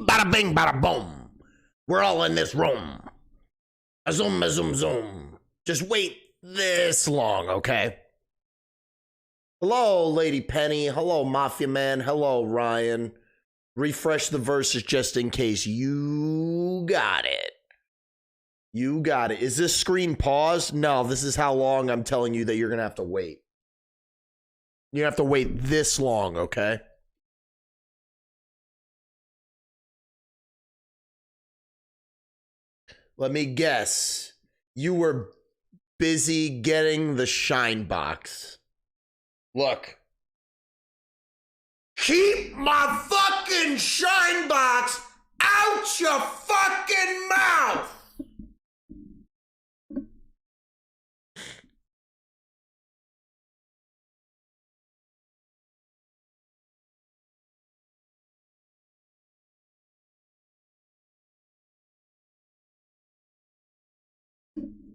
Bada bing, bada boom. We're all in this room. A zoom, a zoom, zoom. Just wait this long, okay? Hello, Lady Penny. Hello, Mafia Man. Hello, Ryan. Refresh the verses just in case. You got it. You got it. Is this screen paused? No, this is how long I'm telling you that you're going to have to wait. You have to wait this long, okay? Let me guess. You were busy getting the shine box. Look. Keep my fucking shine box out your fucking mouth!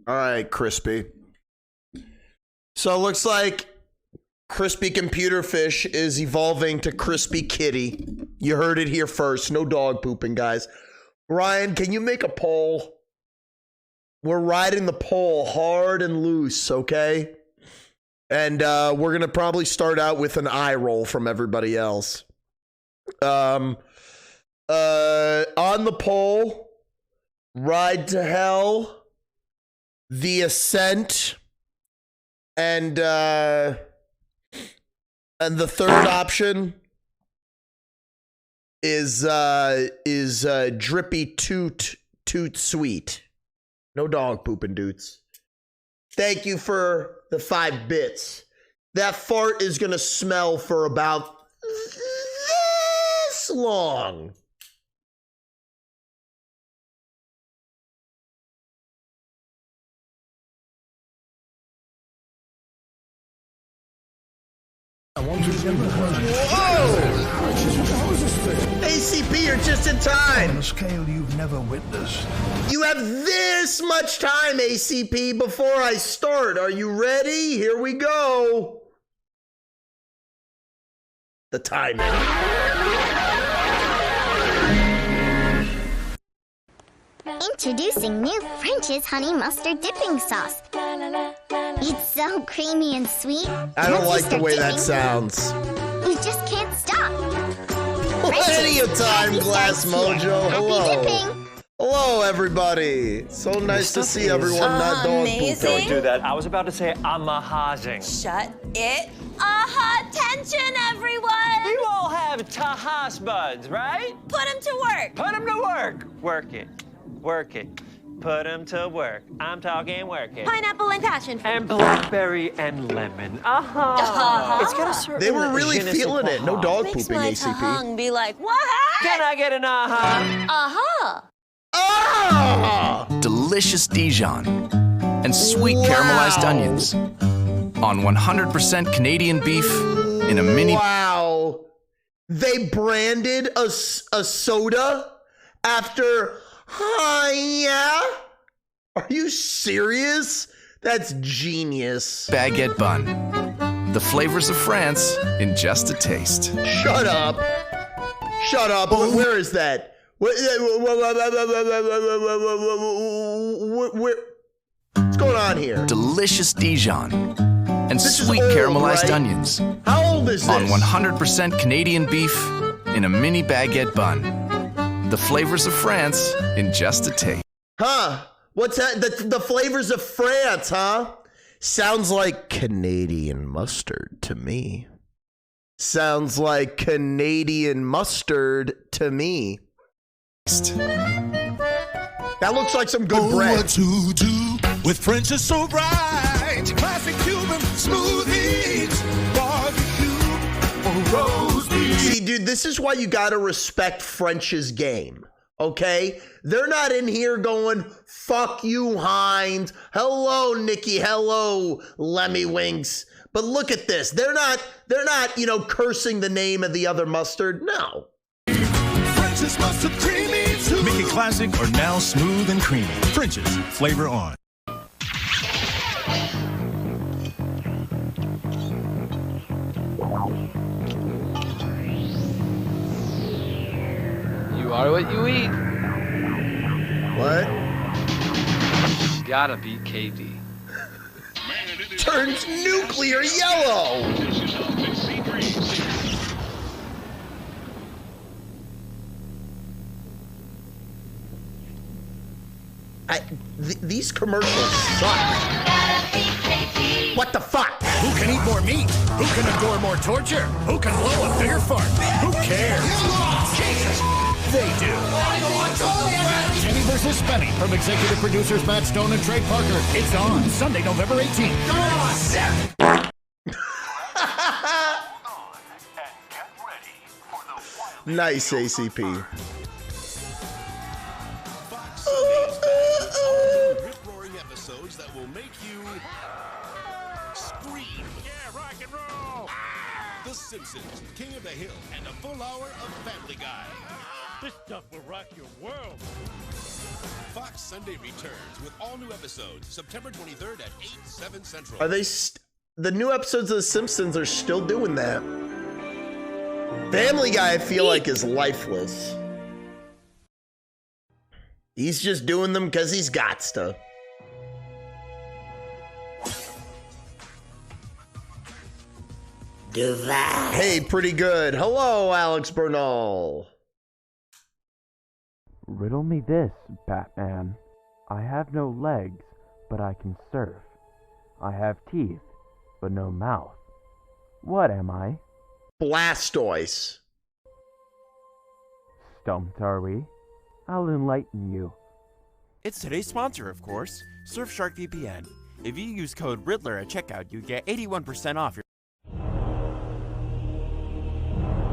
All right, Crispy. So it looks like Crispy Computer Fish is evolving to Crispy Kitty. You heard it here first. No dog pooping, guys. Ryan, can you make a poll? We're riding the poll hard and loose, okay? And we're going to probably start out with an eye roll from everybody else. On the poll, Ride to Hell, The Ascent, and the third option is Drippy Toot Sweet. No dog pooping, dudes. Thank you for the 5 bits. That fart is gonna smell for about this long. Whoa! ACP, you're just in time. On a scale you've never witnessed. You have this much time, ACP, before I start. Are you ready? Here we go. The timing. Introducing new French's Honey Mustard Dipping Sauce. It's so creamy and sweet. I don't like the way that sounds. You just can't stop. Plenty of time, Glass Mojo. Hello. Happy dipping. Hello, everybody. So nice to see everyone not dog pooping. Don't do that. I was about to say amazing. Shut it. Aha, attention, everyone. You all have Tahas buds, right? Put him to work. Put them to work. Work it. Work it. Put them to work. I'm talking work it. Pineapple and passion fruit. And blackberry and lemon. It's got a certain They were really je ne sais feeling it. No quoi. dog Makes pooping, my ACP. tongue be like, what? Can I get an aha? Aha. Ah! Delicious Dijon, and sweet caramelized onions on 100% Canadian beef in a mini. Wow. They branded a soda after, yeah? Are you serious? That's genius. Baguette bun. The flavors of France in just a taste. Shut up. Shut up. Where is that? What's going on here? Delicious Dijon and This is sweet old, caramelized right? onions How old is this? on 100% Canadian beef in a mini baguette bun. The flavors of France in just a taste. Huh? What's that? The flavors of France, huh? Sounds like Canadian mustard to me. Sounds like Canadian mustard to me. That looks like some good bread. What to do with French is so bright. Classic Cuban smoothies, barbecue or roast beef. See, dude, this is why you gotta respect French's game. Okay? They're not in here going, fuck you, Heinz. Hello, Nikki. Hello, Lemmy Winks. But look at this. They're not, cursing the name of the other mustard. No. French's mustard creamy too. Make it classic or now smooth and creamy. French's, flavor on. You are what you eat. What? Gotta be KD. Turns nuclear yellow. These commercials suck. What the fuck? Who can eat more meat? Who can endure more torture? Who can blow a bigger fart? Who cares? They do. Jenny versus Spenny from executive producers Matt Stone and Trey Parker. It's on Sunday, November 18th. Nice, ACP. Rip-roaring episodes that will make you scream. Yeah, rock and roll. The Simpsons, King of the Hill, and a full hour of Family Guy. This stuff will rock your world. Fox Sunday returns with all new episodes September 23rd at 8, 7 Central. Are they the new episodes of The Simpsons are still doing that? Family Guy, I feel like, is lifeless. He's just doing them because he's got to. Hey, pretty good. Hello, Alex Bernal. Riddle me this, Batman. I have no legs, but I can surf. I have teeth, but no mouth. What am I? Blastoise. Stumped, are we? I'll enlighten you. It's today's sponsor, of course, Surfshark VPN. If you use code Riddler at checkout, you get 81% off your...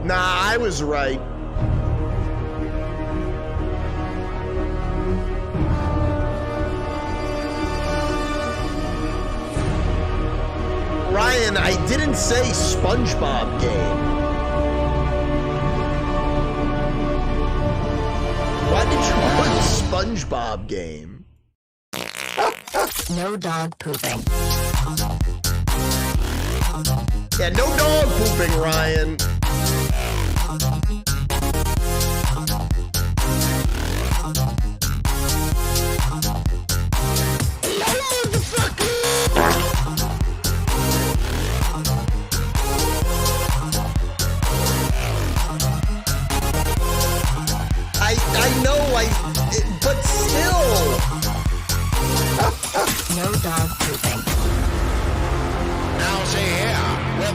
Nah, I was right. Ryan, I didn't say SpongeBob game. Why did you put SpongeBob game? No dog pooping. Yeah, no dog pooping, Ryan. I know, but still. No dog pooping. Now see here.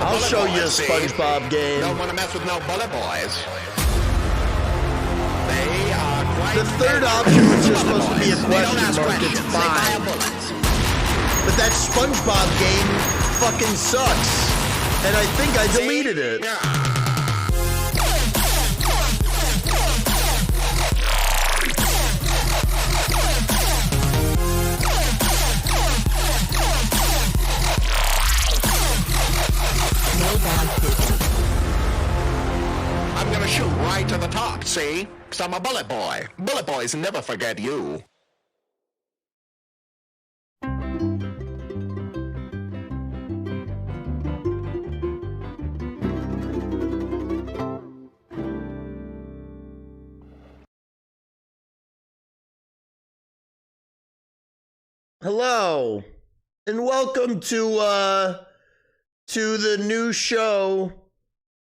I'll show you a SpongeBob game. Don't want to mess with no bullet boys. They are quite The third option was just supposed to be a question mark. It's fine. But that SpongeBob game fucking sucks. And I think I deleted it. I'm gonna shoot right to the top, see? 'Cause I'm a bullet boy. Bullet boys never forget you. Hello, and welcome to the new show,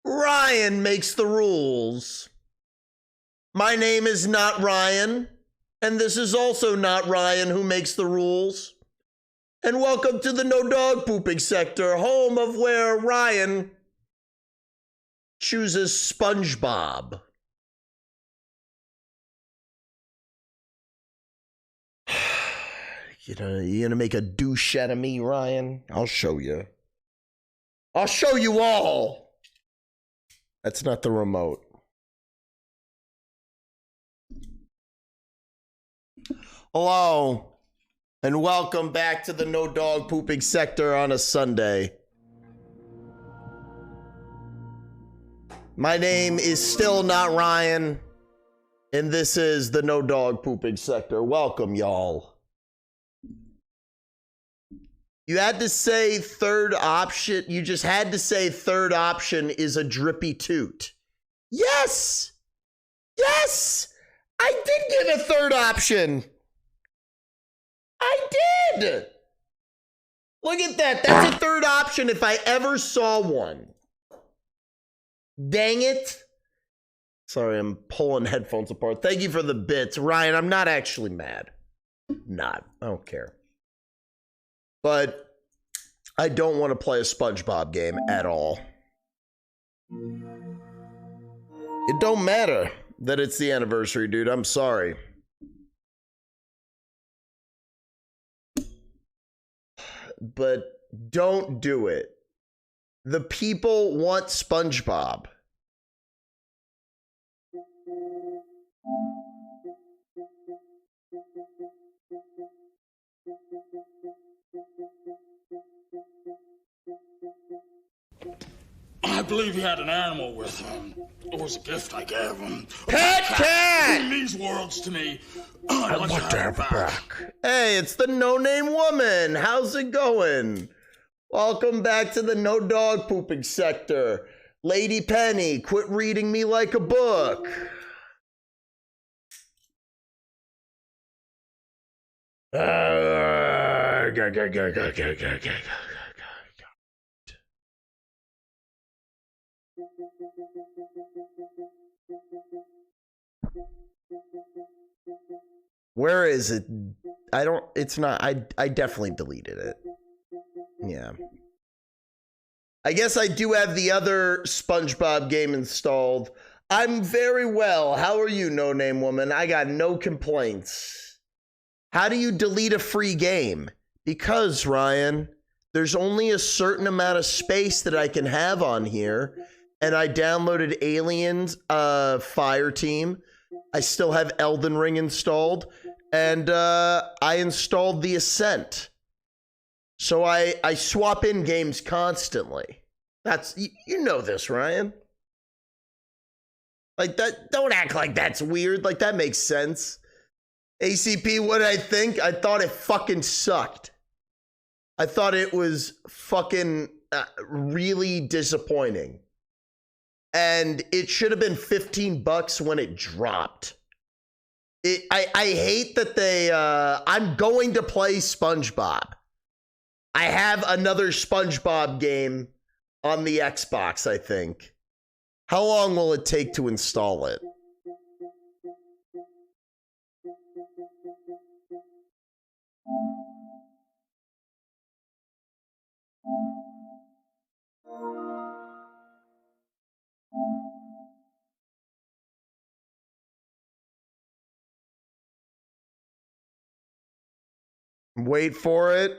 Ryan Makes the Rules. My name is not Ryan, and this is also not Ryan who makes the rules. And welcome to the no dog pooping sector, home of where Ryan chooses SpongeBob. You gonna make a douche out of me, Ryan? I'll show you. I'll show you all. That's not the remote. Hello, and welcome back to the no dog pooping sector on a Sunday. My name is still not Ryan, and this is the no dog pooping sector. Welcome, y'all. You had to say third option. You just had to say third option is a drippy toot. Yes! Yes! I did give a third option. I did. Look at that. That's a third option if I ever saw one. Dang it. Sorry, I'm pulling headphones apart. Thank you for the bits. Ryan, I'm not actually mad. Not. I don't care. But I don't want to play a SpongeBob game at all. It don't matter that it's the anniversary, dude. I'm sorry. But don't do it. The people want SpongeBob. I believe he had an animal with him. It was a gift I gave him. Pet cat! Bring these worlds to me. I'd like to have it back. Hey, it's the no-name woman. How's it going? Welcome back to the no dog pooping sector. Lady Penny, quit reading me like a book. Where is it? It's not, I definitely deleted it. Yeah. I guess I do have the other SpongeBob game installed. I'm very well. How are you, no-name woman? I got no complaints. How do you delete a free game? Because, Ryan, there's only a certain amount of space that I can have on here. And I downloaded Aliens Fire Team. I still have Elden Ring installed. And I installed The Ascent. So I swap in games constantly. That's, you know this, Ryan. Like that, don't act like that's weird. Like that makes sense. ACP, what did I think? I thought it fucking sucked. I thought it was fucking really disappointing. And it should have been $15 when it dropped. I hate that they, I'm going to play SpongeBob. I have another SpongeBob game on the Xbox, I think. How long will it take to install it? Wait for it.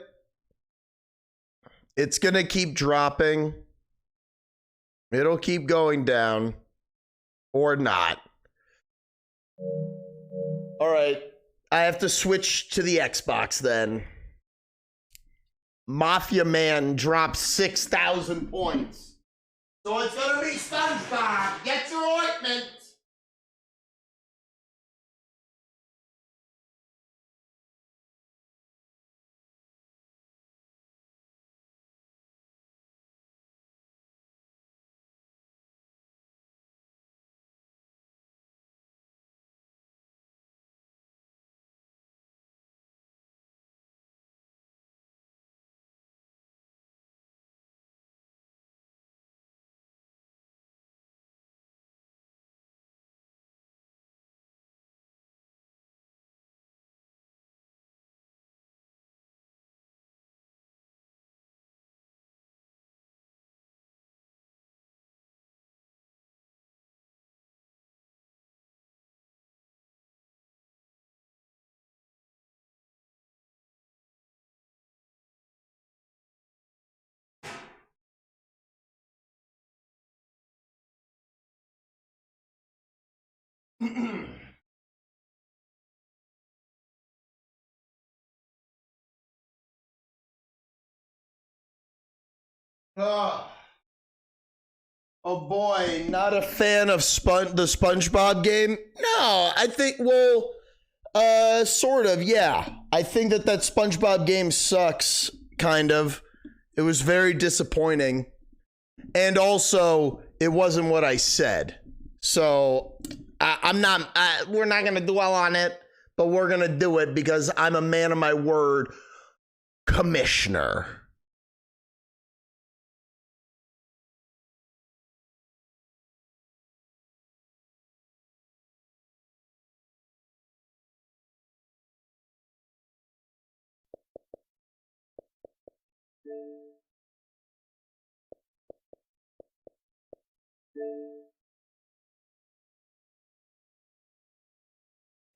It's going to keep dropping. It'll keep going down. Or not. All right. I have to switch to the Xbox then. Mafia Man drops 6,000 points. So it's going to be SpongeBob. Get your ointment. Oh boy, not a fan of the SpongeBob game? No, I think, well, sort of, yeah. I think that SpongeBob game sucks, kind of. It was very disappointing. And also, it wasn't what I said. So, I'm not. We're not gonna dwell on it, but we're gonna do it because I'm a man of my word, Commissioner.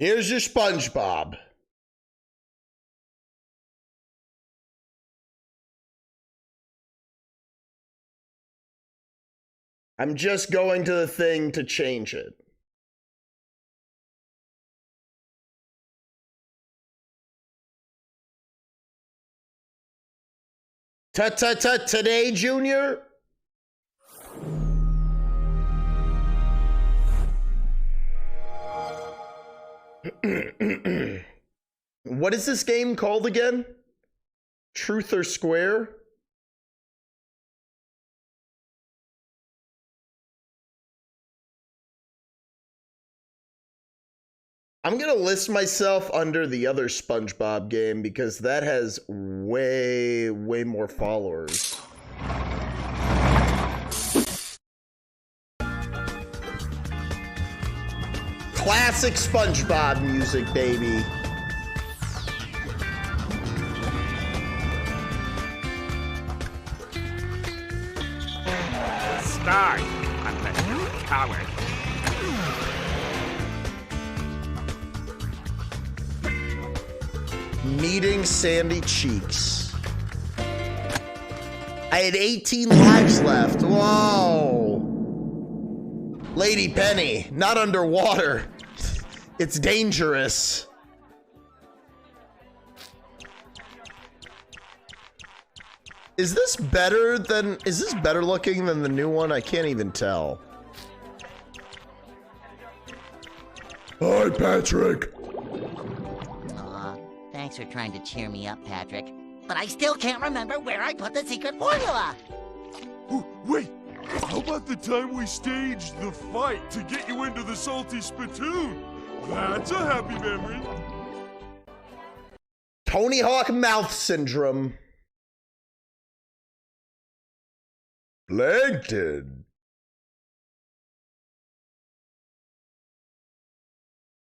Here's your SpongeBob. I'm just going to the thing to change it. Today, Junior? What is this game called again? Truth or Square? I'm gonna list myself under the other SpongeBob game because that has way more followers. Classic SpongeBob music, baby. Start, coward. Meeting Sandy Cheeks. I had 18 lives left. Whoa. Lady Penny, not underwater. It's dangerous. Is this better looking than the new one? I can't even tell. Hi, Patrick. Thanks for trying to cheer me up, Patrick. But I still can't remember where I put the secret formula. Wait, how about the time we staged the fight to get you into the salty spittoon? That's a happy memory. Tony Hawk mouth syndrome. Plankton.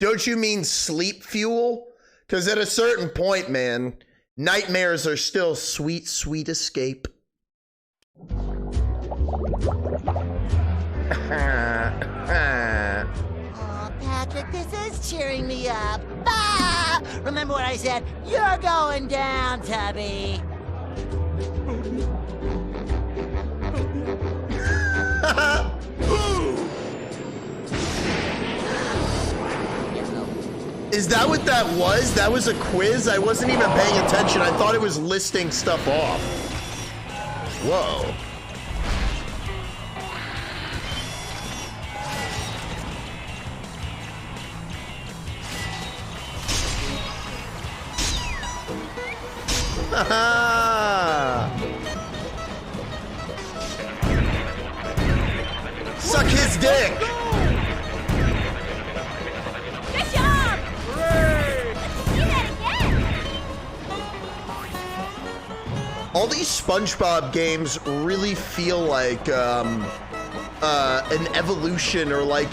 Don't you mean sleep fuel? Because at a certain point, man, nightmares are still sweet, sweet escape. Oh, Patrick, this is cheering me up. Ah! Remember what I said? You're going down, Tubby. Is that what that was? That was a quiz? I wasn't even paying attention. I thought it was listing stuff off. Whoa. Suck his dick. Good job! Let's do that again! All these SpongeBob games really feel like an evolution or like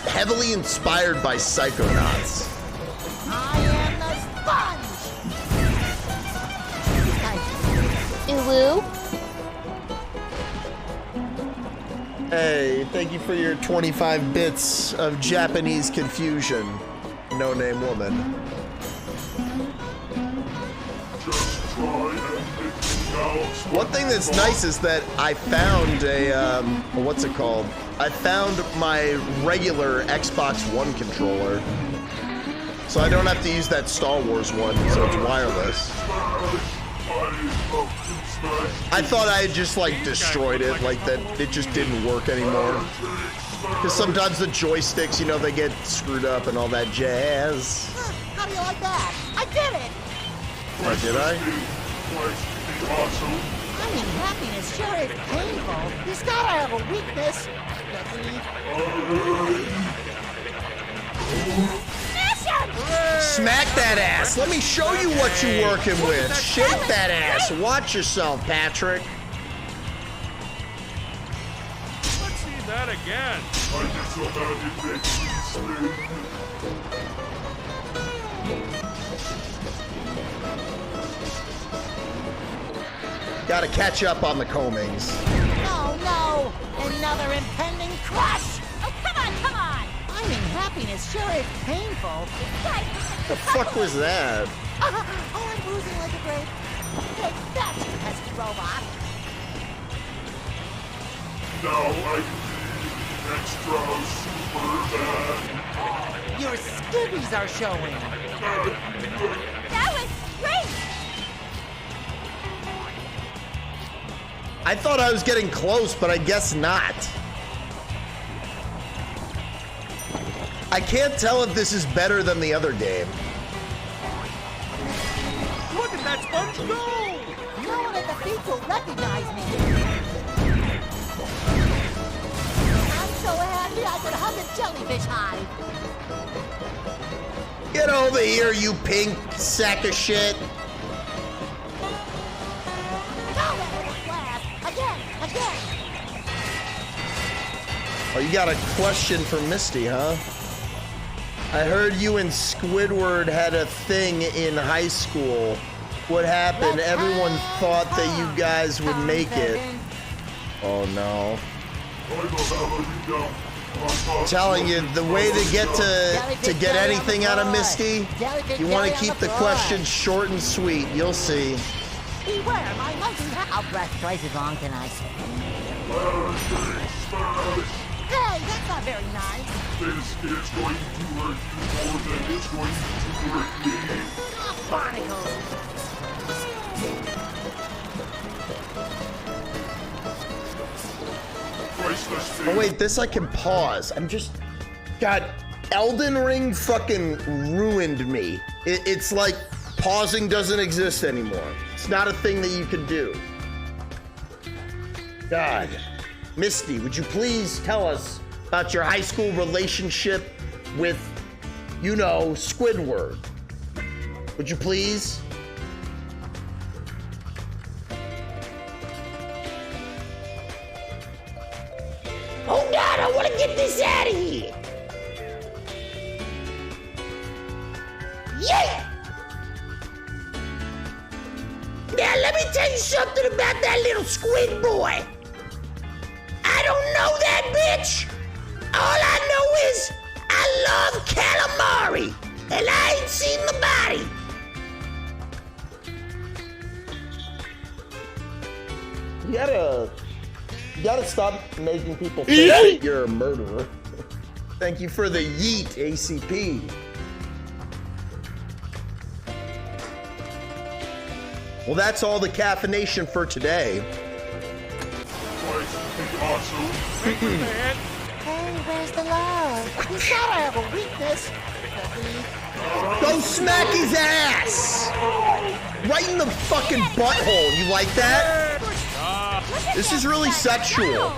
heavily inspired by Psychonauts. I am the sponge. Ulu? Hey, thank you for your 25 bits of Japanese confusion, no-name woman. One thing that's nice is that I found a, what's it called? I found my regular Xbox One controller. So I don't have to use that Star Wars one, so it's wireless. I thought I had just like destroyed it, like that it just didn't work anymore. Because sometimes the joysticks, you know, they get screwed up and all that jazz. How do you like that? I did it! Oh, did I? I mean, happiness sure is painful. He's gotta have a weakness, doesn't he? Smack that ass. Let me show you what you're working with. Shake that ass. Watch yourself, Patrick. Let's see that again. I get so mad it makes me sleep. Gotta catch up on the combings. Oh no! Another impending crush! Oh, come on, come on! I mean, happiness sure is painful. The fuck was that? Oh, I'm losing like a grape. Take that, you pesky robot! Now I can be extra super bad. Your skivvies are showing. That was great! I thought I was getting close, but I guess not. I can't tell if this is better than the other game. Look at that sponge go! No one at the beach will recognize me. I'm so happy I could hug a jellyfish hive. Get over here, you pink sack of shit. Again! Oh, you got a question for Misty, huh? I heard you and Squidward had a thing in high school. What happened? Everyone thought that you guys would make it. Oh no. I'm telling you, the way to get anything out of Misty, you want to keep the questions short and sweet. You'll see. Beware my monkey. I'll breath twice as long tonight. Hey, that's not very nice. This is going to hurt you more than it's going to hurt me. Oh, barnacles. Oh wait, this I can pause. God, Elden Ring fucking ruined me. It's like pausing doesn't exist anymore. It's not a thing that you can do. God. Misty, would you please tell us about your high school relationship with, you know, Squidward? Would you please? Oh God, I want to get this out of here! Yeah! Now let me tell you something about that little squid boy. I don't know that bitch. All I know is I love calamari, and I ain't seen the body. You gotta stop making people think that you're a murderer. Thank you for the yeet, ACP. Well, that's all the caffeination for today. Hey, where's the love? He's gotta have a weakness. Go smack his ass! Right in the fucking butthole. You like that? This is really sexual.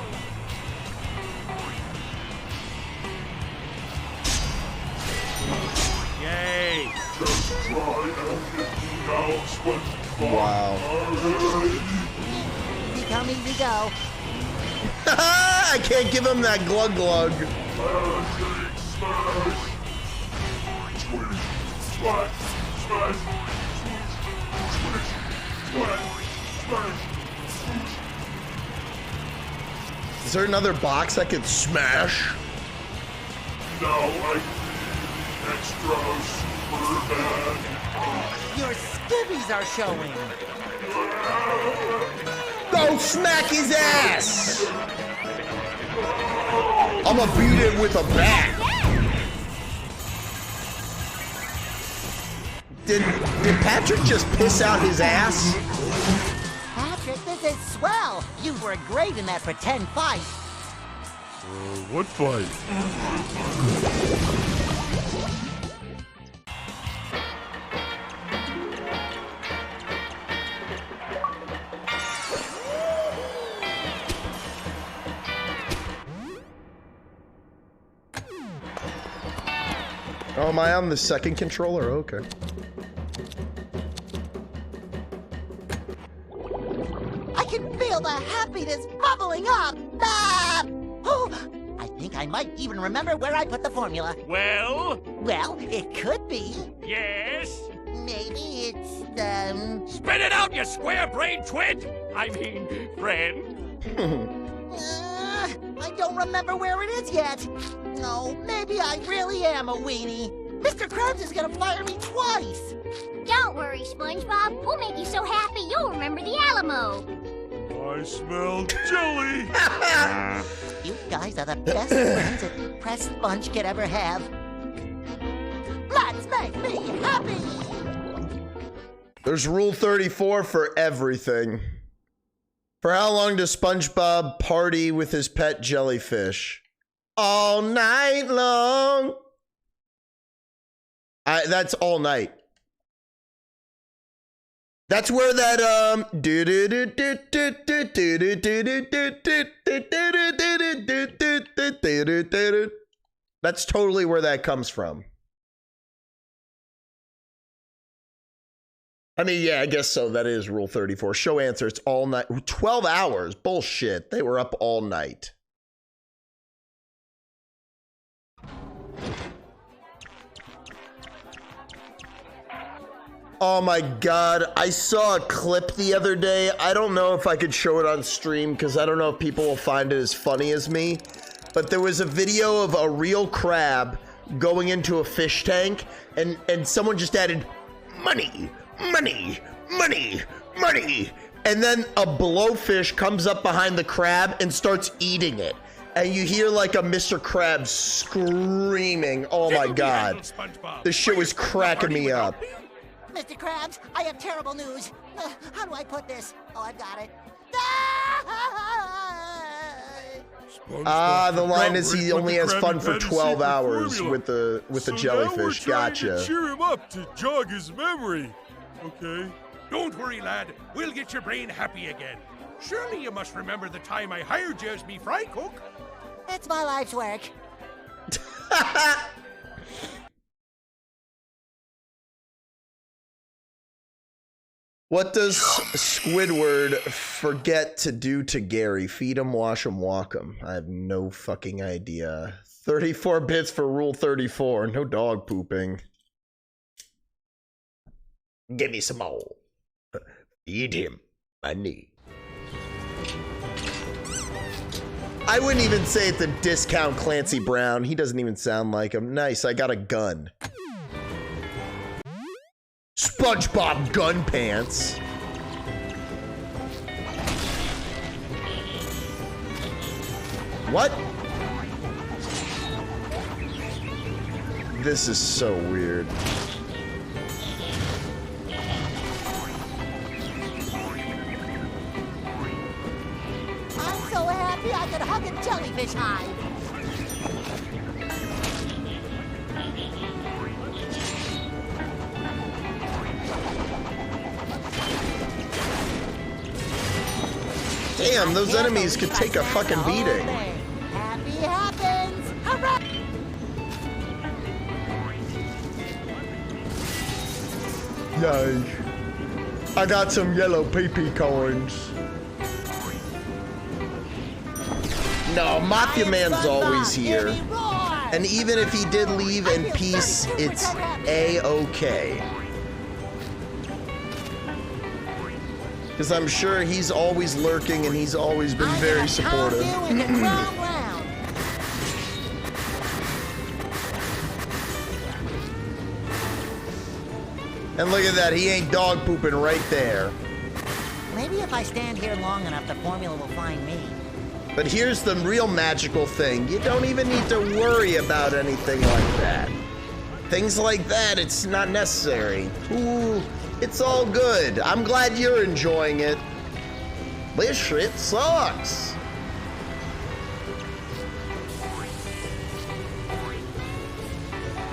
Yay! Just try and get me now, SpongeBob. Wow. Easy come, easy go. I can't give him that glug glug. Is there another box I could smash? Now I feel extra super bad. Your skivvies are showing. Go smack his ass! I'ma beat it with a bat. Did Patrick just piss out his ass? Patrick, this is swell. You were great in that pretend fight. What fight? am I on the second controller? Okay. I can feel the happiness bubbling up. Ah! Oh, I think I might even remember where I put the formula. Well? Well, it could be. Yes? Maybe it's, Spit it out, you square-brained twit! I mean, friend. I don't remember where it is yet. No, maybe I really am a weenie. Mr. Krabs is gonna fire me twice. Don't worry, SpongeBob. We'll make you so happy you'll remember the Alamo. I smell jelly. You guys are the best friends that Press Sponge could ever have. Let's make me happy! There's Rule 34 for everything. For how long does SpongeBob party with his pet jellyfish? All night long. That's all night. That's where that that's totally where that comes from. I mean, yeah, I guess so. That is Rule 34. Show answer. It's all night. 12 hours. Bullshit. They were up all night. Oh my God. I saw a clip the other day. I don't know if I could show it on stream because I don't know if people will find it as funny as me. But there was a video of a real crab going into a fish tank and someone just added money. Money, money, money. And then a blowfish comes up behind the crab and starts eating it. And you hear like a Mr. Krabs screaming. Oh my God. This shit was cracking me up. Mr. Krabs, I have terrible news. How do I put this? Oh, I've got it. The line is he only has fun for 12 hours with the jellyfish. Gotcha. Cheer him up to jog his memory. Okay. Don't worry, lad. We'll get your brain happy again. Surely you must remember the time I hired you as me fry cook. It's my life's work. What does Squidward forget to do to Gary? Feed him, wash him, walk him. I have no fucking idea. 34 bits for Rule 34. No dog pooping. Give me some more. Feed him money. I wouldn't even say it's a discount Clancy Brown. He doesn't even sound like him. Nice, I got a gun. SpongeBob gun pants. What? This is so weird. I'm so happy I could hug a jellyfish hive. Damn, those enemies could take a fucking beating. Happy happens. Hooray! Yay. I got some yellow PP coins. No, Mafia Man's always here. And even if he did leave in peace, it's A-okay. Because I'm sure he's always lurking and he's always been very supportive. And look at that, he ain't dog pooping right there. Maybe if I stand here long enough, the formula will find me. But here's the real magical thing. You don't even need to worry about anything like that. Things like that, it's not necessary. Ooh, it's all good. I'm glad you're enjoying it. This shit sucks.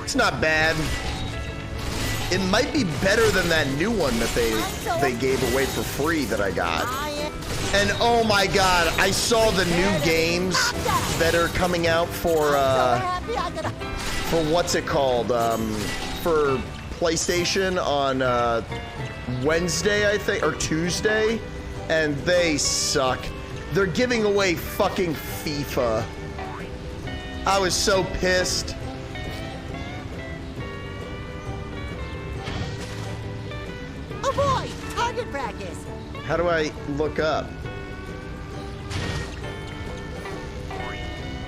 It's not bad. It might be better than that new one that they gave away for free that I got. And oh my god, I saw the new games that are coming out for what's it called? For PlayStation on Wednesday, I think, or Tuesday, and they suck. They're giving away fucking FIFA. I was so pissed. Oh boy, target practice. How do I look up?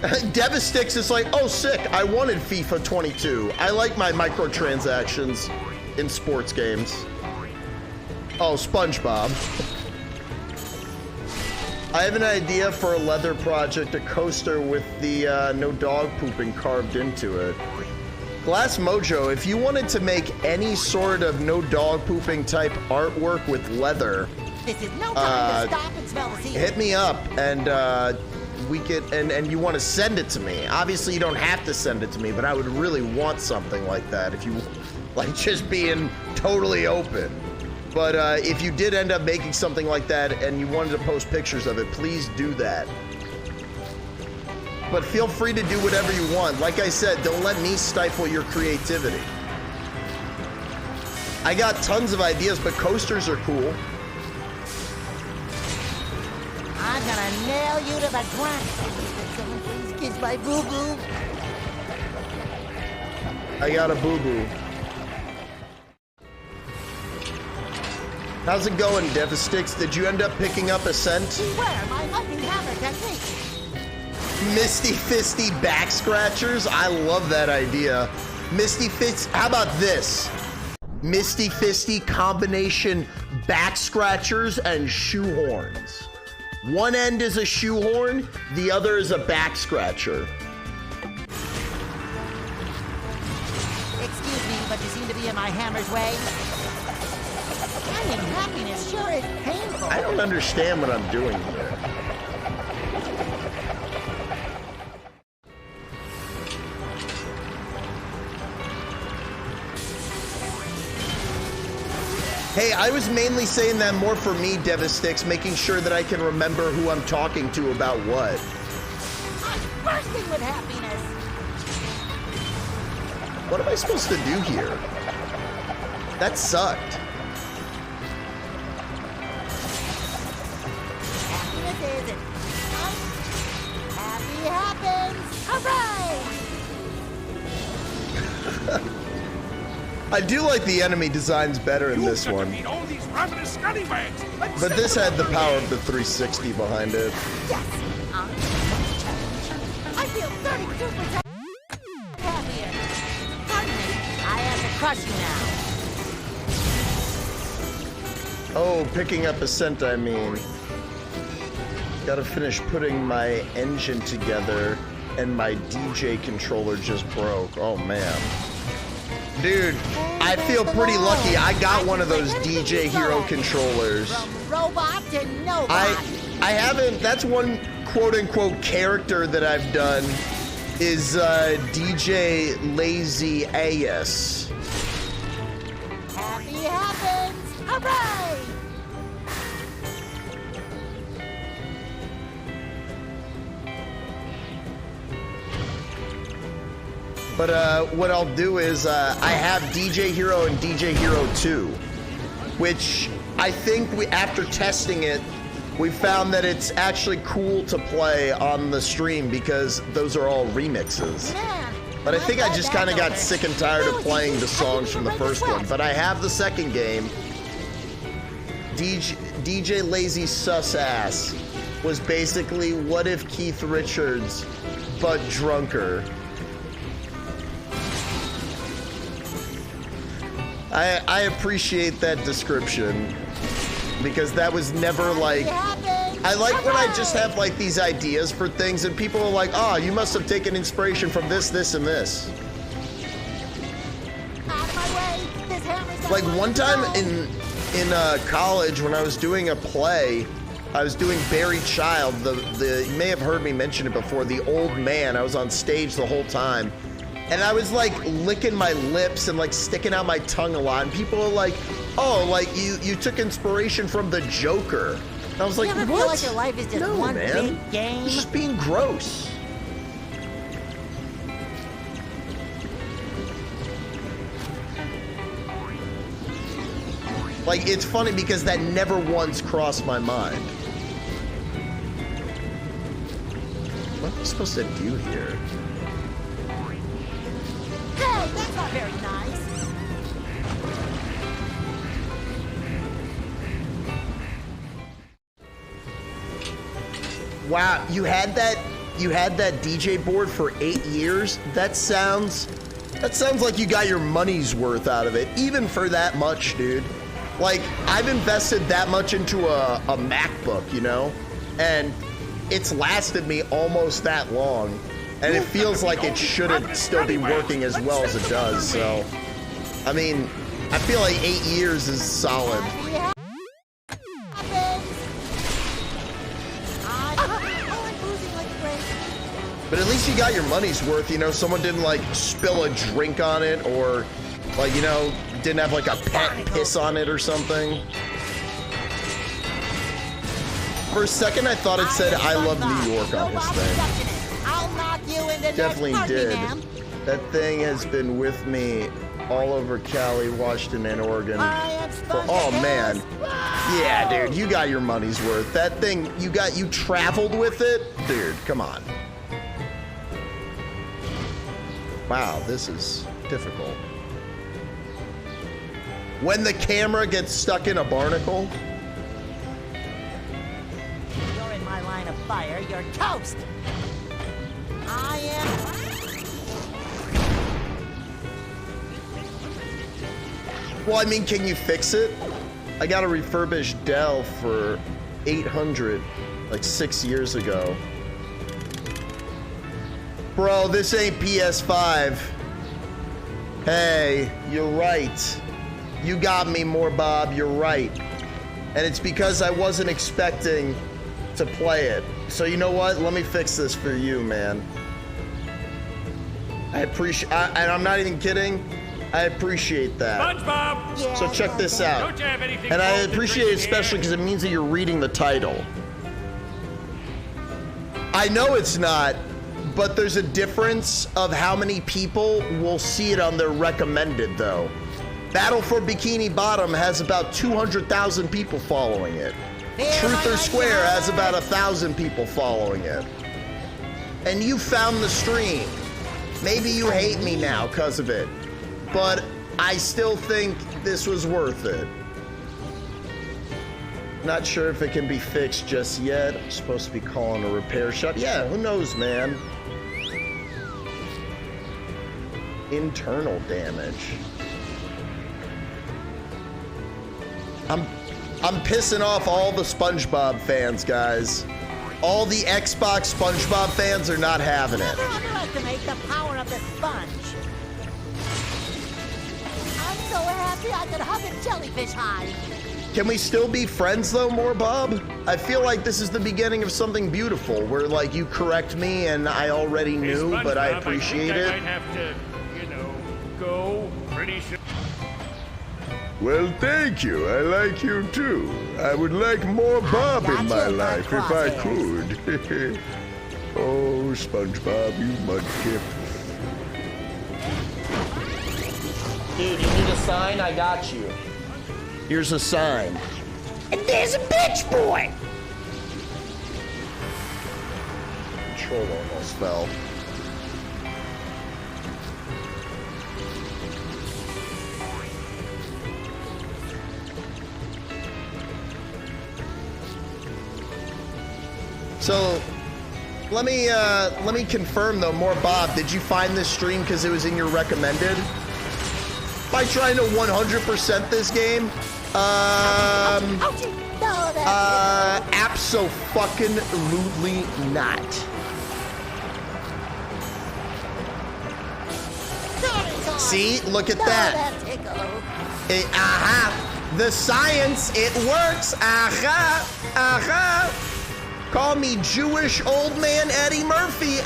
Devastix is like, oh sick, I wanted FIFA 22. I like my microtransactions in sports games. Oh, SpongeBob. I have an idea for a leather project, a coaster with the no dog pooping carved into it. Glass Mojo, if you wanted to make any sort of no dog pooping type artwork with leather, this is no time to stop and smell the sea. hit me up and we could, and you want to send it to me. Obviously you don't have to send it to me, but I would really want something like that if you like just being totally open. But if you did end up making something like that and you wanted to post pictures of it, please do that. But feel free to do whatever you want. Like I said, don't let me stifle your creativity. I got tons of ideas, but coasters are cool. I'm gonna nail you to the ground. Someone please kiss my boo-boo. I got a boo-boo. How's it going, Devastix? Did you end up picking up Ascent? Beware my lightning hammer technique. Misty Fisty back scratchers? I love that idea. Misty Fist, how about this? Misty Fisty combination back scratchers and shoehorns. One end is a shoehorn, the other is a back scratcher. Excuse me, but you seem to be in my hammer's way. Finding happiness sure is painful. I don't understand what I'm doing here. Hey, I was mainly saying that more for me, Devastix, making sure that I can remember who I'm talking to about what. I'm bursting with happiness. What am I supposed to do here? That sucked. Happiness is it. Happy happens. Hooray! I do like the enemy designs better in this one. But this had the power of the 360 behind it. Yes! I feel 32% happier. Pardon me, I have to crush you now. Oh, picking up Ascent, I mean. Gotta finish putting my engine together, and my DJ controller just broke. Oh, man. Dude, I feel pretty lucky. I got one of those DJ Hero controllers. From robot to no I haven't, that's one quote-unquote character that I've done is DJ Lazy AS. Happy happens! Hooray! But what I'll do is I have DJ Hero and DJ Hero 2, which I think after testing it, we found that it's actually cool to play on the stream because those are all remixes. But I think I just kind of got sick and tired of playing the songs from the first one. But I have the second game. DJ Lazy Sus Ass was basically what if Keith Richards, but drunker. I appreciate that description because that was never like, I like when I just have like these ideas for things and people are like, oh, you must have taken inspiration from this, this, and this. Like one time in college when I was doing a play, I was doing Barry Child, you may have heard me mention it before, the old man. I was on stage the whole time. And I was like licking my lips and like sticking out my tongue a lot. And people are like, oh, like you took inspiration from the Joker. I was like, you ever what? feel like your life is just No, one man. big game? You're just being gross. Like, it's funny because that never once crossed my mind. What am I supposed to do here? Hey, that's not very nice. Wow, you had that DJ board for 8 years? That sounds like you got your money's worth out of it, even for that much, dude. Like, I've invested that much into a MacBook, you know? And it's lasted me almost that long. And it feels like it shouldn't still be working as well as it does, so. I mean, I feel like 8 years is solid. But at least you got your money's worth, you know? Someone didn't, like, spill a drink on it or, like, you know, didn't have, like, a pet piss on it or something. For a second, I thought it said, I love New York on his thing. I'll knock you into Definitely did. ma'am. That thing has been with me all over Cali, Washington, and Oregon. Oh, man. Yeah, dude, you got your money's worth. That thing, you traveled with it? Dude, come on. Wow, this is difficult. When the camera gets stuck in a barnacle. You're in my line of fire, you're toast. I am. Well, I mean, can you fix it? I got a refurbished Dell for $800 like 6 years ago. Bro, this ain't PS5. Hey, you're right. You got me, more Bob, you're right. And it's because I wasn't expecting to play it. So you know what? Let me fix this for you, man. I appreciate, and I'm not even kidding. I appreciate that. SpongeBob! Yeah, So check this out. Don't you have anything And I cold to appreciate it drink especially here? because it means that you're reading the title. I know it's not, but there's a difference of how many people will see it on their recommended, though. Battle for Bikini Bottom has about 200,000 people following it. Truth or Square has about 1,000 people following it. And you found the stream. Maybe you hate me now because of it, but I still think this was worth it. Not sure if it can be fixed just yet. I'm supposed to be calling a repair shop. Yeah, who knows, man? Internal damage. I'm pissing off all the SpongeBob fans, guys. All the Xbox SpongeBob fans are not having it. Never underestimate the power of the sponge. I'm so happy I could hug a jellyfish hide. Can we still be friends though, more Bob? I feel like this is the beginning of something beautiful where like you correct me and I already knew, but I appreciate it. I might have to, you know, go pretty soon. Well, thank you. I like you too. I would like more Bob in my life if I could. Oh, SpongeBob, you mudkip. Dude, you need a sign? I got you. Here's a sign. And there's a bitch boy! Control almost fell. So, let me confirm though, more Bob, did you find this stream because it was in your recommended? By trying to 100% this game? Abso-fucking-lutely not. See, look at that. The science, it works. Call me Jewish old man Eddie Murphy.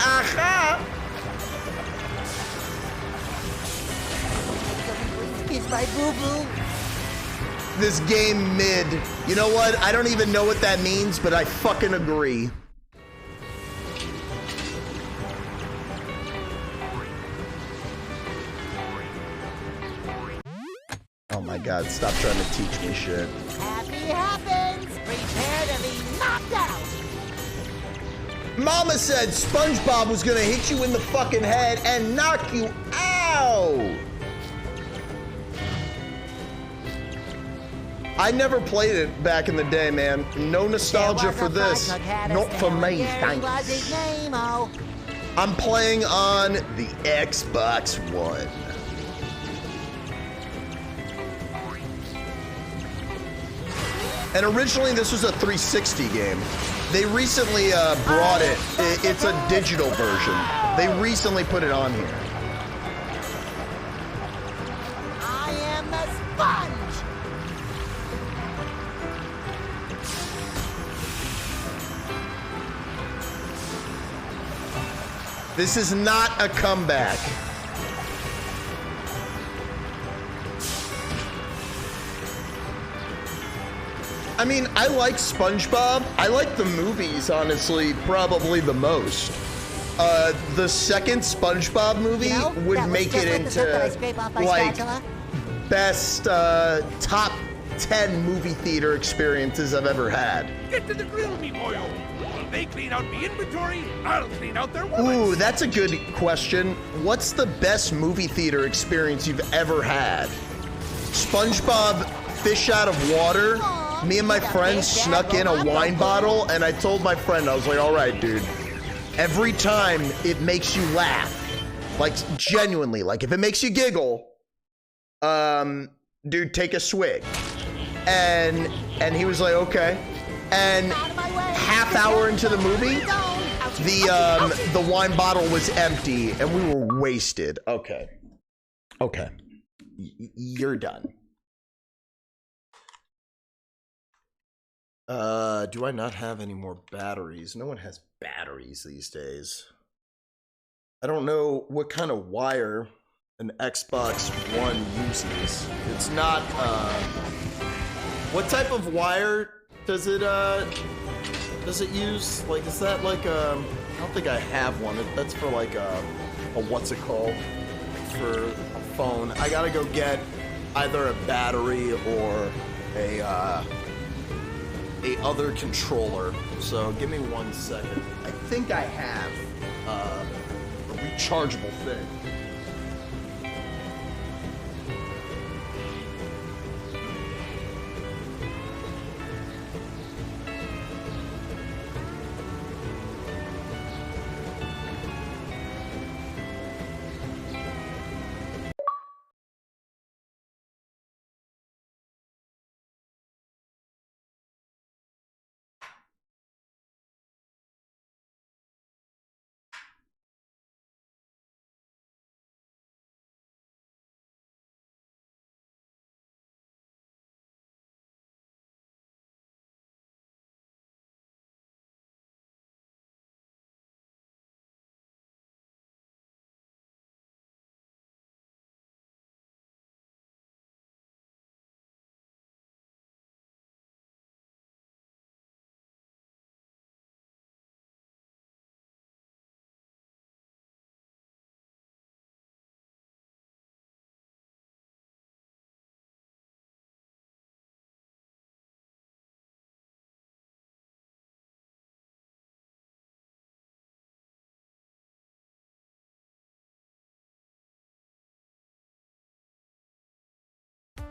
Kiss my boo-boo. this game mid. You know what? I don't even know what that means, but I fucking agree. Oh my god, stop trying to teach me shit. Happy happens! Prepare to be knocked out! Mama said SpongeBob was gonna hit you in the fucking head and knock you out! I never played it back in the day, man. No nostalgia for this. Not for me, thanks. I'm playing on the Xbox One. And originally this was a 360 game. They recently brought it. It's a digital version. They recently put it on here. I am the sponge! This is not a comeback. I mean, I like SpongeBob. I like the movies, honestly, probably the most. The second SpongeBob movie would make it into, like, best top 10 movie theater experiences I've ever had. Get to the grill, me boyo. While they clean out me inventory, I'll clean out their woman. Ooh, that's a good question. What's the best movie theater experience you've ever had? SpongeBob Fish Out of Water? Me and my friends snuck in a wine bottle, and I told my friend, I was like, all right, dude, every time it makes you laugh, like genuinely, like if it makes you giggle, dude, take a swig. And he was like, okay. And half hour into the movie, the wine bottle was empty, and we were wasted. Okay. Okay. You're done. Do I not have any more batteries? No one has batteries these days. I don't know what kind of wire an Xbox One uses. It's not, what type of wire does it use? Like, is that like, I don't think I have one. That's for like a what's it called? For a phone. I gotta go get either a battery or a other controller. So give me 1 second. I think I have a rechargeable thing.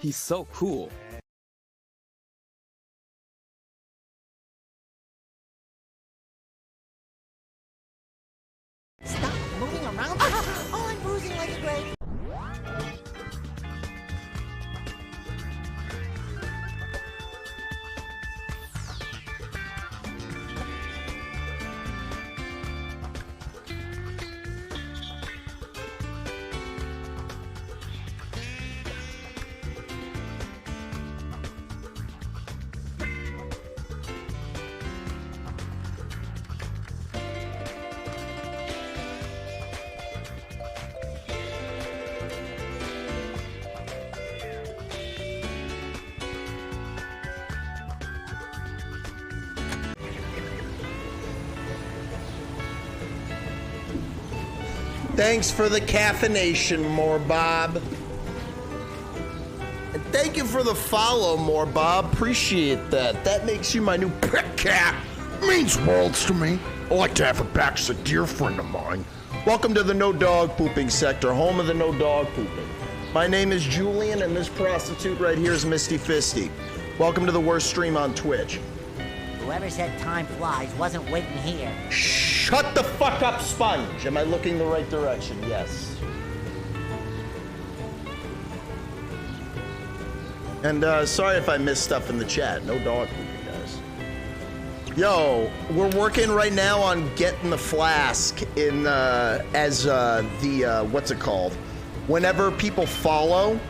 He's so cool. Stop moving around. Oh, I'm bruising like a grape. Thanks for the caffeination, More Bob. And thank you for the follow, More Bob. Appreciate that. That makes you my new pet cat. Means worlds to me. I like to have it back as a dear friend of mine. Welcome to the no dog pooping sector, home of the no dog pooping. My name is Julian, and this prostitute right here is Misty Fisty. Welcome to the worst stream on Twitch. Whoever said time flies wasn't waiting here. Shut the fuck up, Sponge. Am I looking the right direction? Yes. And sorry if I missed stuff in the chat. No dog pooping, guys. Yo, we're working right now on getting the flask in as the what's it called? Whenever people follow,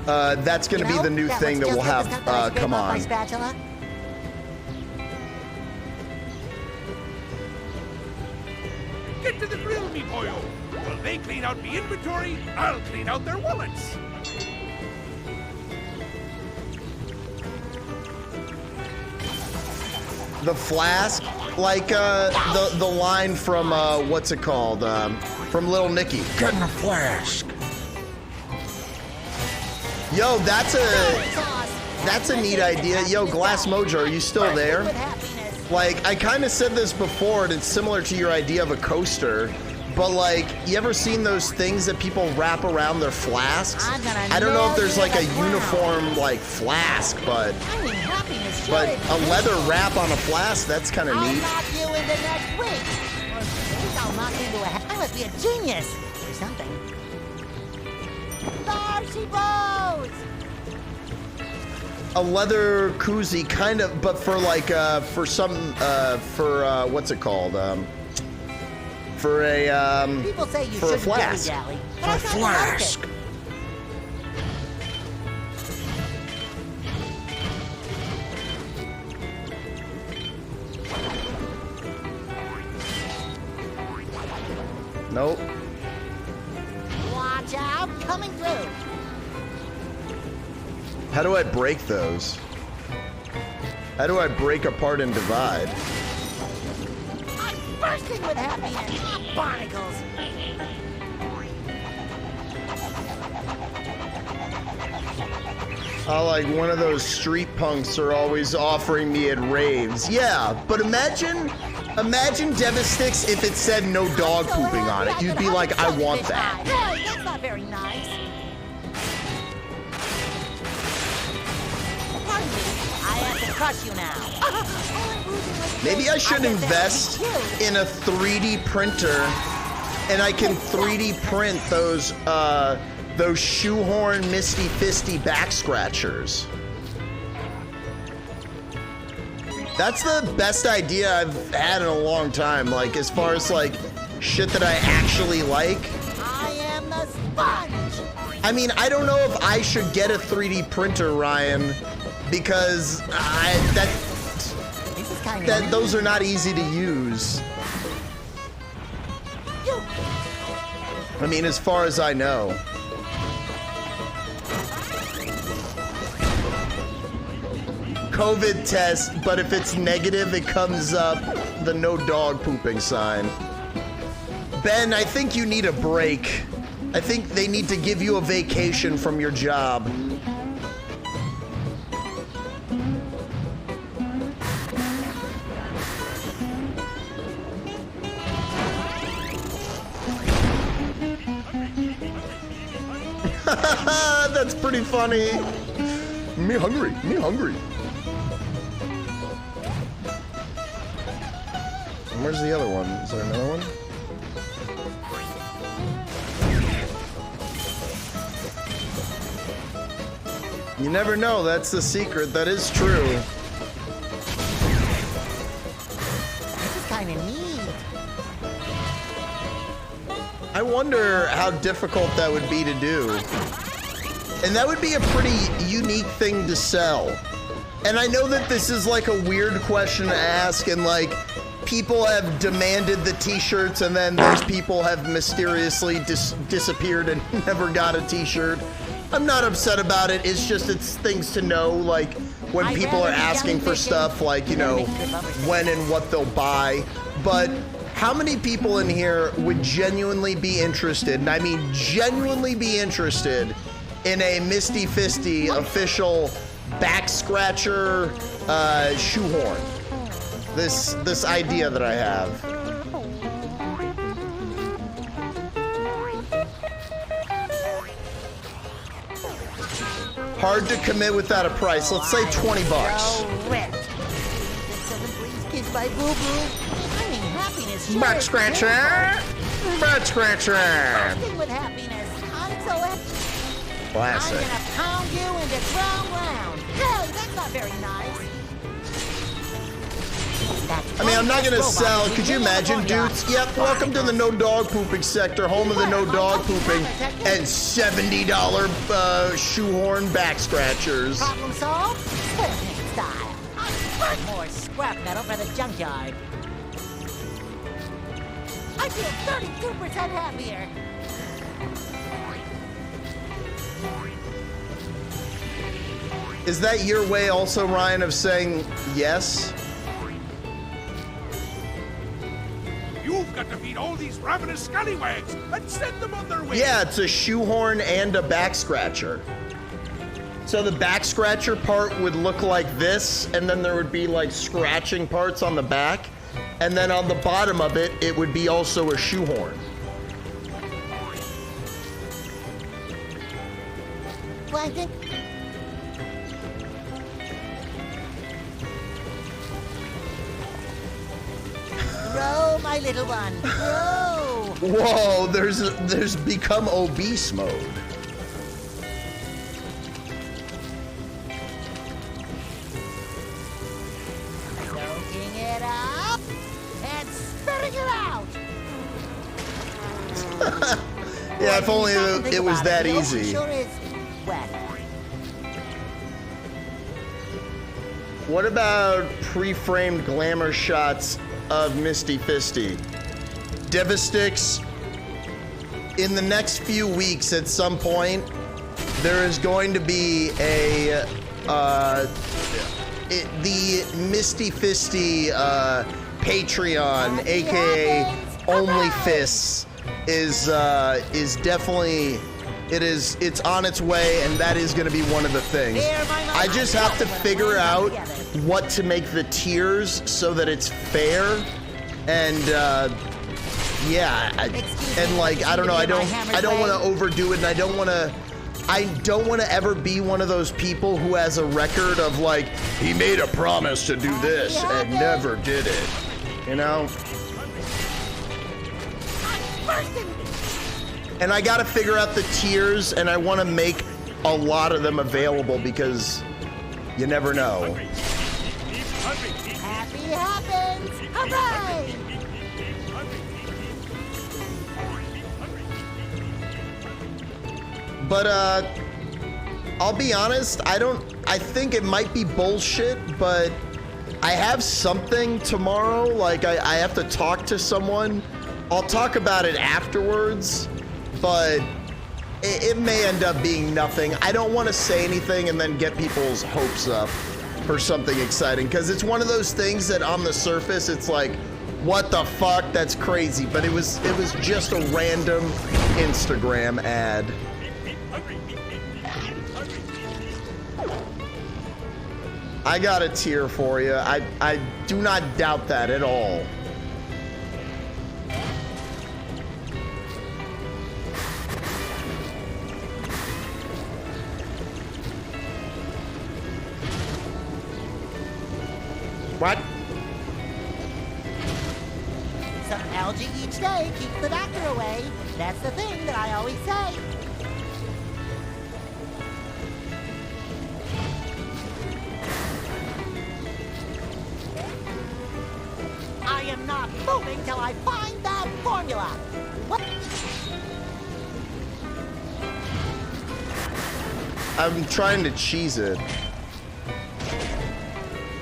that's going to be the new thing that we'll have come on. Get to the grill, me boyo. While they clean out me inventory, I'll clean out their wallets. The flask, like the line from what's it called? From Little Nicky. Getting a flask. Yo, that's a neat idea. Yo, Glass Mojo, are you still there? Like, I kind of said this before, and it's similar to your idea of a coaster, but like, you ever seen those things that people wrap around their flasks? I don't know if there's like a uniform like flask, but a leather wrap on a flask, that's kind of neat. I'll knock you into next week. Or at least I'll knock you into I must be a genius or something. There she goes! A leather koozie, kind of, but for like, for some, what's it called? For a, People say you for a shouldn't flask. dilly-dally, but For a I kinda like it. flask. Nope. Watch out, coming through. How do I break those? How do I break apart and divide? I'm bursting with happiness. Barnacles. Like one of those street punks are always offering me at raves. Yeah, but imagine Devastix if it said no dog pooping on it. You'd be like, I want that. Hey, that's not very nice. Pardon me, I have to crush you now. Maybe I should invest in a 3D printer, and I can 3D print those shoehorn Misty Fisty back scratchers. That's the best idea I've had in a long time. Like, as far as like shit that I actually like. I am the sponge. I mean, I don't know if I should get a 3D printer, Ryan, because those are not easy to use. I mean, as far as I know. COVID test, but if it's negative, it comes up the no dog pooping sign. Ben, I think you need a break. I think they need to give you a vacation from your job. That's pretty funny. Me hungry, me hungry. Where's the other one? Is there another one? You never know, that's the secret. That is true. This is kind of neat. I wonder how difficult that would be to do. And that would be a pretty unique thing to sell. And I know that this is like a weird question to ask, and like, people have demanded the t-shirts, and then those people have mysteriously disappeared and never got a t-shirt. I'm not upset about it. It's just, it's things to know, like when people are asking for stuff, like, you know, when and what they'll buy. But how many people in here would genuinely be interested, and I mean genuinely be interested, in a Misty Fisty official back scratcher shoehorn? This idea that I have. Hard to commit without a price. Let's say 20 bucks. My boo-boo. I mean, happiness. Sure, Back scratcher. Back scratcher. Bursting with happiness. I'm so happy. Classic. I'm gonna pound you into ground. Hey, that's not very nice. I mean, I'm not gonna sell. Could you imagine, dudes? Yep, welcome to the no dog pooping sector, home of the no dog pooping, and $70 shoehorn back scratchers. Problem solved? Perfect style. More scrap metal for the junkyard. I feel 32% happier. Is that your way also, Ryan, of saying yes? You've got to feed all these ravenous scallywags and send them on their way. Yeah, it's a shoehorn and a back scratcher. So the back scratcher part would look like this, and then there would be like scratching parts on the back, and then on the bottom of it, it would be also a shoehorn. Plankton? Grow, my little one, grow! Whoa, there's become obese mode. Soaking it up and spitting it out! Yeah, if only it was that easy. Sure is wet. What about pre-framed glamour shots of Misty Fisty? Devastix, in the next few weeks at some point, there is going to be a the Misty Fisty Patreon, aka Only Fists, is definitely it's on its way, and that is going to be one of the things. I just have to figure out what to make the tiers so that it's fair, and yeah, and like I don't know, I don't want to overdo it, and I don't want to ever be one of those people who has a record of like, he made a promise to do this and never did it, you know? And I gotta figure out the tiers, and I want to make a lot of them available because you never know. Happy happens! Hooray! But I'll be honest, I think it might be bullshit, but I have something tomorrow. Like I have to talk to someone. I'll talk about it afterwards, but it may end up being nothing. I don't want to say anything and then get people's hopes up for something exciting, because it's one of those things that on the surface it's like, what the fuck, that's crazy, but it was just a random Instagram ad. I got a tier for you. I do not doubt that at all. What? Some algae each day keeps the doctor away. That's the thing that I always say. I am not moving till I find that formula. What? I'm trying to cheese it.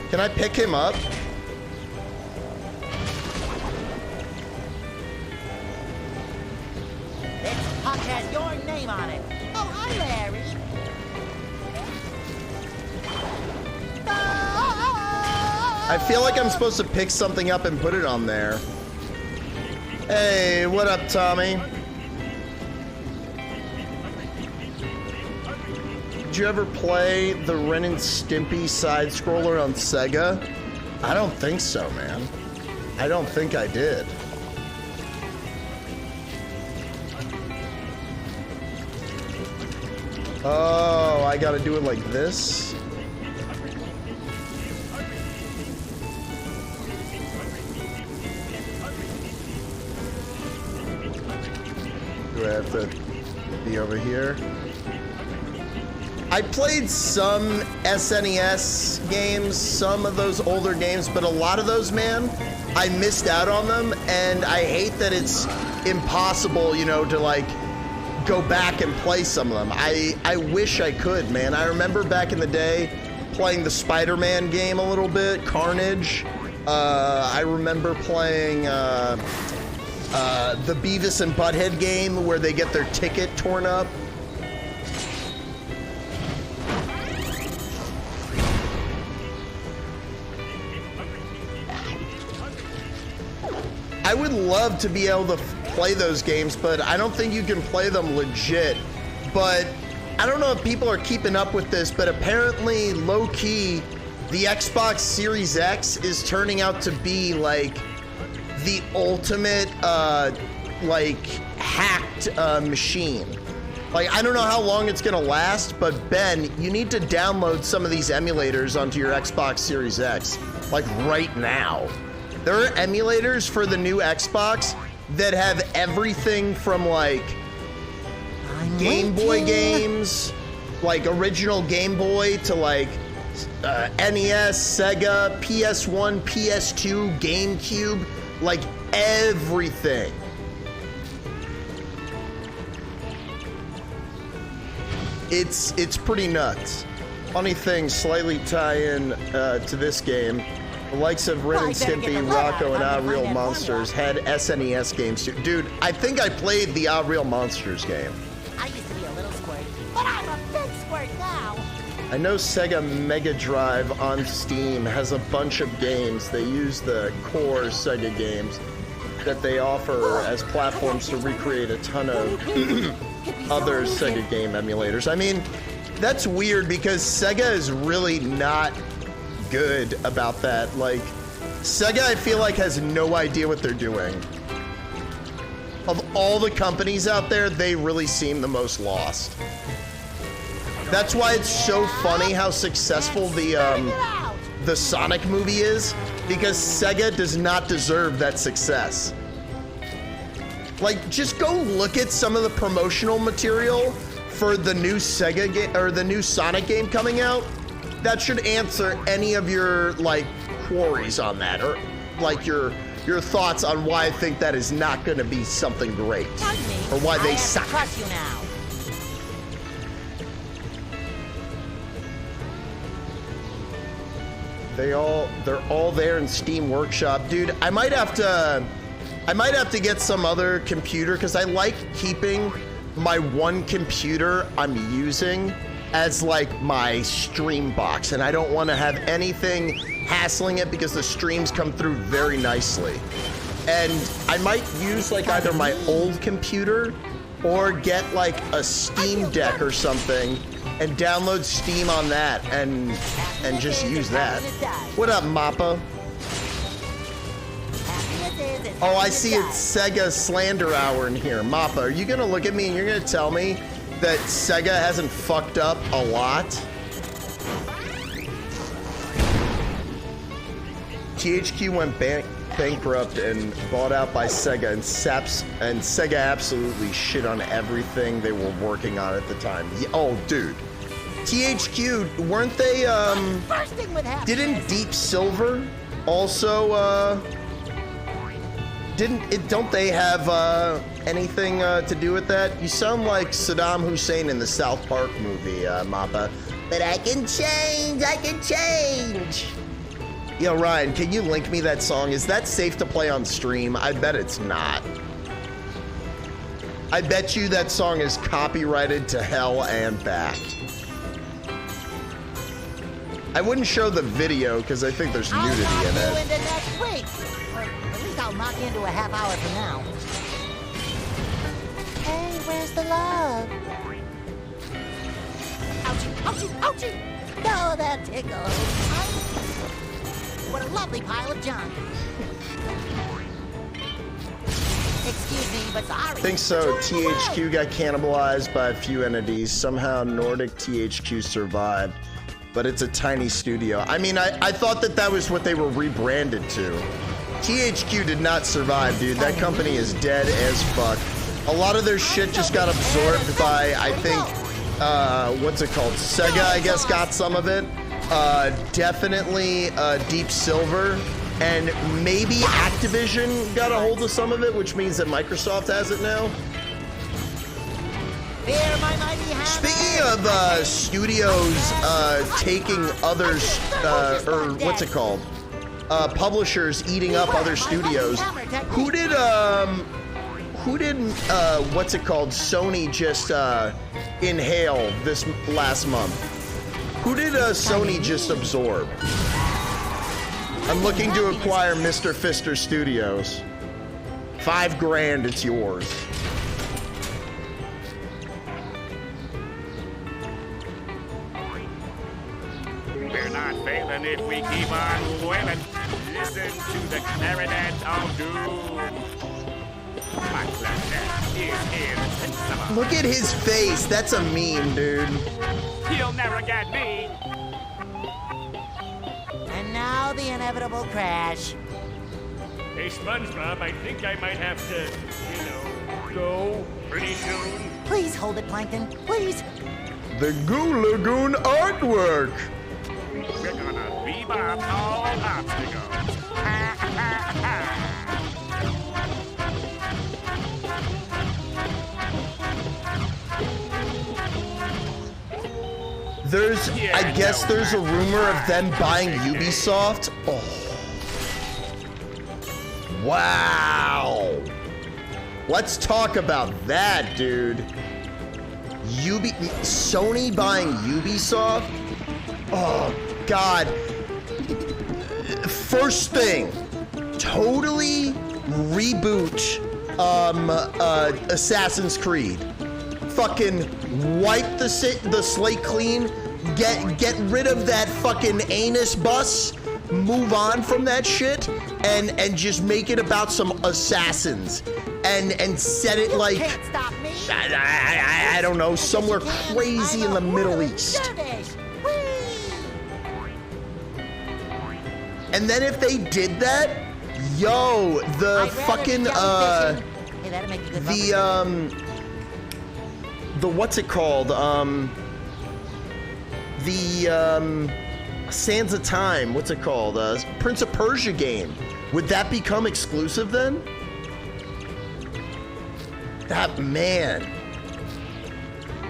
Can I pick him up? This puck has your name on it. Oh, hi, Larry. I feel like I'm supposed to pick something up and put it on there. Hey, what up, Tommy? Did you ever play the Ren and Stimpy side-scroller on Sega? I don't think so, man. I don't think I did. Oh, I gotta do it like this? Do I have to be over here? I played some SNES games, some of those older games, but a lot of those, man, I missed out on them, and I hate that it's impossible, you know, to like go back and play some of them. I wish I could, man. I remember back in the day playing the Spider-Man game a little bit, Carnage. I remember playing the Beavis and Butthead game where they get their ticket torn up. I would love to be able to play those games, but I don't think you can play them legit. But I don't know if people are keeping up with this, but apparently, low-key, the Xbox Series X is turning out to be like the ultimate, like hacked machine. Like, I don't know how long it's gonna last, but Ben, you need to download some of these emulators onto your Xbox Series X, like right now. There are emulators for the new Xbox that have everything from like Game Boy games, like original Game Boy, to like NES, Sega, PS1, PS2, GameCube, like everything. It's pretty nuts. Funny thing, slightly tie in to this game. The likes of Ren and Stimpy, Rocco, and Ah Real Monsters had SNES games too. Dude, I think I played the Ah Real Monsters game. I used to be a little squirt, but I'm a big squirt now. I know Sega Mega Drive on Steam has a bunch of games. They use the core Sega games that they offer as platforms to recreate a ton of other Sega game emulators. I mean, that's weird because Sega is really not good about that. Like, Sega, I feel like, has no idea what they're doing. Of all the companies out there, they really seem the most lost. That's why it's so funny how successful the Sonic movie is, because Sega does not deserve that success. Like, just go look at some of the promotional material for the new Sega game, or the new Sonic game coming out. That should answer any of your like queries on that, or like your thoughts on why I think that is not going to be something great, or why they suck. Trust you now. They're all there in Steam Workshop, dude. I might have to get some other computer, because I like keeping my one computer I'm using as like my stream box, and I don't want to have anything hassling it because the streams come through very nicely. And I might use like either my old computer or get like a Steam Deck or something and download Steam on that and just use that. What up, Mappa? Oh, I see it's Sega Slander Hour in here. Mappa, are you gonna look at me and you're gonna tell me that Sega hasn't fucked up a lot? THQ went bankrupt and bought out by Sega, and Sega absolutely shit on everything they were working on at the time. Oh, dude. THQ, weren't they, didn't Deep Silver also, don't they have anything to do with that? You sound like Saddam Hussein in the South Park movie, Mappa. But I can change. Yo, Ryan, can you link me that song? Is that safe to play on stream? I bet it's not. I bet you that song is copyrighted to hell and back. I wouldn't show the video because I think there's nudity in it. Next week. Or at least I'll mock into a half hour from now. Hey, where's the love? Ouchie, ouchie, ouchie! No, that tickles. What a lovely pile of junk. Excuse me, but sorry. I think so. THQ got cannibalized by a few entities. Somehow Nordic THQ survived, but it's a tiny studio. I mean, I thought that was what they were rebranded to. THQ did not survive, dude. That company is dead as fuck. A lot of their shit just got absorbed by, I think, what's it called? Sega, I guess, got some of it. Definitely Deep Silver. And maybe Activision got a hold of some of it, which means that Microsoft has it now. Speaking of studios taking others, or what's it called? Publishers eating up other studios. Who did what's it called? Sony just inhale this last month? Who did Sony just absorb? I'm looking to acquire Mr. Fister Studios. $5 grand, it's yours. We're not failing if we keep on wailing. Listen to the clarinet of doom. My clarinet is here. Look at his face. That's a meme, dude. You'll never get me. And now the inevitable crash. Hey, SpongeBob, I think I might have to, go pretty soon. Please hold it, Plankton. Please. The Goo Lagoon artwork. We're gonna bebop all obstacles. I guess there's a rumor of them buying Ubisoft. Oh. Wow. Let's talk about that, dude. Sony buying Ubisoft? Oh, God. First thing, totally reboot Assassin's Creed. Fucking wipe the slate clean, get rid of that fucking anus bus, move on from that shit, and just make it about some assassins, and set it like I don't know, somewhere crazy in the Middle East. And then if they did that, yo, the fucking the what's it called? Sands of Time. What's it called? Prince of Persia game. Would that become exclusive then? That man.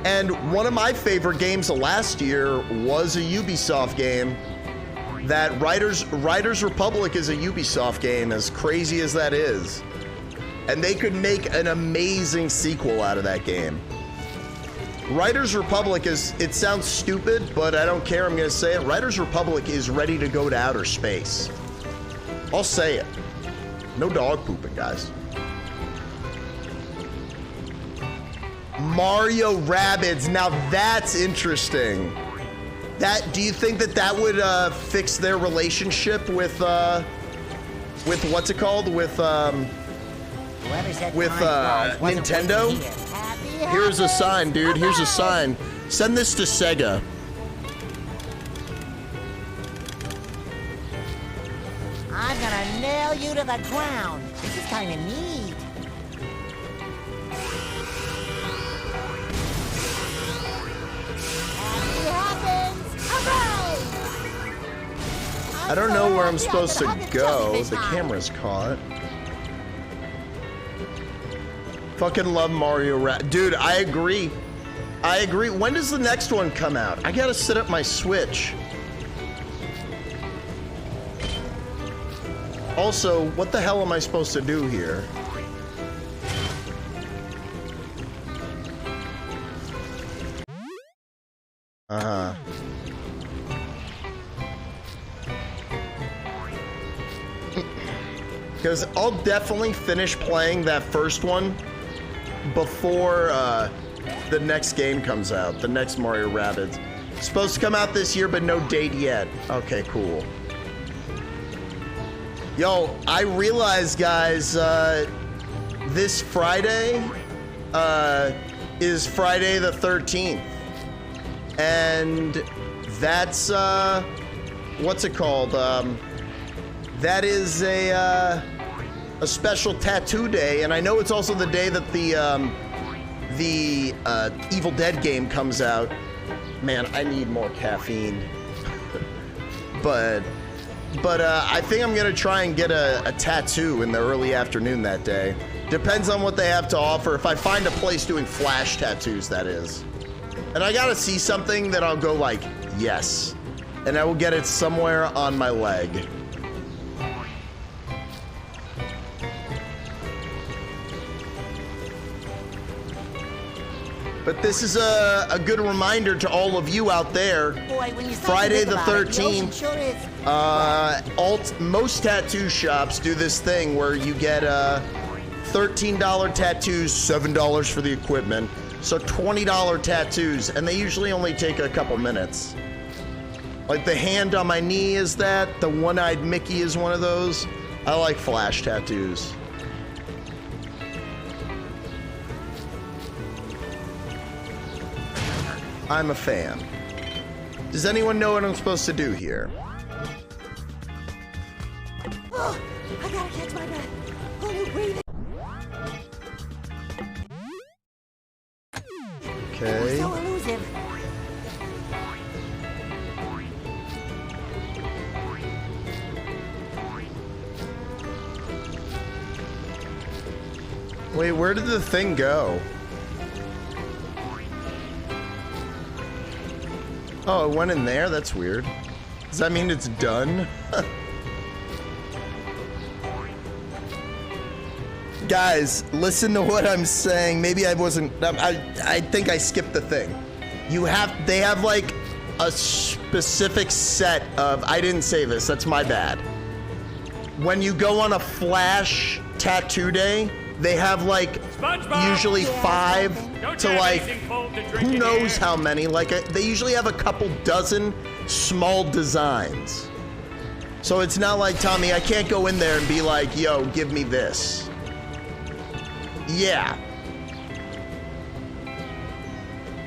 And one of my favorite games of last year was a Ubisoft game. That Riders Republic is a Ubisoft game, as crazy as that is. And they could make an amazing sequel out of that game. Riders Republic it sounds stupid, but I don't care, I'm gonna say it. Riders Republic is ready to go to outer space. I'll say it. No dog pooping, guys. Mario Rabbids, now that's interesting. Do you think that would fix their relationship with what's it called? With Nintendo? Here's a sign, dude. Here's a sign. Send this to Sega. I'm gonna nail you to the ground. This is kind of neat. I don't know where I'm supposed to go. The camera's caught. Fucking love Mario Dude, I agree. I agree. When does the next one come out? I gotta set up my Switch. Also, what the hell am I supposed to do here? Uh-huh. Because I'll definitely finish playing that first one before the next game comes out, the next Mario Rabbids. Supposed to come out this year, but no date yet. Okay, cool. Yo, I realized, guys, this Friday is Friday the 13th. And that's, what's it called? That is a special tattoo day, and I know it's also the day that the Evil Dead game comes out. Man, I need more caffeine. but I think I'm gonna try and get a tattoo in the early afternoon that day. Depends on what they have to offer. If I find a place doing flash tattoos, that is. And I gotta see something that I'll go like, yes. And I will get it somewhere on my leg. But this is a good reminder to all of you out there. Boy, when you start to Friday think the about it, the ocean 13th, sure is. most tattoo shops do this thing where you get $13 tattoos, $7 for the equipment. So $20 tattoos, and they usually only take a couple minutes. Like the hand on my knee is that, the one-eyed Mickey is one of those. I like flash tattoos. I'm a fan. Does anyone know what I'm supposed to do here? Oh, I gotta catch my breath. Oh, you breathing. Okay. So elusive. Wait, where did the thing go? Oh, it went in there? That's weird. Does that mean it's done? Guys, listen to what I'm saying. Maybe I wasn't... I think I skipped the thing. They have like a specific set of... I didn't say this. That's my bad. When you go on a flash tattoo day, they have like usually 5 to like who knows how many. Like they usually have a couple dozen small designs. So it's not like, Tommy, I can't go in there and be like, yo, give me this. Yeah.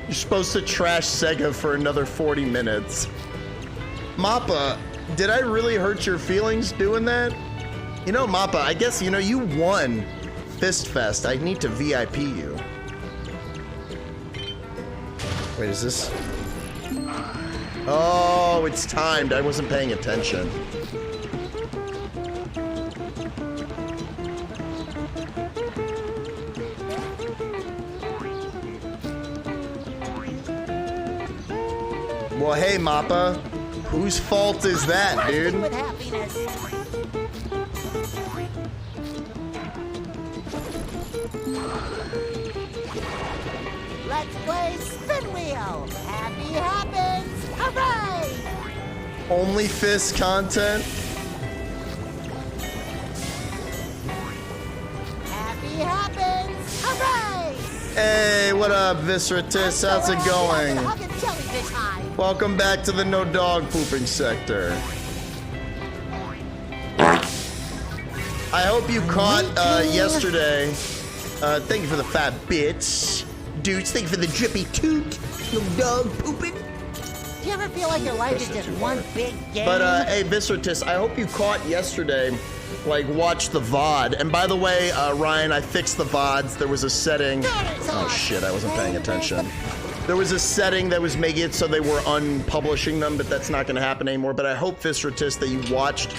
You're supposed to trash Sega for another 40 minutes. Mappa, did I really hurt your feelings doing that? You know, Mappa, I guess, you know, you won Fist Fest. I need to VIP you. Wait, is this? Oh, it's timed. I wasn't paying attention. Well, hey, Mappa. Whose fault is that, dude? With happiness. Let's play Spin Wheel. Happy happens. Hooray! Only Fist content? Happy happens. Hooray! Hey, what up, Visceratus? How's it going? Hug and jellyfish high. Welcome back to the no dog pooping sector. I hope you caught yesterday. Thank you for the fat bits. Dudes, thank you for the drippy toot. No dog pooping. Do you ever feel like your life is just one big game? But, hey, Visceratus, I hope you caught yesterday, like, watch the VOD. And by the way, Ryan, I fixed the VODs. There was a setting. Oh, shit, I wasn't paying attention. There was a setting that was making it so they were unpublishing them, but that's not going to happen anymore. But I hope, Visceratus, that you watched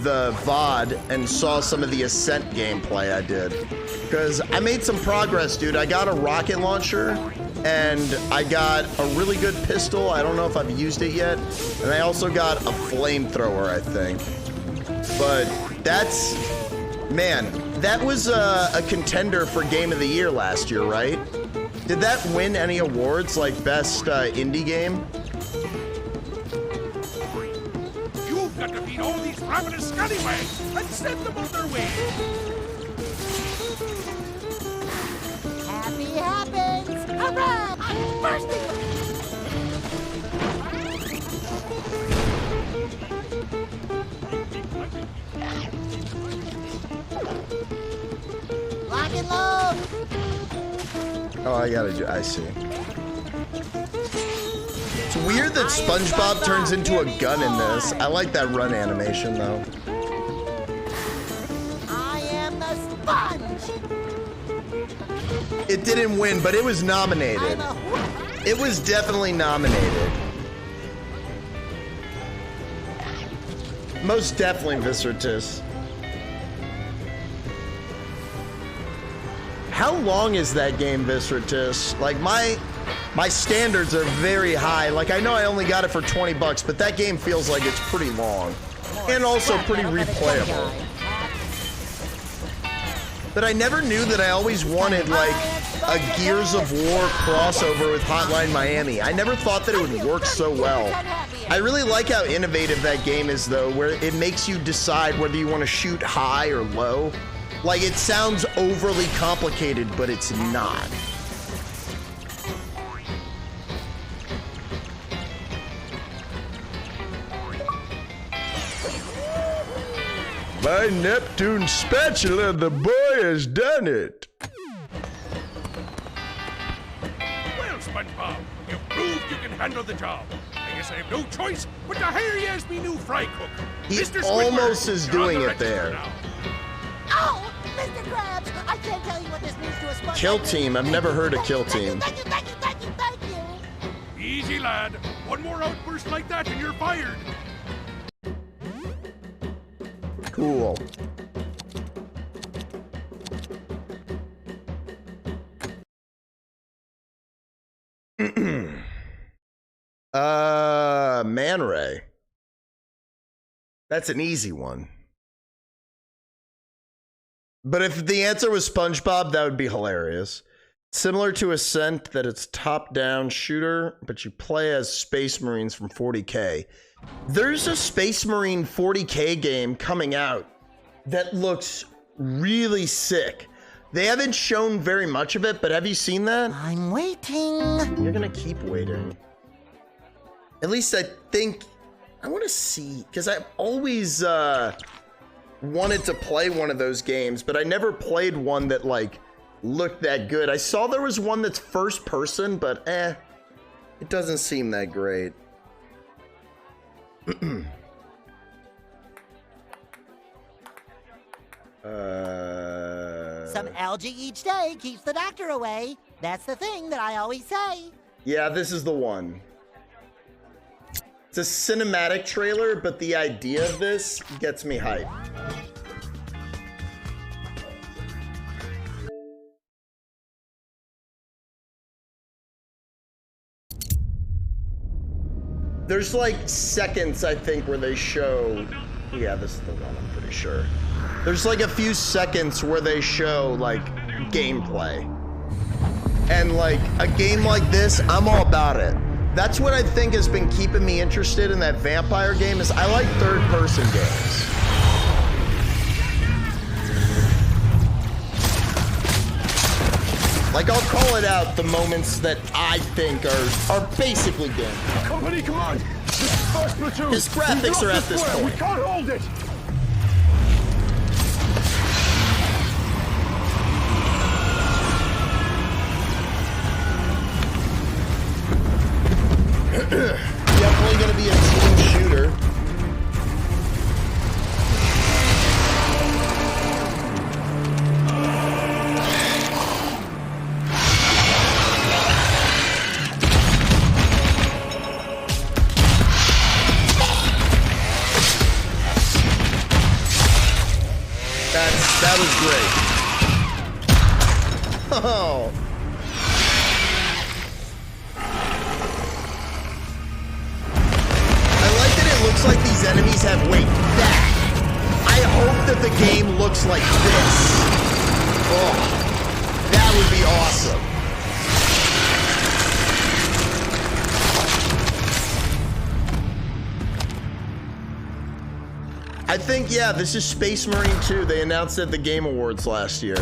the VOD and saw some of the Ascent gameplay I did. Because I made some progress, dude. I got a rocket launcher, and I got a really good pistol. I don't know if I've used it yet. And I also got a flamethrower, I think. But that's... Man, that was a contender for Game of the Year last year, right? Did that win any awards, like Best Indie Game? You've got to defeat all these ravenous scallywags and send them on their way. Happy happens! Hurrah! I'm bursting! Lock and load! Oh, I see. It's weird that SpongeBob turns into a gun in this. I like that run animation, though. I am the sponge! It didn't win, but it was nominated. It was definitely nominated. Most definitely Viscertus. How long is that game, Viscertus? Like, my standards are very high. Like, I know I only got it for 20 bucks, but that game feels like it's pretty long. And also pretty replayable. But I never knew that I always wanted, like, a Gears of War crossover with Hotline Miami. I never thought that it would work so well. I really like how innovative that game is, though, where it makes you decide whether you want to shoot high or low. Like, it sounds overly complicated, but it's not. My Neptune spatula, the boy has done it. Well, SpongeBob, you've proved you can handle the job. I guess I have no choice but to hire you as me new fry cook. He Mr. almost Squidward, is you're on doing the it register there. now. Oh, Mr. Krabs, I can't tell you what this means to a sponge. Kill Team. I've never heard of Kill Team. Thank you. Easy, lad. One more outburst like that and you're fired. Cool. Man Ray. That's an easy one. But if the answer was SpongeBob, that would be hilarious. Similar to Ascent, that it's top-down shooter, but you play as Space Marines from 40K. There's a Space Marine 40K game coming out that looks really sick. They haven't shown very much of it, but have you seen that? I'm waiting. You're gonna keep waiting. At least I think, I want to see, because I've always wanted to play one of those games, but I never played one that like looked that good. I saw there was one that's first person, but it doesn't seem that great. Some algae each day keeps the doctor away. That's the thing that I always say. Yeah, this is the one. It's a cinematic trailer, but the idea of this gets me hyped. There's like seconds, I think, where they show... Yeah, this is the one, I'm pretty sure. There's like a few seconds where they show, like, gameplay. And like, a game like this, I'm all about it. That's what I think has been keeping me interested in that vampire game, is I like third-person games. Like, I'll call it out the moments that I think are basically game. Company, come on! This is first platoon! His graphics are at this point. We can't hold it! Definitely gonna be a team shooter. That was great. Oh. Looks like these enemies have weight. That. I hope that the game looks like this. Oh, that would be awesome. I think, yeah, this is Space Marine 2. They announced it at the Game Awards last year.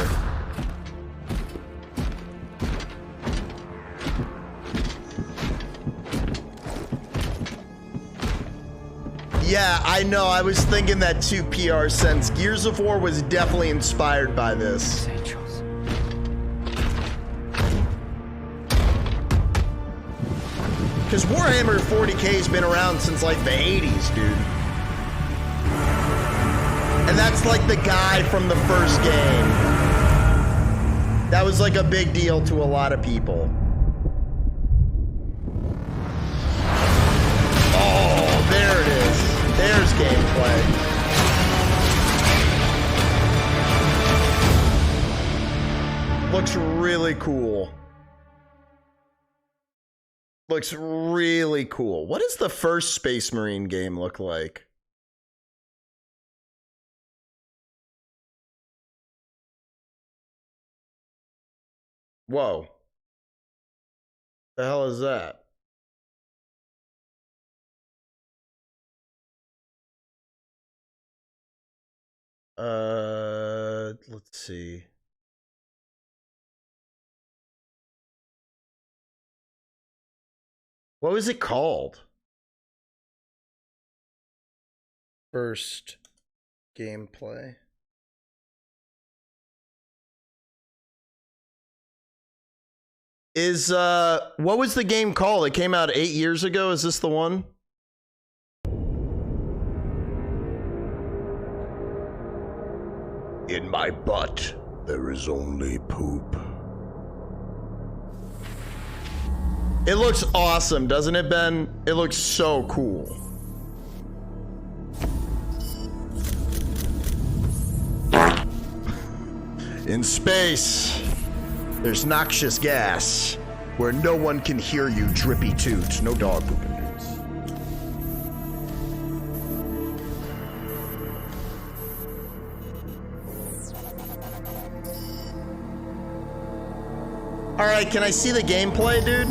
Yeah, I know. I was thinking that too, PR Sense. Gears of War was definitely inspired by this. Because Warhammer 40k has been around since like the 80s, dude. And that's like the guy from the first game. That was like a big deal to a lot of people. Oh, there it is. There's gameplay. Looks really cool. Looks really cool. What does the first Space Marine game look like? Whoa. The hell is that? Let's see. What was it called? First gameplay. Is what was the game called? It came out 8 years ago. Is this the one? In my butt, there is only poop. It looks awesome, doesn't it, Ben? It looks so cool. In space, there's noxious gas where no one can hear you drippy toot. No dog pooping dudes. All right, can I see the gameplay, dude?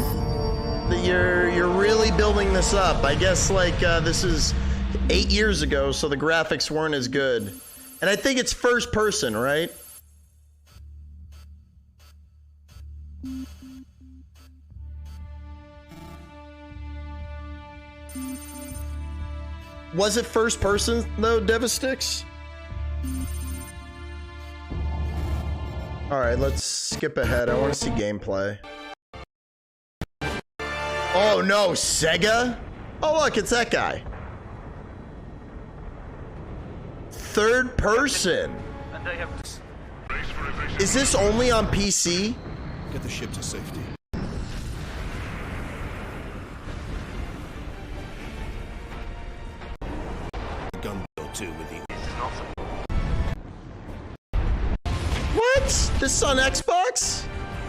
You're really building this up. I guess like this is 8 years ago, so the graphics weren't as good. And I think it's first person, right? Was it first person though, Devastix? All right, let's skip ahead. I want to see gameplay. Oh no, Sega? Oh look, it's that guy. Third person. Is this only on PC? Get the ship to safety. Gun too with you. What? This is on Xbox?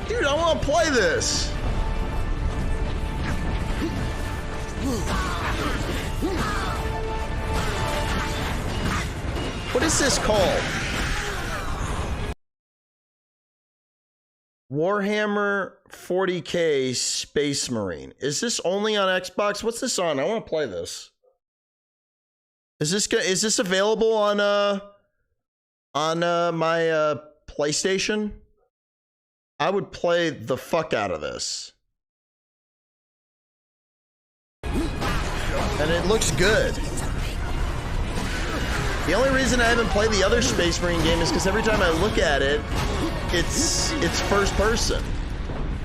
Dude, I want to play this. What is this called? Warhammer 40k Space Marine. Is this only on Xbox? What's this on? I want to play this. Is this available on my PlayStation? I would play the fuck out of this. And it looks good. The only reason I haven't played the other Space Marine game is because every time I look at it, it's first person.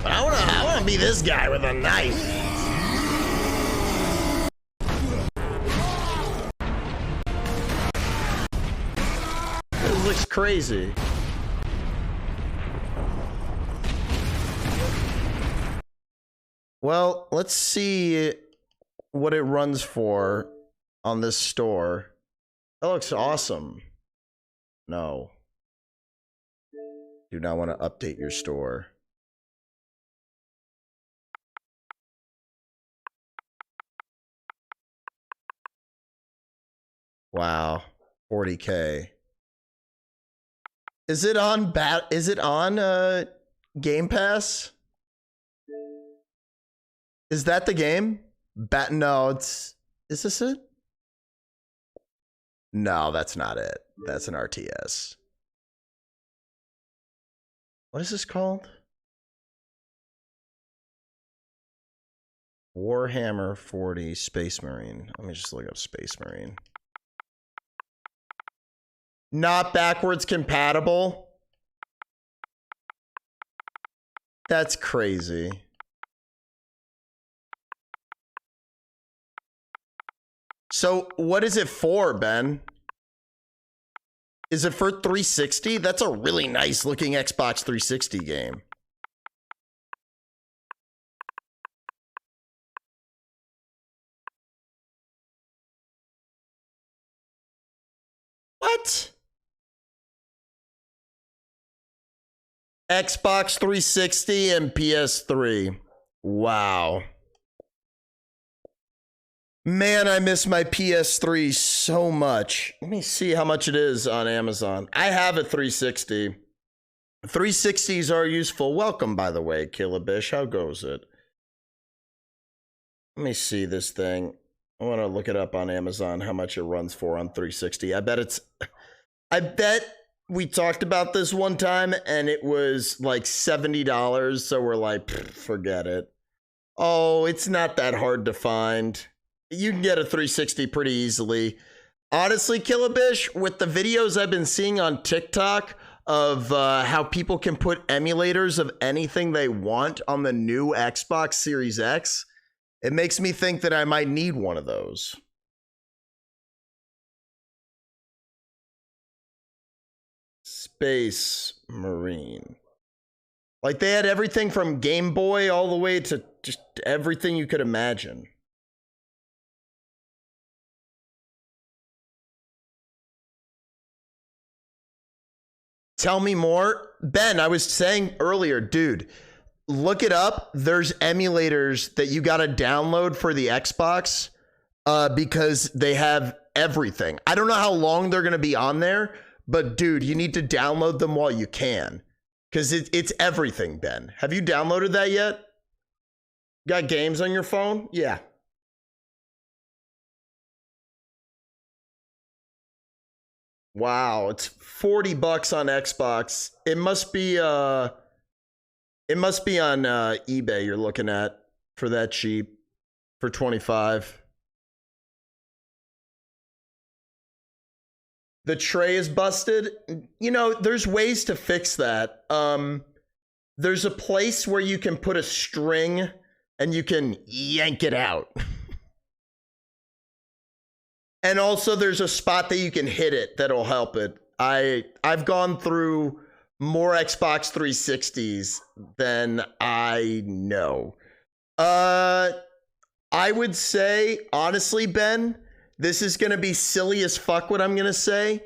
But I wanna be this guy with a knife. It looks crazy. Well, let's see what it runs for on this store. That looks awesome. No. Do not want to update your store. Wow. 40K. Is it on Game Pass? Is that the game? No, is this it? No, that's not it. That's an RTS. What is this called? Warhammer 40 Space Marine. Let me just look up Space Marine. Not backwards compatible. That's crazy. So what is it for, Ben? Is it for 360? That's a really nice looking Xbox 360 game. What? Xbox 360 and PS3. Wow. Man, I miss my PS3 so much. Let me see how much it is on Amazon. I have a 360. 360s are useful. Welcome, by the way, Killabish. How goes it? Let me see this thing. I want to look it up on Amazon, how much it runs for on 360. I bet we talked about this one time and it was like $70. So we're like, forget it. Oh, it's not that hard to find. You can get a 360 pretty easily. Honestly, Killabish, with the videos I've been seeing on TikTok of how people can put emulators of anything they want on the new Xbox Series X, it makes me think that I might need one of those. Space Marine. Like they had everything from Game Boy all the way to just everything you could imagine. Tell me more. Ben, I was saying earlier, dude, look it up. There's emulators that you got to download for the Xbox because they have everything. I don't know how long they're going to be on there, but dude, you need to download them while you can because it's everything, Ben. Have you downloaded that yet? Got games on your phone? Yeah. Wow, it's $40 on Xbox. It must be on eBay you're looking at for that cheap for 25. The tray is busted. You know, there's ways to fix that. There's a place where you can put a string and you can yank it out. And also there's a spot that you can hit it that'll help it. I've gone through more Xbox 360s than I know. I would say, honestly, Ben, this is going to be silly as fuck what I'm going to say,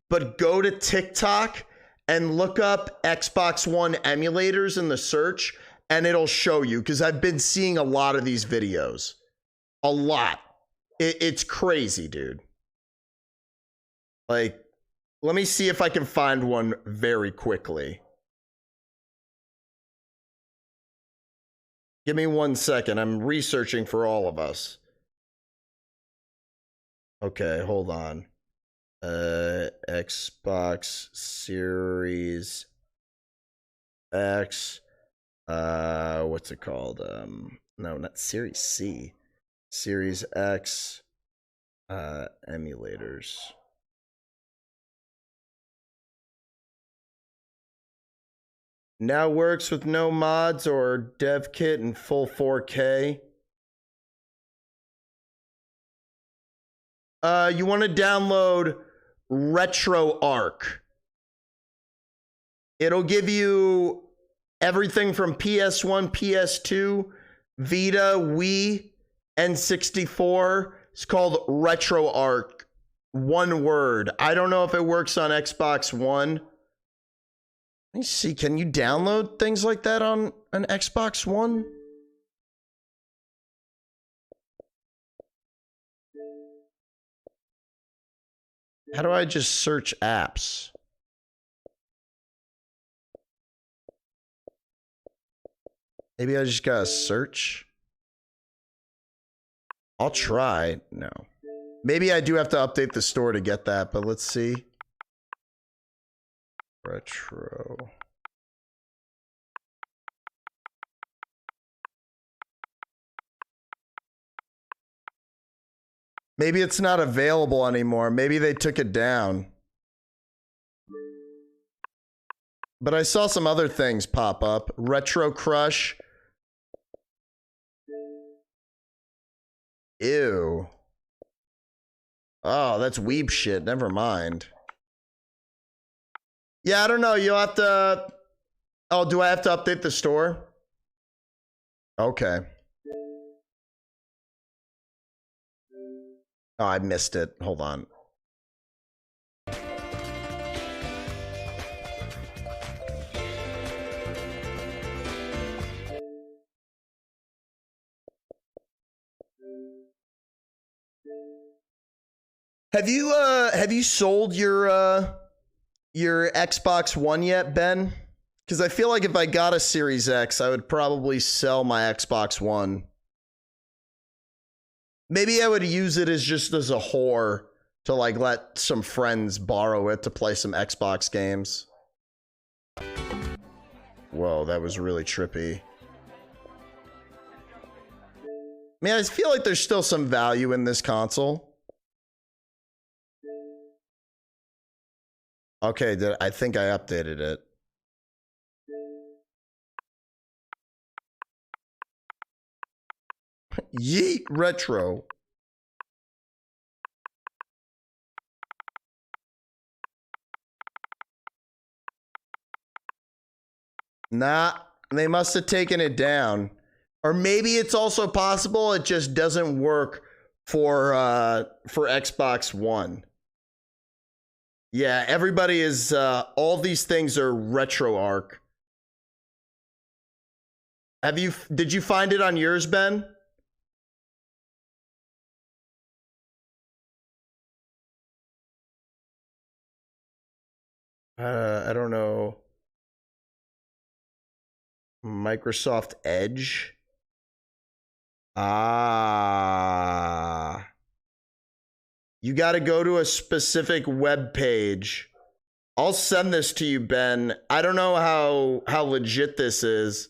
but go to TikTok and look up Xbox One emulators in the search and it'll show you because I've been seeing a lot of these videos. A lot. It's crazy, dude. Like, let me see if I can find one very quickly. Give me 1 second. I'm researching for all of us. Okay, hold on. Xbox Series X. What's it called? No, not Series C. Series X emulators. Now works with no mods or dev kit in full 4K. You want to download RetroArch. It'll give you everything from PS1, PS2, Vita, Wii, N64. It's called RetroArch. One word. I don't know if it works on Xbox One. Let me see. Can you download things like that on an Xbox One? How do I just search apps? Maybe I just gotta search. I'll try. No. Maybe I do have to update the store to get that, but let's see. Retro. Maybe it's not available anymore. Maybe they took it down. But I saw some other things pop up. Retro Crush. Ew. Oh, that's weeb shit. Never mind. Yeah, I don't know. You'll have to... Oh, do I have to update the store? Okay. Oh, I missed it. Hold on. Have you sold your Xbox One yet, Ben? Because I feel like if I got a Series X, I would probably sell my Xbox One. Maybe I would use it as just as a whore to like let some friends borrow it to play some Xbox games. Whoa, that was really trippy. Man, I feel like there's still some value in this console. Okay, I think I updated it. Yeet retro. Nah, they must have taken it down. Or maybe it's also possible it just doesn't work for Xbox One. Yeah, everybody is all these things are RetroArch. Did you find it on yours, Ben? I don't know. Microsoft Edge. Ah. You got to go to a specific web page. I'll send this to you, Ben. I don't know how legit this is,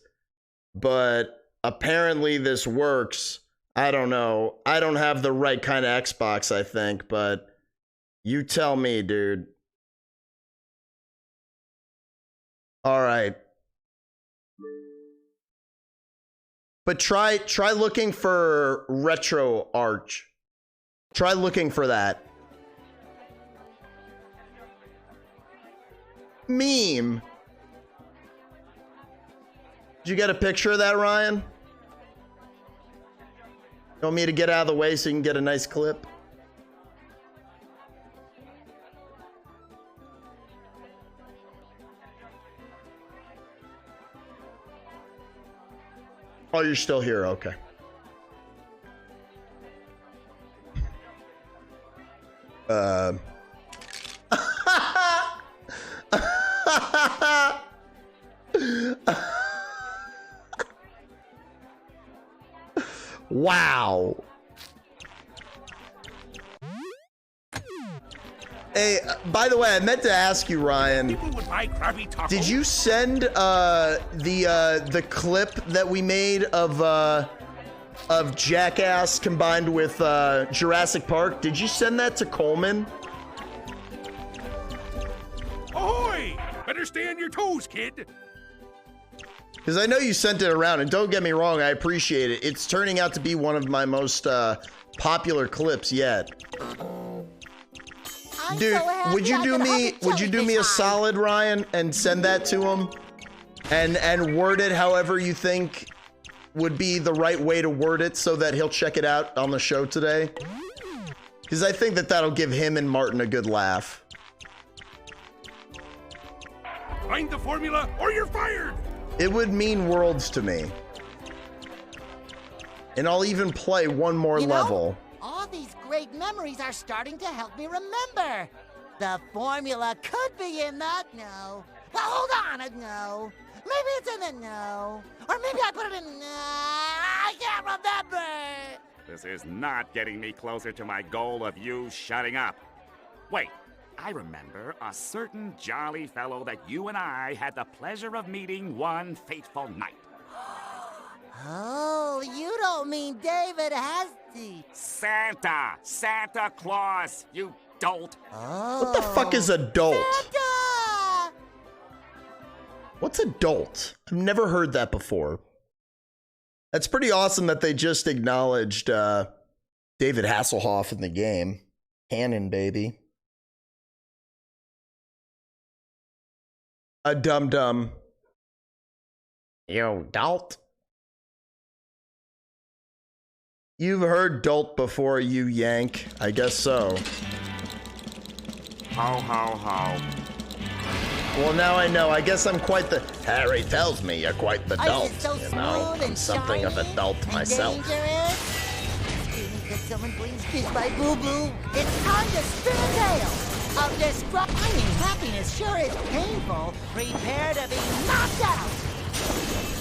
but apparently this works. I don't know. I don't have the right kind of Xbox, I think, but you tell me, dude. All right. But try looking for RetroArch. Try looking for that. Meme. Did you get a picture of that, Ryan? You want me to get out of the way so you can get a nice clip? Oh, you're still here. Okay. Wow. Hey, by the way, I meant to ask you, Ryan. Did you send the clip that we made of Jackass combined with Jurassic Park? Did you send that to Coleman? Ahoy! Better stay on your toes, kid. Because I know you sent it around, and don't get me wrong, I appreciate it. It's turning out to be one of my most popular clips yet. Dude, would you do me a solid, Ryan, and send that to him, and word it however you think would be the right way to word it, so that he'll check it out on the show today? Because I think that'll give him and Martin a good laugh. Find the formula, or you're fired. It would mean worlds to me, and I'll even play one more level. All these great memories are starting to help me remember. The formula could be in the no. Well, hold on, a no. Maybe it's in the no. Or maybe I put it in I can't remember. This is not getting me closer to my goal of you shutting up. Wait, I remember a certain jolly fellow that you and I had the pleasure of meeting one fateful night. Oh, you don't mean David Hasty. Santa Claus, you dolt. Oh. What the fuck is adult? Santa! What's adult? I've never heard that before. That's pretty awesome that they just acknowledged David Hasselhoff in the game. Canon, baby. A dum-dum. Yo, dolt. You've heard dolt before, you yank. I guess so. Ho, ho, ho. Well, now I know. I guess I'm quite the... Harry tells me you're quite the dolt. So you know, I'm something of a dolt myself. Could someone please kiss my boo-boo? It's time to spin a tale of describing happiness sure is painful. Prepare to be knocked out.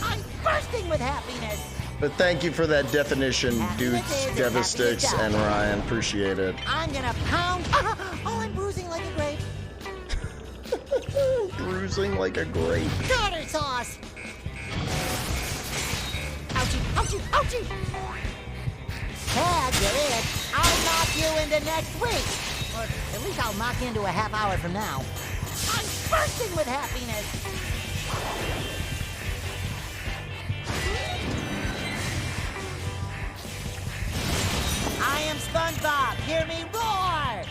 I'm bursting with happiness. But thank you for that definition, Dudes, Devastix, and Ryan. Appreciate it. I'm gonna pound. Oh, I'm bruising like a grape. Bruising like a grape. Tartar sauce. Ouchie, ouchie, ouchie. Tag, you're it. I'll knock you into next week. Or at least I'll knock you into a half hour from now. I'm bursting with happiness. I am SpongeBob. Hear me roar!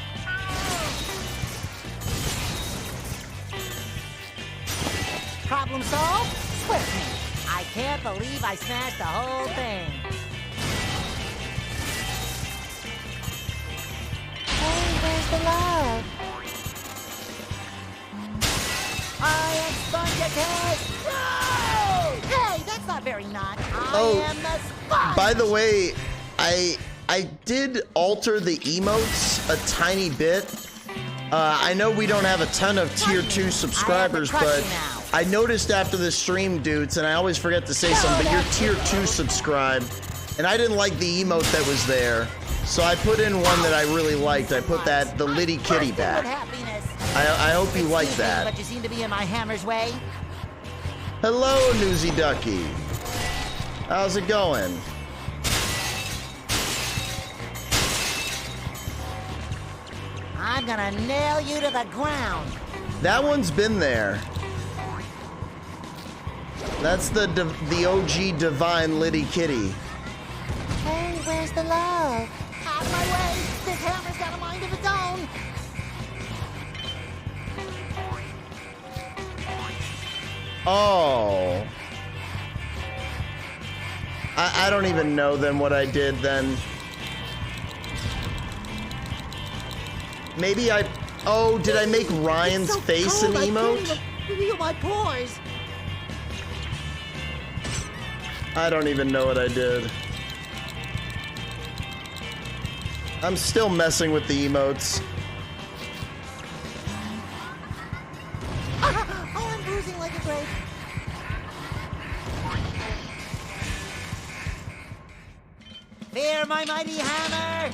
Problem solved? Swift me. I can't believe I smashed the whole thing. Hey, where's the love? I am SpongeBob. No! Hey, that's not very not. I am the sponge. By the way, I did alter the emotes a tiny bit. I know we don't have a ton of tier 2 subscribers, but I noticed after the stream, dudes, and I always forget to say something, but you're tier 2 subscribed, and I didn't like the emote that was there, so I put in one that I really liked. I put that, the Liddy Kitty back. I hope you like that. But you seem to be in my hammer's way. Hello, Newsy Ducky. How's it going? I'm gonna nail you to the ground. That one's been there. That's the OG Divine Liddy Kitty. Hey, where's the love? Out of my way! This hammer's got a mind of its own! Oh. I don't even know then what I did then. Maybe I... Oh, did I make Ryan's so face cold, an emote? I can't even feel my pores. I don't even know what I did. I'm still messing with the emotes. Oh, I'm bruising like a grape. Fear my mighty hammer!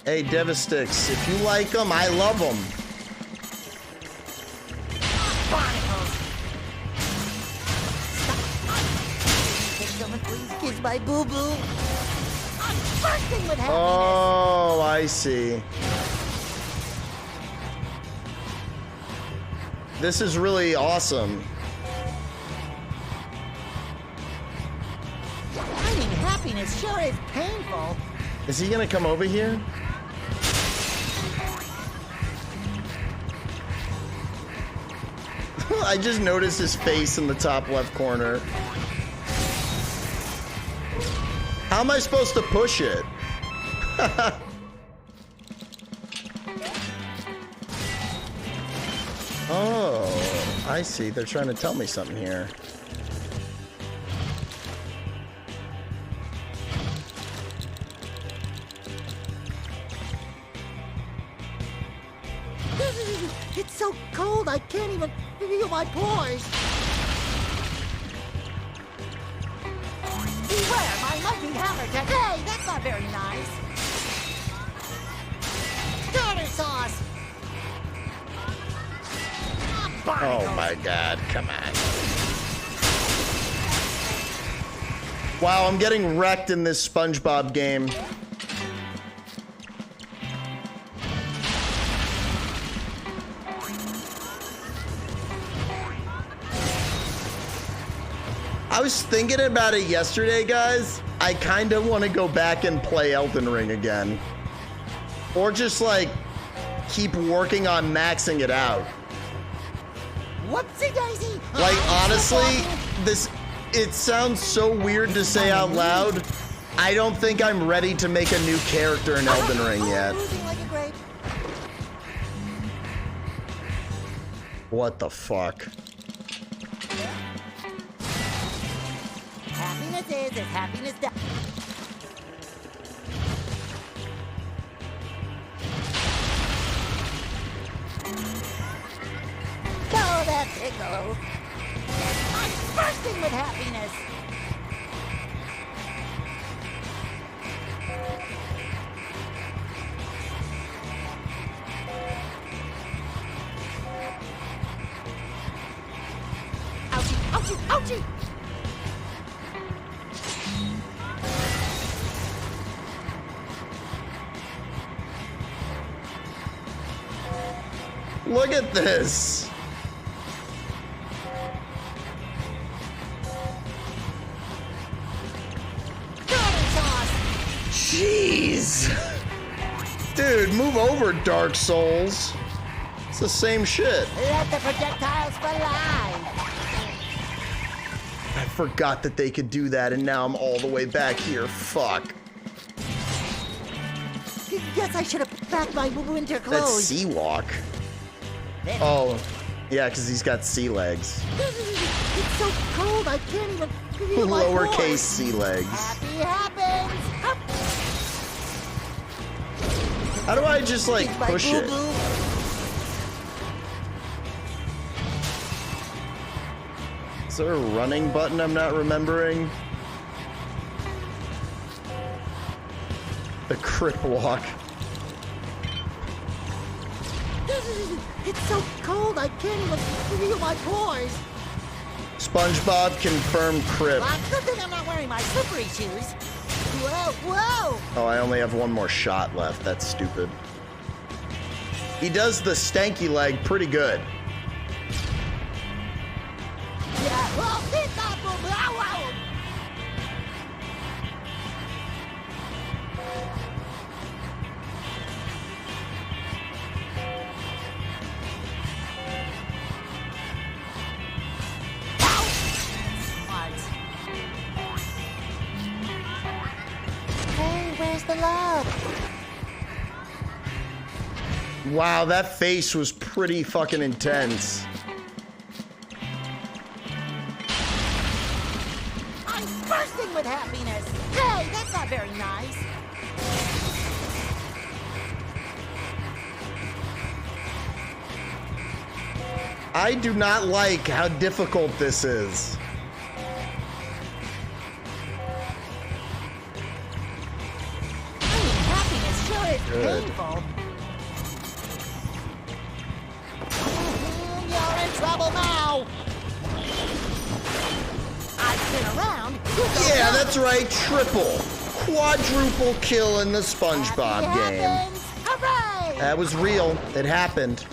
Hey, Devastix, if you like them, I love them. Barnacles! Can someone please kiss my boo-boo? I'm bursting with happiness! Oh, I see. This is really awesome. Finding happiness sure is painful. Is he gonna come over here? I just noticed his face in the top left corner. How am I supposed to push it? Oh, I see. They're trying to tell me something here. It's so cold I can't even feel my pores. Beware my mighty hammer tech. Hey, that's not very nice. Tartar sauce. Oh my god, come on. Wow, I'm getting wrecked in this SpongeBob game. I was thinking about it yesterday, guys. I kind of want to go back and play Elden Ring again. Or just, like, keep working on maxing it out. Whoopsie daisy. Like, honestly, it sounds so weird to say out loud. I don't think I'm ready to make a new character in Elden Ring yet. What the fuck? Happiness is as happiness does. Oh, that pickle. I'm bursting with happiness. Ouchie, ouchie, ouchie! Look at this. Jeez. Dude, move over, Dark Souls. It's the same shit. Let the projectiles fly. I forgot that they could do that, and now I'm all the way back here. Fuck. Guess I should have packed my winter That's clothes. sea walk. Oh, yeah, because he's got sea legs. It's so cold, I can't even feel my Lowercase voice. sea legs. Happy happens. How do I just, like, push it? Is there a running button I'm not remembering? The crip walk. It's so cold, I can't even feel my pores. SpongeBob confirmed crip. Well, good thing I'm not wearing my slippery shoes. Whoa, whoa! Oh, I only have one more shot left. That's stupid. He does the stanky leg pretty good. Yeah, whoa, hit that boom, ow, ow. Hey, where's the love? Wow, that face was pretty fucking intense. I'm bursting with happiness. Hey, that's not very nice. I do not like how difficult this is. Happiness sure is Good. painful. You're in trouble now. I've been around. Yeah, that's right. Triple, quadruple kill in the SpongeBob game. Hooray! That was real. It happened.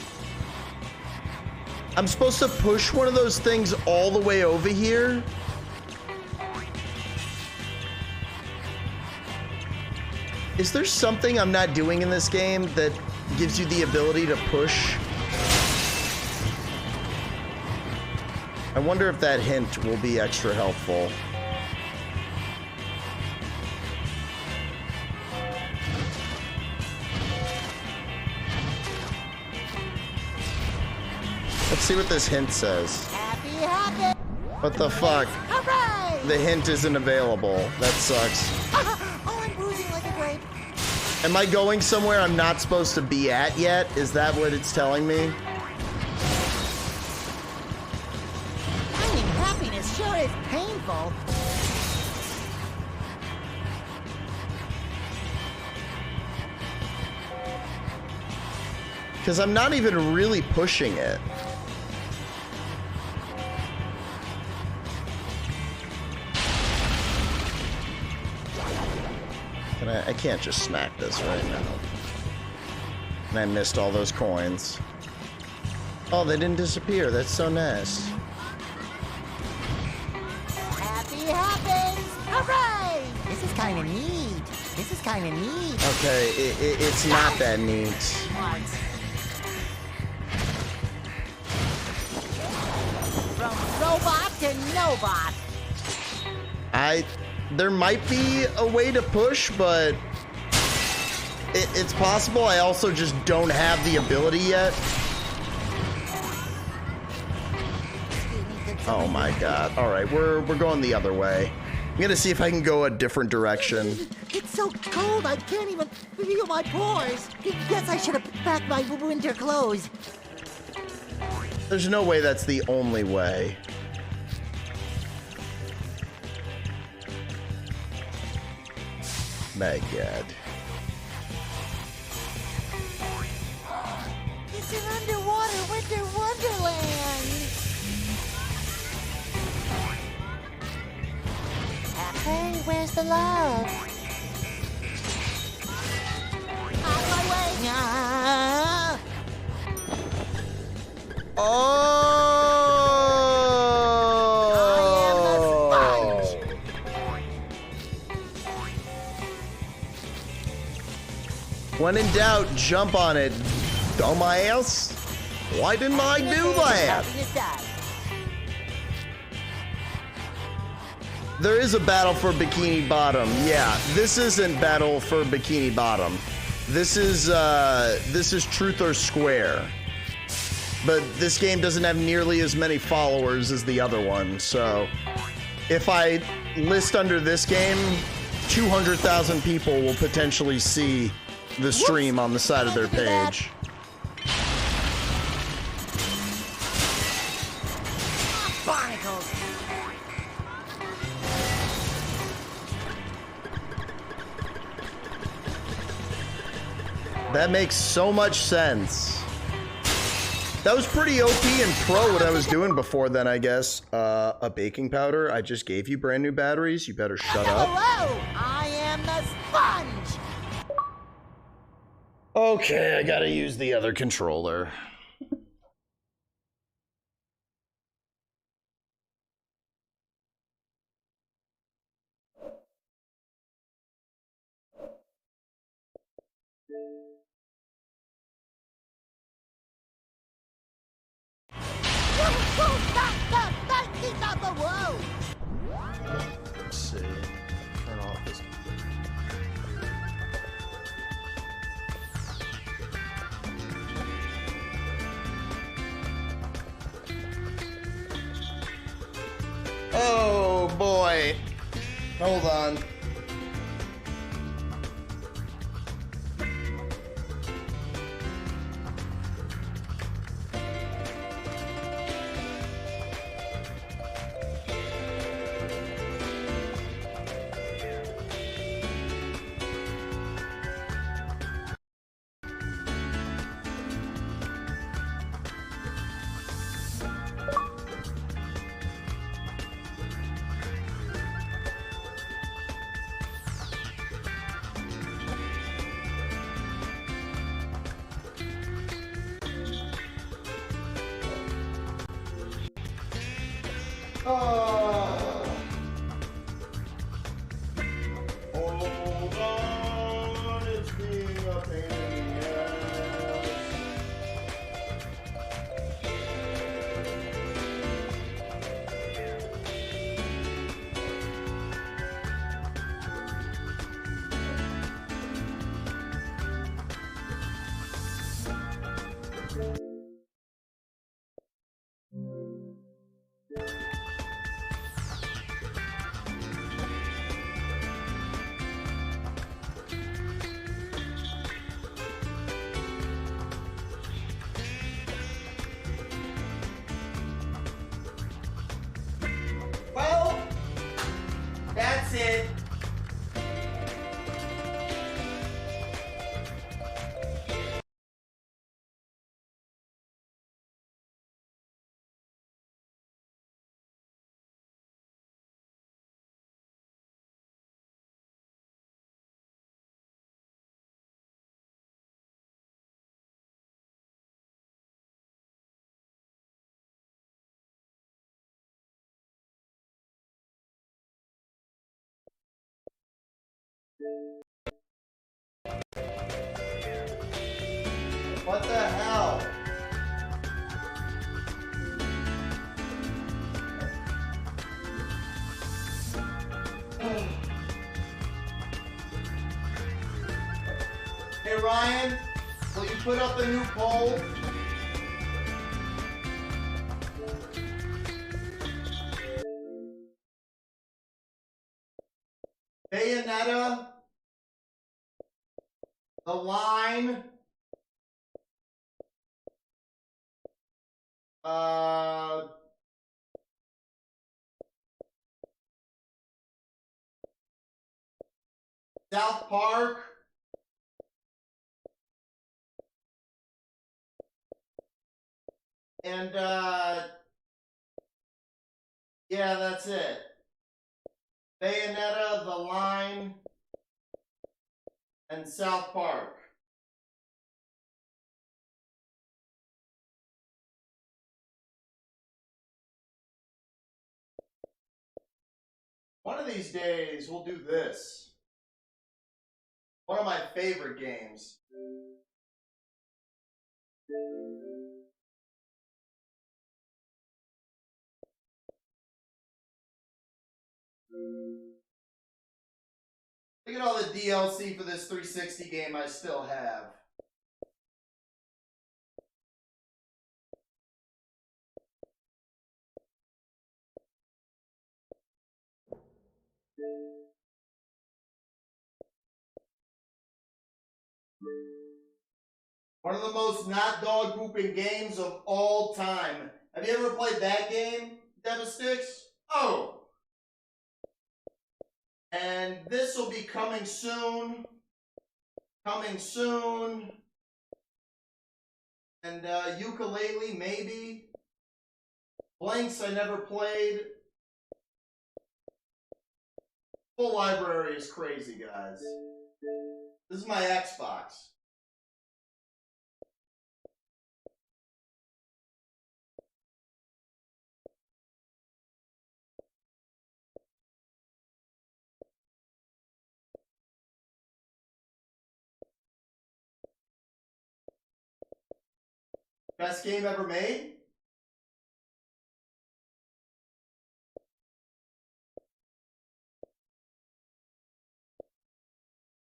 I'm supposed to push one of those things all the way over here? Is there something I'm not doing in this game that gives you the ability to push? I wonder if that hint will be extra helpful. Let's see what this hint says. Happy. What the fuck? Hooray! The hint isn't available. That sucks. Oh, I'm bruising like a grape. Am I going somewhere I'm not supposed to be at yet? Is that what it's telling me? Finding happiness sure is painful. Because I'm not even really pushing it. And I can't just smack this right now. And I missed all those coins. Oh, they didn't disappear. That's so nice. Happy happens! Hooray! This is kind of neat. This is kind of neat. Okay, it's not that neat. From robot to nobot. There might be a way to push, but it's possible. I also just don't have the ability yet. Oh my god. Alright, we're going the other way. I'm gonna see if I can go a different direction. It's so cold, I can't even feel my pores. Guess I should have packed my winter clothes. There's no way that's the only way. My god. It's an underwater winter wonderland. Hey, where's the love? On my way. Ah. Oh! When in doubt, jump on it, dumbass. Why didn't I do that? There is a battle for Bikini Bottom. Yeah, this isn't Battle for Bikini Bottom. This is Truth or Square. But this game doesn't have nearly as many followers as the other one, so if I list under this game, 200,000 people will potentially see the stream on the side of their page. Barnacles. That makes so much sense. That was pretty OP and pro what I was doing before then, I guess. A baking powder? I just gave you brand new batteries. You better shut up. Hello, I am the sponge. Okay, I gotta use the other controller. Let's see. Turn off this. Oh boy. Hold on. Hold on, it's being a pain in the ass. What the hell? Hey Ryan, will you put up a new poll? Bayonetta, The Line, South Park, and yeah, that's it. Bayonetta, The Line, and South Park. One of these days, we'll do this. One of my favorite games. Look at all the DLC for this 360 game I still have. One of the most not dog pooping games of all time. Have you ever played that game, Devastix? Oh! And this will be coming soon. Coming soon. And Ukulele, maybe. Blanks, I never played. Full library is crazy, guys. This is my Xbox. Best game ever made?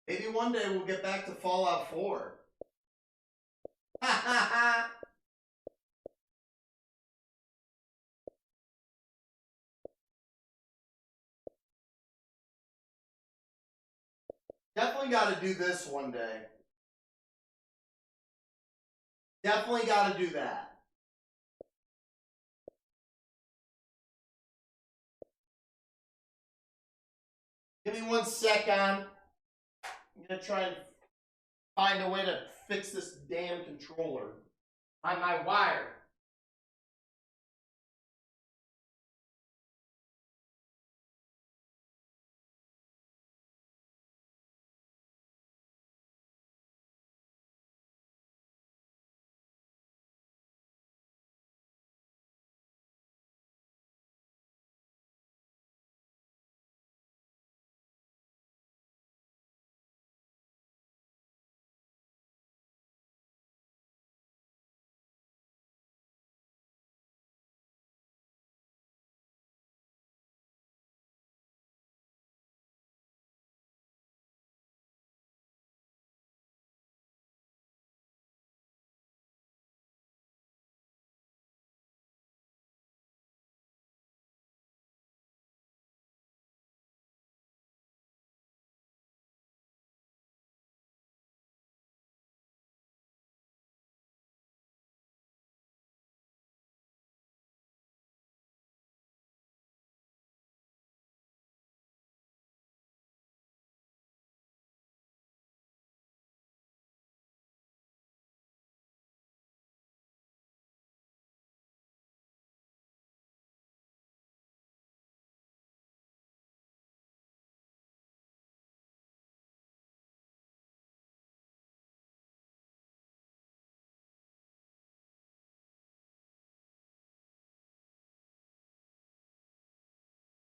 Maybe one day we'll get back to Fallout 4. Ha ha ha! Definitely got to do this one day. Definitely got to do that. Give me 1 second. I'm going to try and find a way to fix this damn controller on my wire.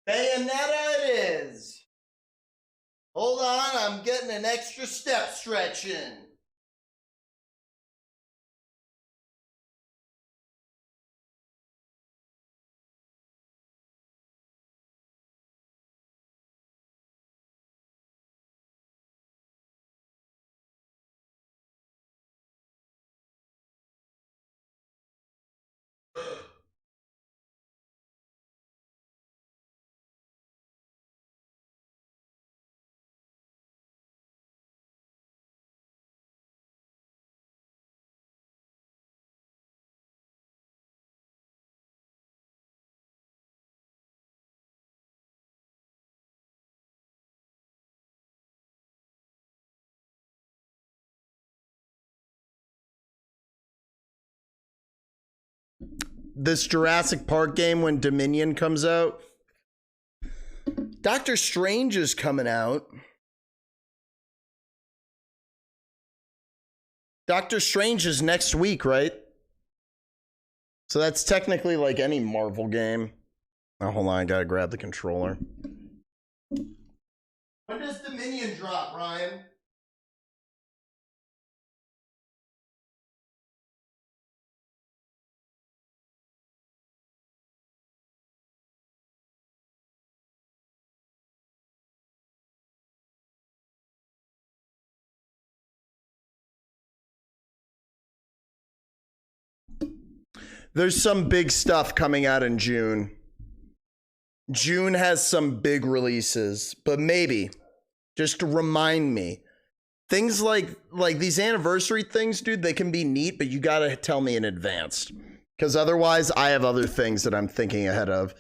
Bayonetta it is. Hold on, I'm getting an extra step stretch in. This Jurassic Park game when Dominion comes out. Doctor Strange is coming out. Doctor Strange is next week, right? So that's technically like any Marvel game. Oh, hold on, I gotta grab the controller. When does Dominion drop, Ryan? There's some big stuff coming out in June. June has some big releases, but maybe just to remind me. Things like these anniversary things, dude, they can be neat, but you gotta tell me in advance. Because otherwise, I have other things that I'm thinking ahead of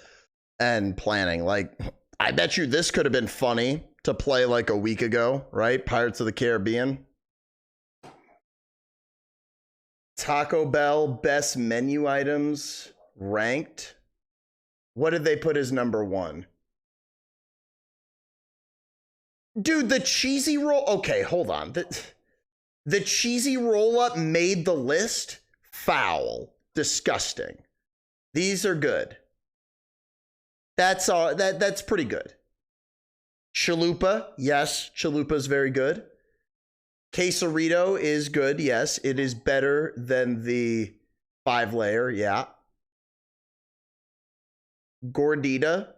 and planning. Like, I bet you this could have been funny to play like a week ago, right? Pirates of the Caribbean. Taco Bell best menu items ranked. What did they put as number one? Dude, the cheesy roll. Okay, hold on. The cheesy roll up made the list. Foul. Disgusting. These are good. That's all. That's pretty good. Chalupa. Yes, chalupa is very good. Quesarito is good. Yes, it is better than the 5-layer. Yeah. Gordita.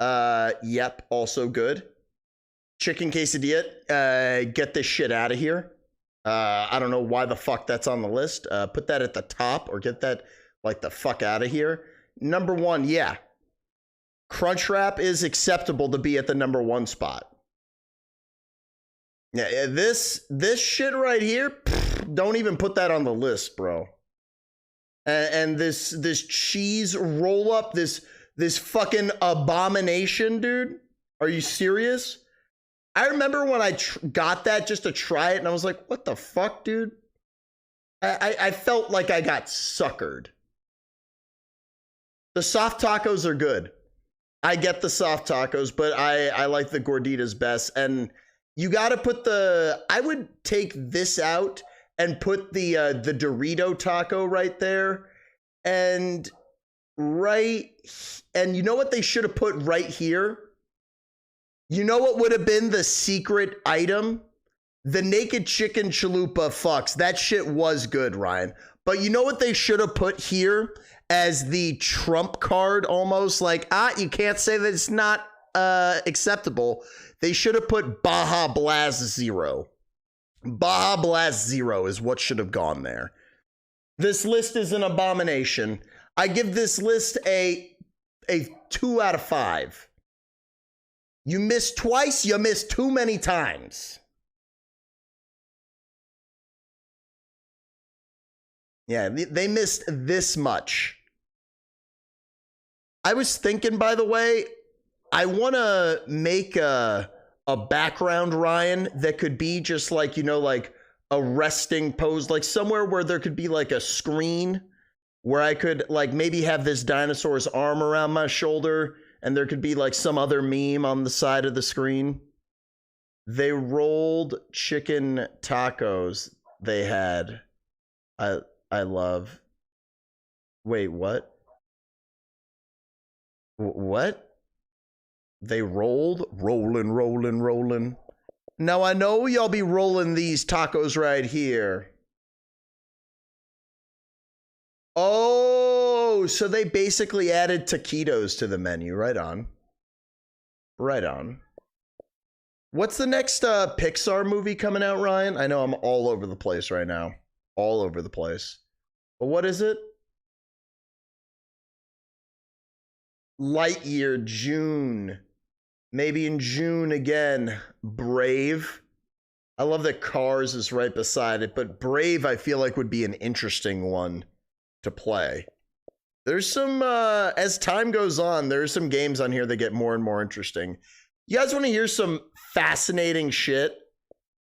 Yep, also good. Chicken quesadilla. Get this shit out of here. I don't know why the fuck that's on the list. Put that at the top or get that like the fuck out of here. Number one, yeah. Crunchwrap is acceptable to be at the number one spot. Yeah, this shit right here, don't even put that on the list, bro. And this cheese roll up, this fucking abomination, dude. Are you serious? I remember when I got that just to try it, and I was like, what the fuck, dude? I felt like I got suckered. The soft tacos are good. I get the soft tacos, but I like the gorditas best. And you got to put I would take this out and put the Dorito taco right there. And you know what they should have put right here? You know what would have been the secret item? The naked chicken chalupa fucks. That shit was good, Ryan. But you know what they should have put here as the trump card almost? Like, you can't say that it's not acceptable. They should have put Baja Blast Zero. Baja Blast Zero is what should have gone there. This list is an abomination. I give this list a 2 out of 5. You missed twice, you missed too many times. Yeah, they missed this much. I was thinking, by the way, I want to make a background, Ryan, that could be just like, you know, like a resting pose, like somewhere where there could be like a screen where I could like maybe have this dinosaur's arm around my shoulder and there could be like some other meme on the side of the screen. They rolled chicken tacos they had. I love. Wait, what? What? They rolling. Now I know y'all be rolling these tacos right here. Oh, so they basically added taquitos to the menu. Right on. Right on. What's the next Pixar movie coming out, Ryan? I know I'm all over the place right now. All over the place. But what is it? Lightyear, June. Maybe in June again. Brave. I love that Cars is right beside it, but Brave I feel like would be an interesting one to play. There's some, as time goes on, there's some games on here that get more and more interesting. You guys want to hear some fascinating shit?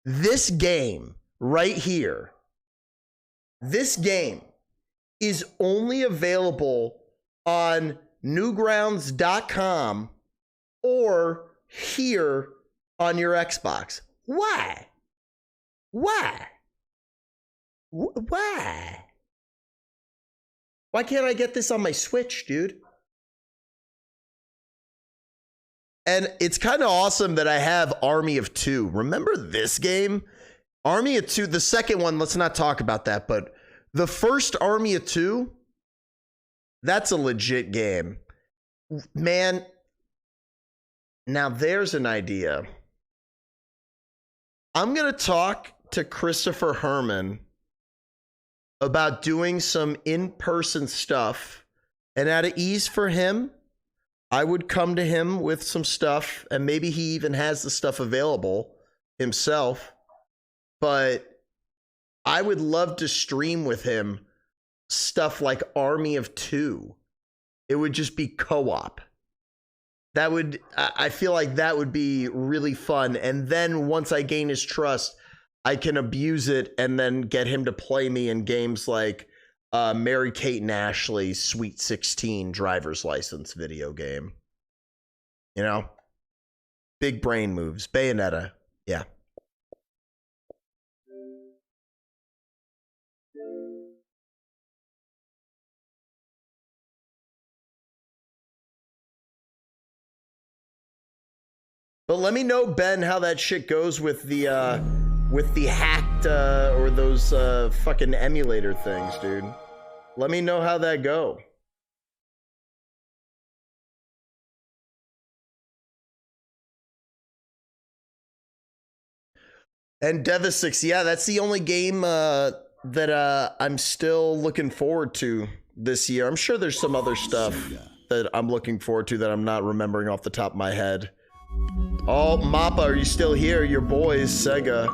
This game right here, this game is only available on Newgrounds.com or here on your Xbox. Why? Why? Why? Why can't I get this on my Switch, dude? And it's kind of awesome that I have Army of Two. Remember this game? Army of Two, the second one, let's not talk about that, but the first Army of Two, that's a legit game. Man, now there's an idea. I'm going to talk to Christopher Herman about doing some in-person stuff, and out of ease for him, I would come to him with some stuff, and maybe he even has the stuff available himself, but I would love to stream with him stuff like Army of Two. It would just be co-op. That would, I feel like that would be really fun. And then once I gain his trust, I can abuse it and then get him to play me in games like Mary Kate and Ashley's Sweet 16 driver's license video game. You know? Big brain moves. Bayonetta. Yeah. But let me know, Ben, how that shit goes with the hacked or those fucking emulator things, dude. Let me know how that go. And Devasix, yeah, that's the only game that I'm still looking forward to this year. I'm sure there's some other stuff that I'm looking forward to that I'm not remembering off the top of my head. Oh, Mappa, are you still here? Your boys, Sega.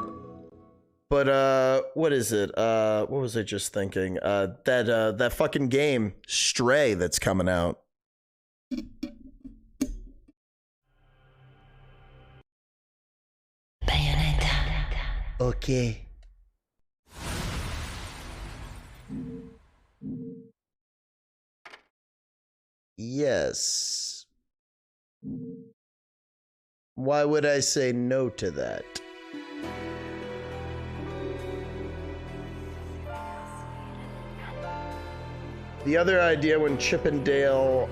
But, what is it? What was I just thinking? That fucking game, Stray, that's coming out. Bayonetta. Okay. Yes. Why would I say no to that? The other idea, when Chip and Dale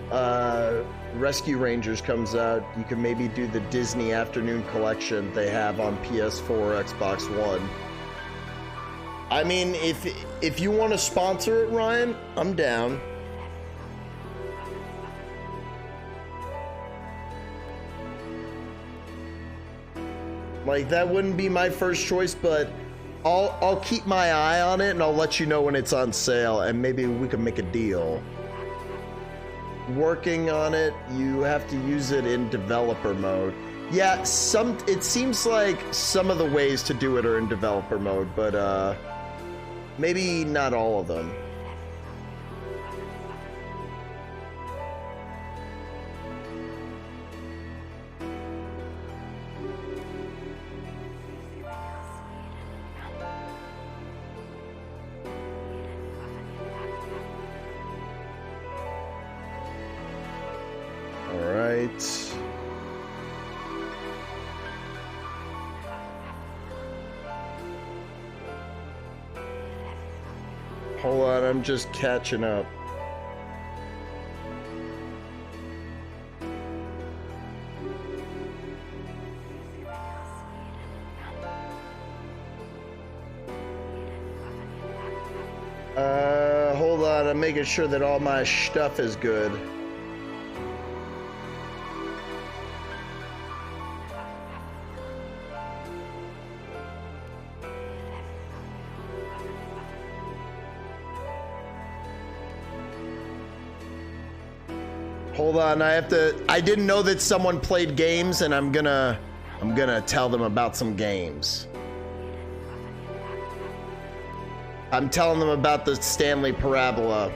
Rescue Rangers comes out, you can maybe do the Disney Afternoon Collection they have on PS4 or Xbox One. I mean, if you want to sponsor it, Ryan, I'm down. Like, that wouldn't be my first choice, but I'll keep my eye on it and I'll let you know when it's on sale and maybe we can make a deal. Working on it, you have to use it in developer mode. Yeah, it seems like some of the ways to do it are in developer mode, but maybe not all of them. Hold on, I'm just catching up. I'm making sure that all my stuff is good. Hold on, I didn't know that someone played games, and I'm gonna tell them about some games. I'm telling them about the Stanley Parable.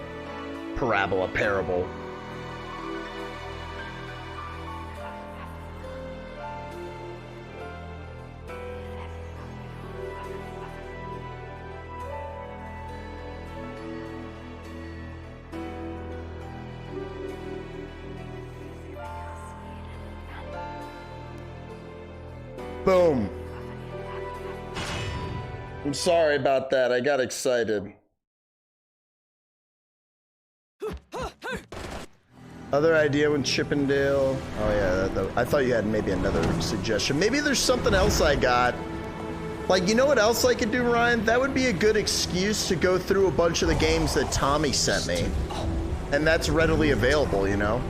Boom. I'm sorry about that. I got excited. Other idea when Chippendale. Oh yeah, I thought you had maybe another suggestion. Maybe there's something else I got. Like, you know what else I could do, Ryan? That would be a good excuse to go through a bunch of the games that Tommy sent me. And that's readily available, you know?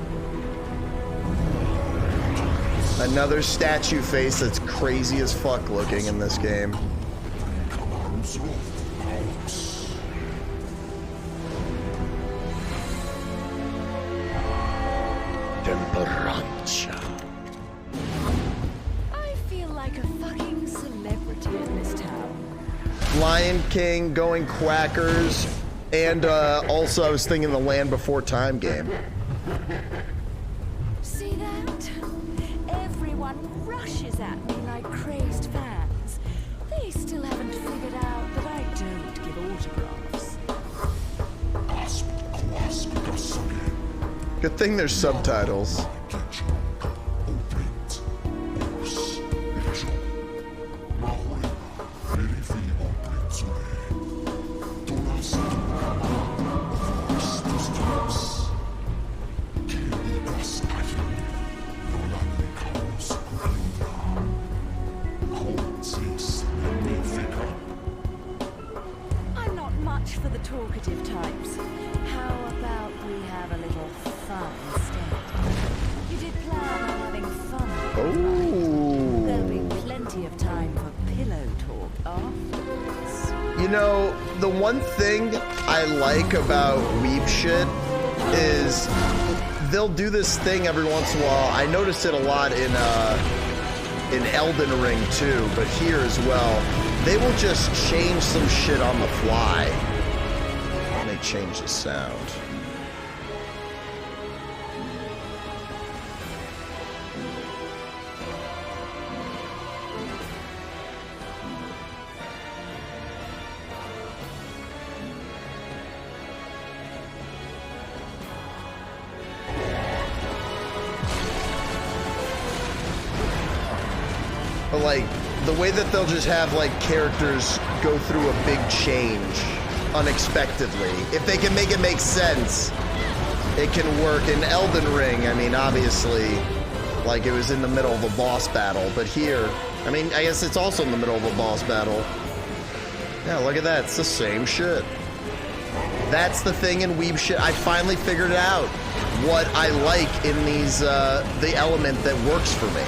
Another statue face that's crazy as fuck looking in this game. I feel like a fucking celebrity in this town. Lion King, Going Quackers, and also I was thinking the Land Before Time game. See that? Everyone rushes at me like crazed fans. They still haven't figured out that I don't give autographs. Good thing there's subtitles. I'm not much for the talkative types. How about we have a little fun instead? You did plan on having fun, right? There'll be plenty of time for pillow talk afterwards. You know, the one thing I like about Weeb Shit is they'll do this thing every once in a while. I noticed it a lot in Elden Ring too, but here as well. They will just change some shit on the fly. Let me change the sound. But like, the way that they'll just have like characters go through a big change unexpectedly. If they can make it make sense, it can work. In Elden Ring, I mean, obviously, like it was in the middle of a boss battle, but here, I mean, I guess it's also in the middle of a boss battle. Yeah, look at that, it's the same shit. That's the thing in Weeb Shit. I finally figured out what I like in these, the element that works for me.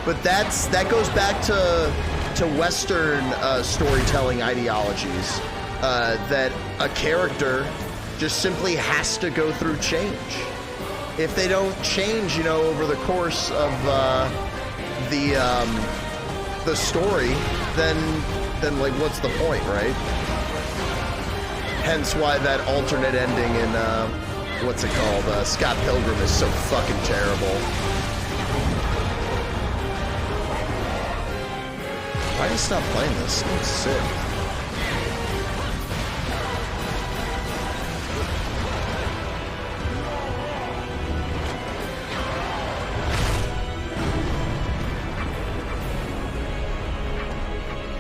But that goes back to Western storytelling ideologies, that a character just simply has to go through change. If they don't change, you know, over the course of the story, then like what's the point, right? Hence why that alternate ending in what's it called? Scott Pilgrim is so fucking terrible. Why did I stop playing this? It's sick.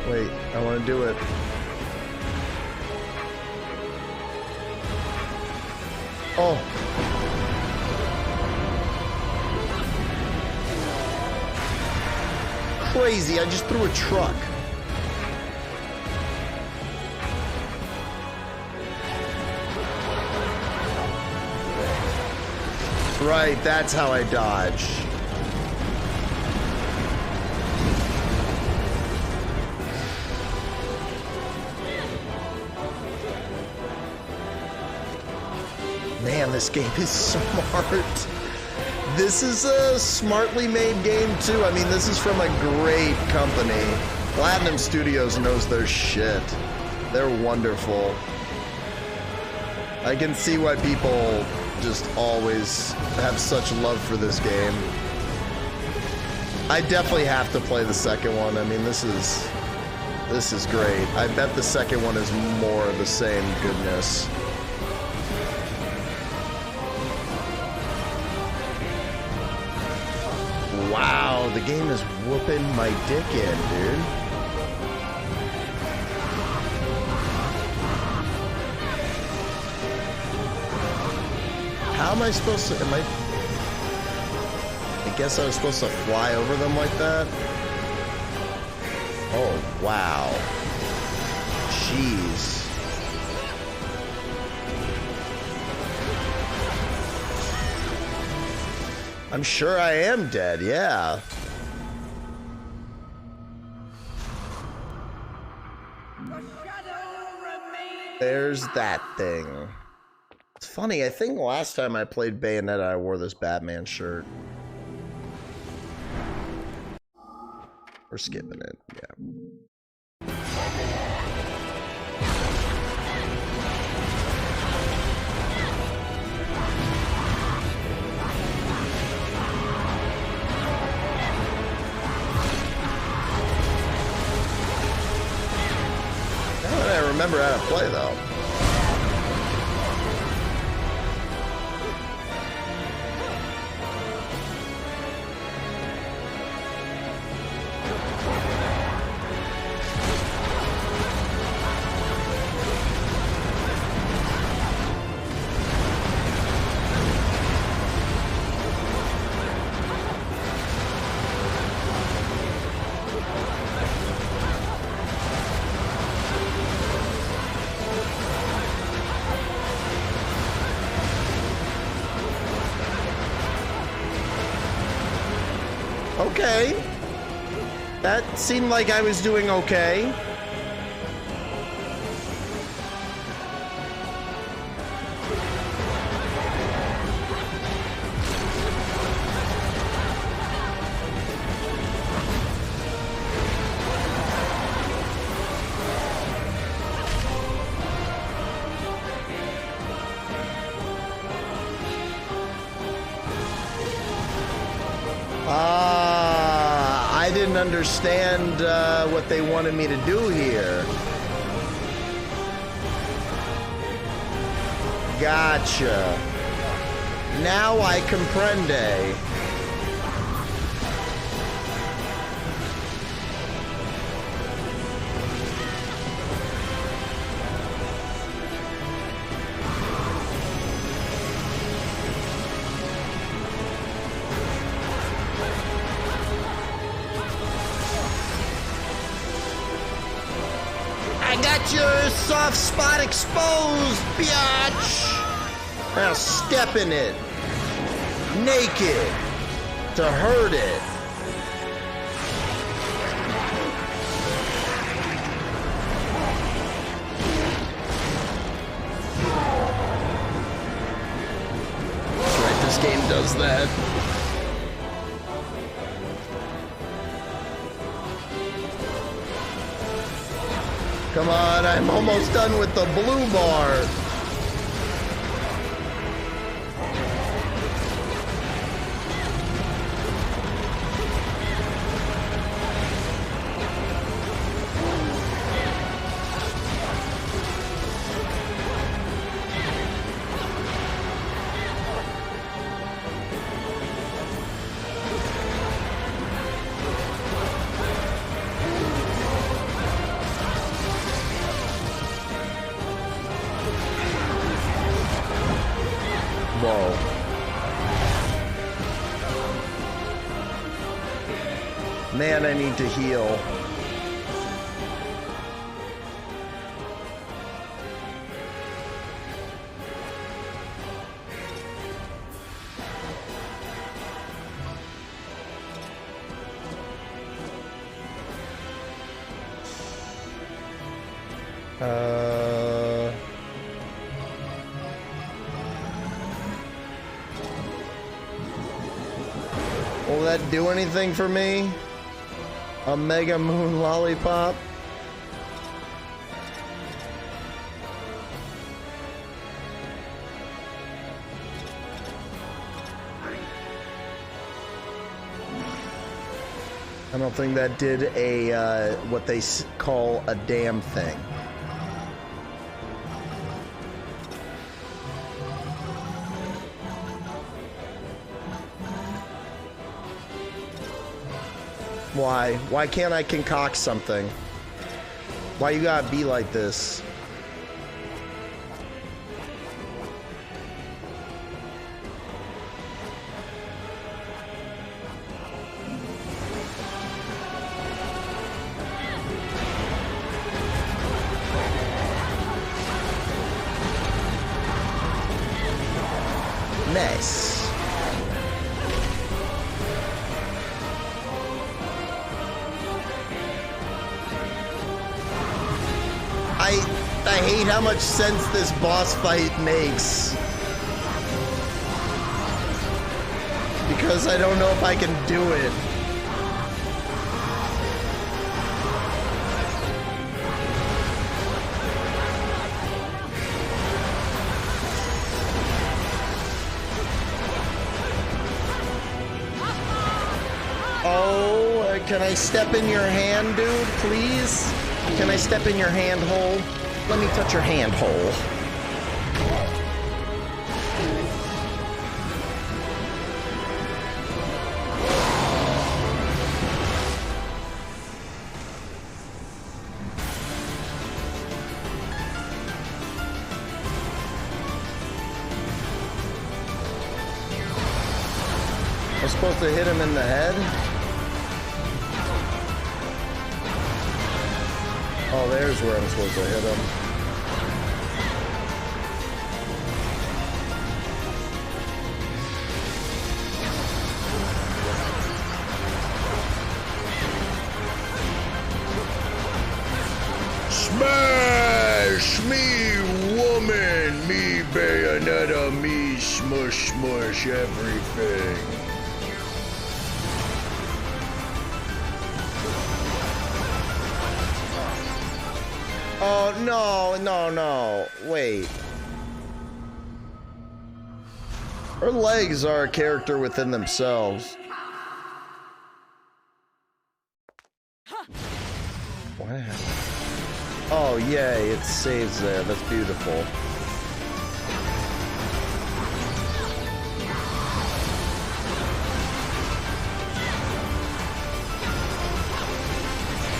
Wait, I want to do it. Oh. Crazy, I just threw a truck. Right, that's how I dodge. Man, this game is smart. This is a smartly made game, too. I mean, this is from a great company. Platinum Studios knows their shit. They're wonderful. I can see why people just always have such love for this game. I definitely have to play the second one. I mean, this is great. I bet the second one is more of the same goodness. Wow, the game is whooping my dick in, dude. How am I supposed to, I guess I was supposed to fly over them like that? Oh, wow. Jeez. I'm sure I am dead, yeah. There's that thing. It's funny, I think last time I played Bayonetta, I wore this Batman shirt. We're skipping it, yeah. Now that I remember how to play, though. Okay. That seemed like I was doing okay. I didn't understand what they wanted me to do here. Gotcha. Now I comprende. Your soft spot exposed, biatch. Now step in it. Naked. To hurt it. That's right, this game does that. Come on, I'm almost done with the blue bar. Whoa. Man, I need to heal. Will that do anything for me? A Mega Moon Lollipop? I don't think that did a, what they call a damn thing. Why? Why can't I concoct something? Why you gotta be like this? Nice. I hate how much sense this boss fight makes. Because I don't know if I can do it. Oh, can I step in your hand, dude, please? Can I step in your hand hole? Let me touch your hand hole. I'm supposed to hit him in the head? Oh, there's where I'm supposed to hit him. Smash me, woman, me Bayonetta, me smush smush everything. Oh, no, wait. Her legs are a character within themselves. What happened? Oh, yay, it saves there. That's beautiful.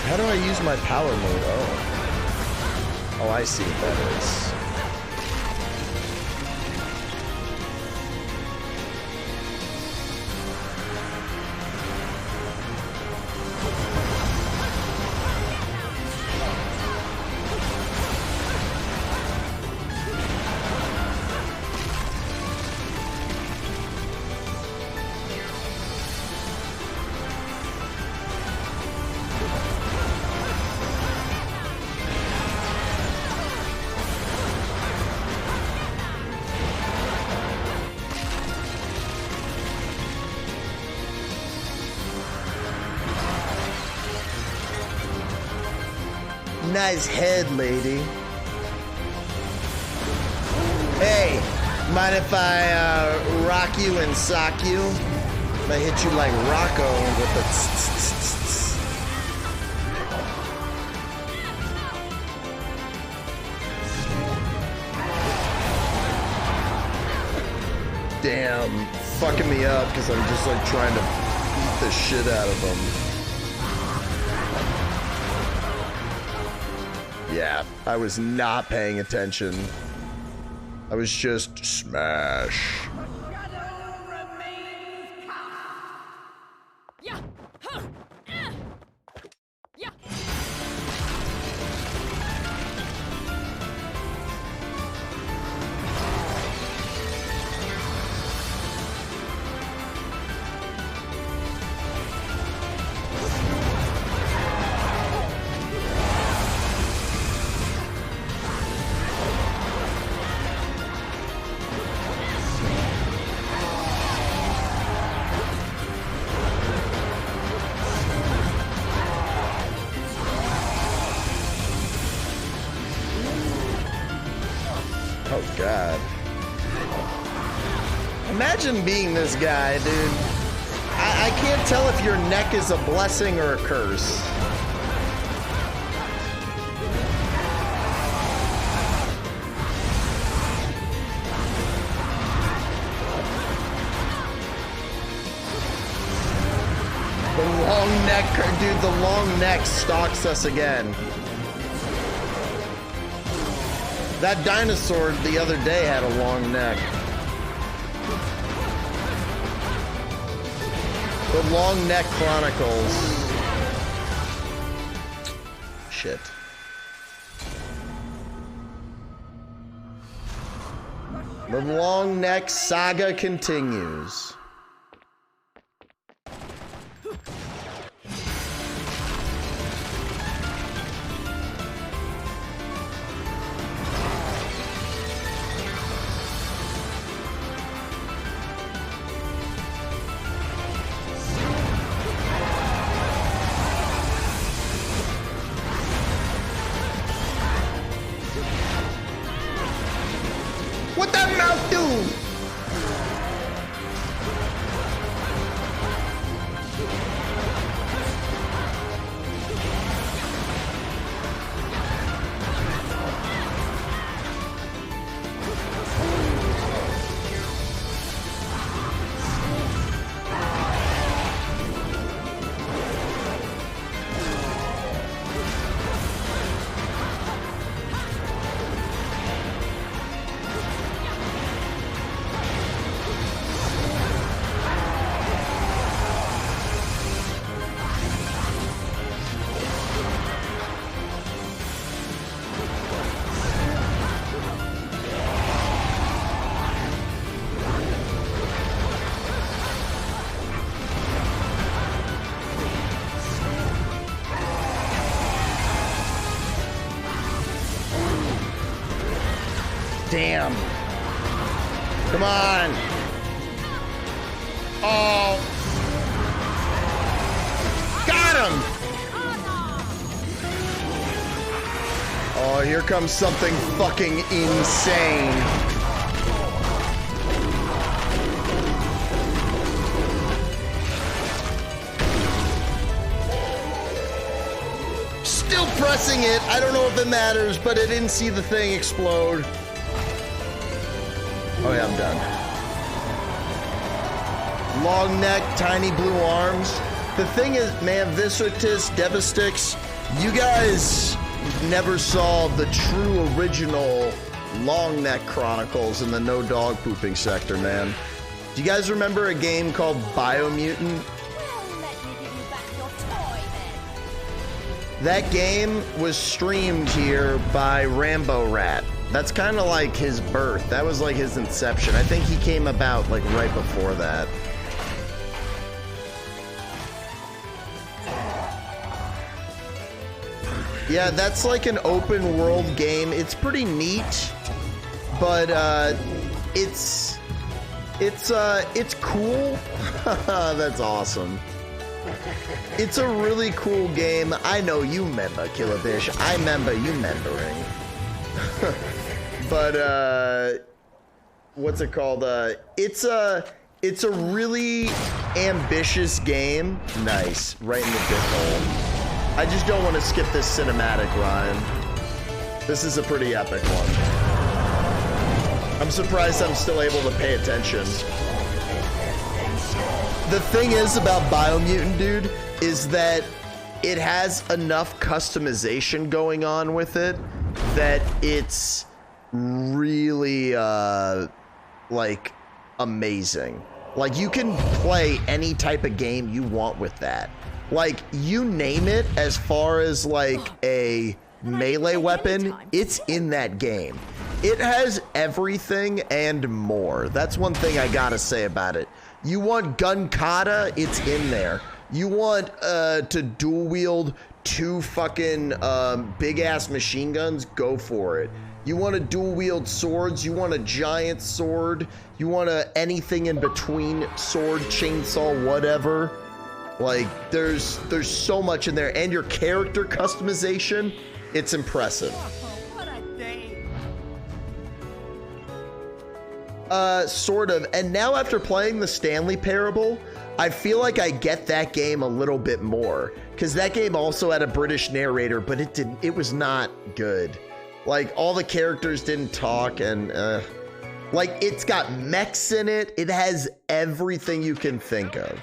How do I use my power mode? Oh, I see what that is. Nice head, lady. Hey, mind if I rock you and sock you? I hit you like Rocco with the Damn, fucking me up because I'm just like trying to beat the shit out of them. Yeah, I was not paying attention. I was just smash. God. Imagine being this guy, dude. I can't tell if your neck is a blessing or a curse. The long neck, dude, the long neck stalks us again. That dinosaur the other day had a long neck. The Long Neck Chronicles. Shit. The Long Neck saga continues. What that mouth do? Damn. Come on. Oh. Got him. Oh, here comes something fucking insane. Still pressing it. I don't know if it matters, but I didn't see the thing explode. Oh yeah, I'm done. Long neck, tiny blue arms. The thing is, man, Vicitus, Devastix, you guys never saw the true original Long Neck Chronicles in the no dog pooping sector, man. Do you guys remember a game called Biomutant? That game was streamed here by Rambo Rat. That's kind of like his birth. That was like his inception. I think he came about like right before that. Yeah, that's like an open world game. It's pretty neat, but it's cool. That's awesome. It's a really cool game. I know you remember, Killer Fish. I remember you remembering. But what's it called? It's a really ambitious game. Nice, right in the dick hole. I just don't want to skip this cinematic, Ryan. This is a pretty epic one. I'm surprised I'm still able to pay attention. The thing is about Biomutant, dude, is that it has enough customization going on with it that it's really like amazing. Like you can play any type of game you want with that. Like you name it, as far as like a melee weapon, it's in that game. It has everything and more. That's one thing I gotta say about it. You want gun kata, it's in there. You want to dual wield 2 fucking big ass machine guns, go for it. You want to dual wield swords, you want a giant sword, you want anything in between, sword, chainsaw, whatever. Like there's so much in there, and your character customization, it's impressive. Sort of. And now after playing the Stanley Parable, I feel like I get that game a little bit more. Because that game also had a British narrator, but it was not good. Like, all the characters didn't talk, and, like, it's got mechs in it. It has everything you can think of.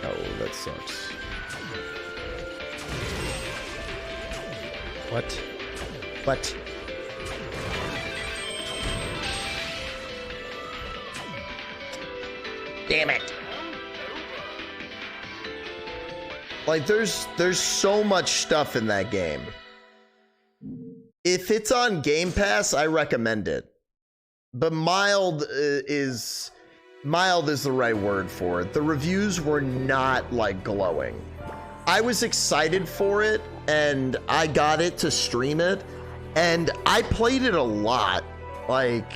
Oh, that sucks. What? What? Damn it. Like, there's so much stuff in that game. If it's on Game Pass, I recommend it. But mild is the right word for it. The reviews were not, like, glowing. I was excited for it, and I got it to stream it, and I played it a lot. Like,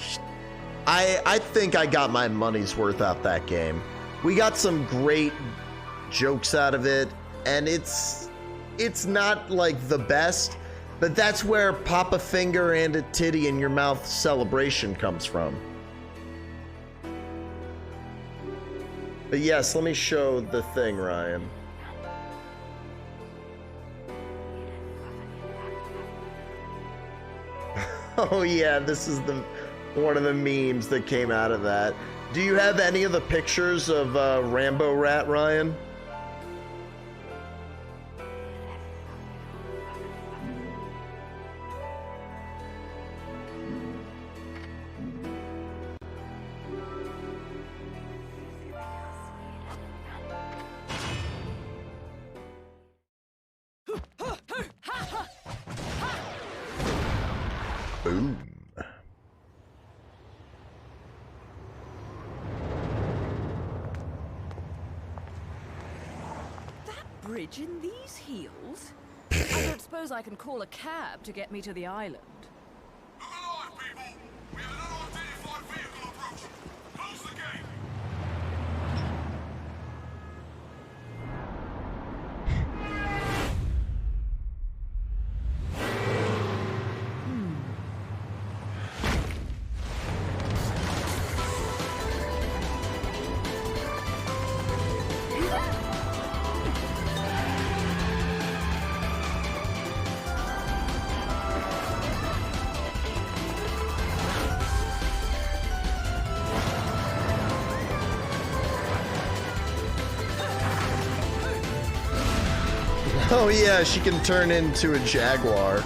I think I got my money's worth out that game. We got some great jokes out of it, and it's not like the best, but that's where pop a finger and a titty in your mouth celebration comes from. But yes, let me show the thing, Ryan. Oh yeah, this is one of the memes that came out of that. Do you have any of the pictures of Rambo Rat, Ryan? Boom. Bridge in these heels? I don't suppose I can call a cab to get me to the island. Oh yeah, she can turn into a jaguar.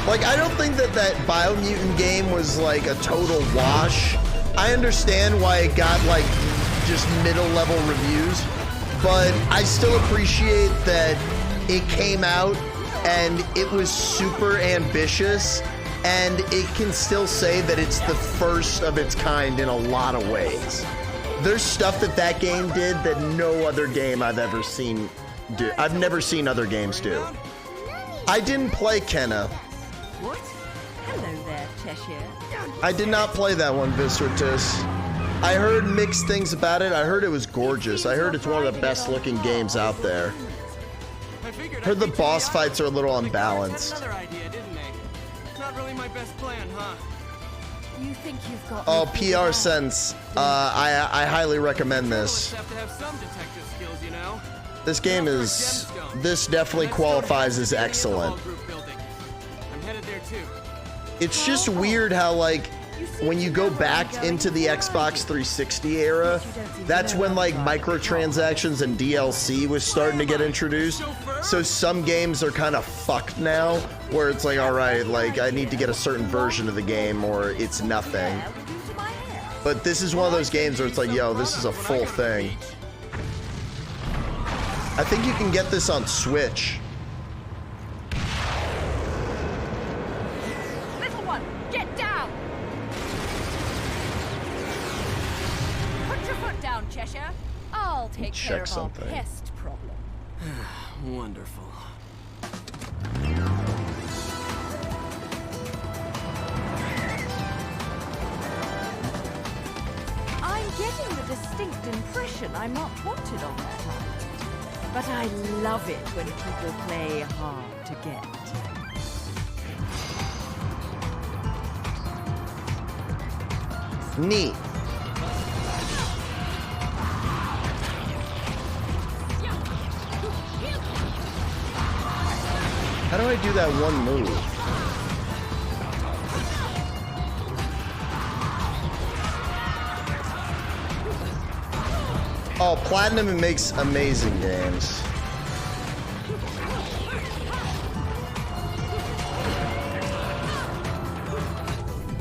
Like, I don't think that Biomutant game was like a total wash. I understand why it got like just middle-level reviews, but I still appreciate that it came out and it was super ambitious, and it can still say that it's the first of its kind in a lot of ways. There's stuff that game did that no other game I've ever seen do. I've never seen other games do. I didn't play Kenna. What? Hello there, Cheshire. I did not play that one, Viscertus. I heard mixed things about it. I heard it was gorgeous. I heard it's one of the best looking games out there. Heard the boss fights are a little unbalanced. Another idea, didn't they? Not really my best plan, huh? You think you've got Oh, PR Sense. I highly recommend this. Have to have some detective skills, you know. This game is... This definitely qualifies as excellent. I'm headed there too. It's just weird how, like, when you go back into the Xbox 360 era, that's when, like, microtransactions and DLC was starting to get introduced. So some games are kind of fucked now, where it's like, alright, like, I need to get a certain version of the game, or it's nothing. But this is one of those games where it's like, yo, this is a full thing. I think you can get this on Switch. Little one, get down! Put your foot down, Cheshire. I'll take care of our pest problem. Wonderful. getting the distinct impression I'm not wanted on that island. But I love it when people play hard to get. Neat. How do I do that one move? Oh, Platinum makes amazing games.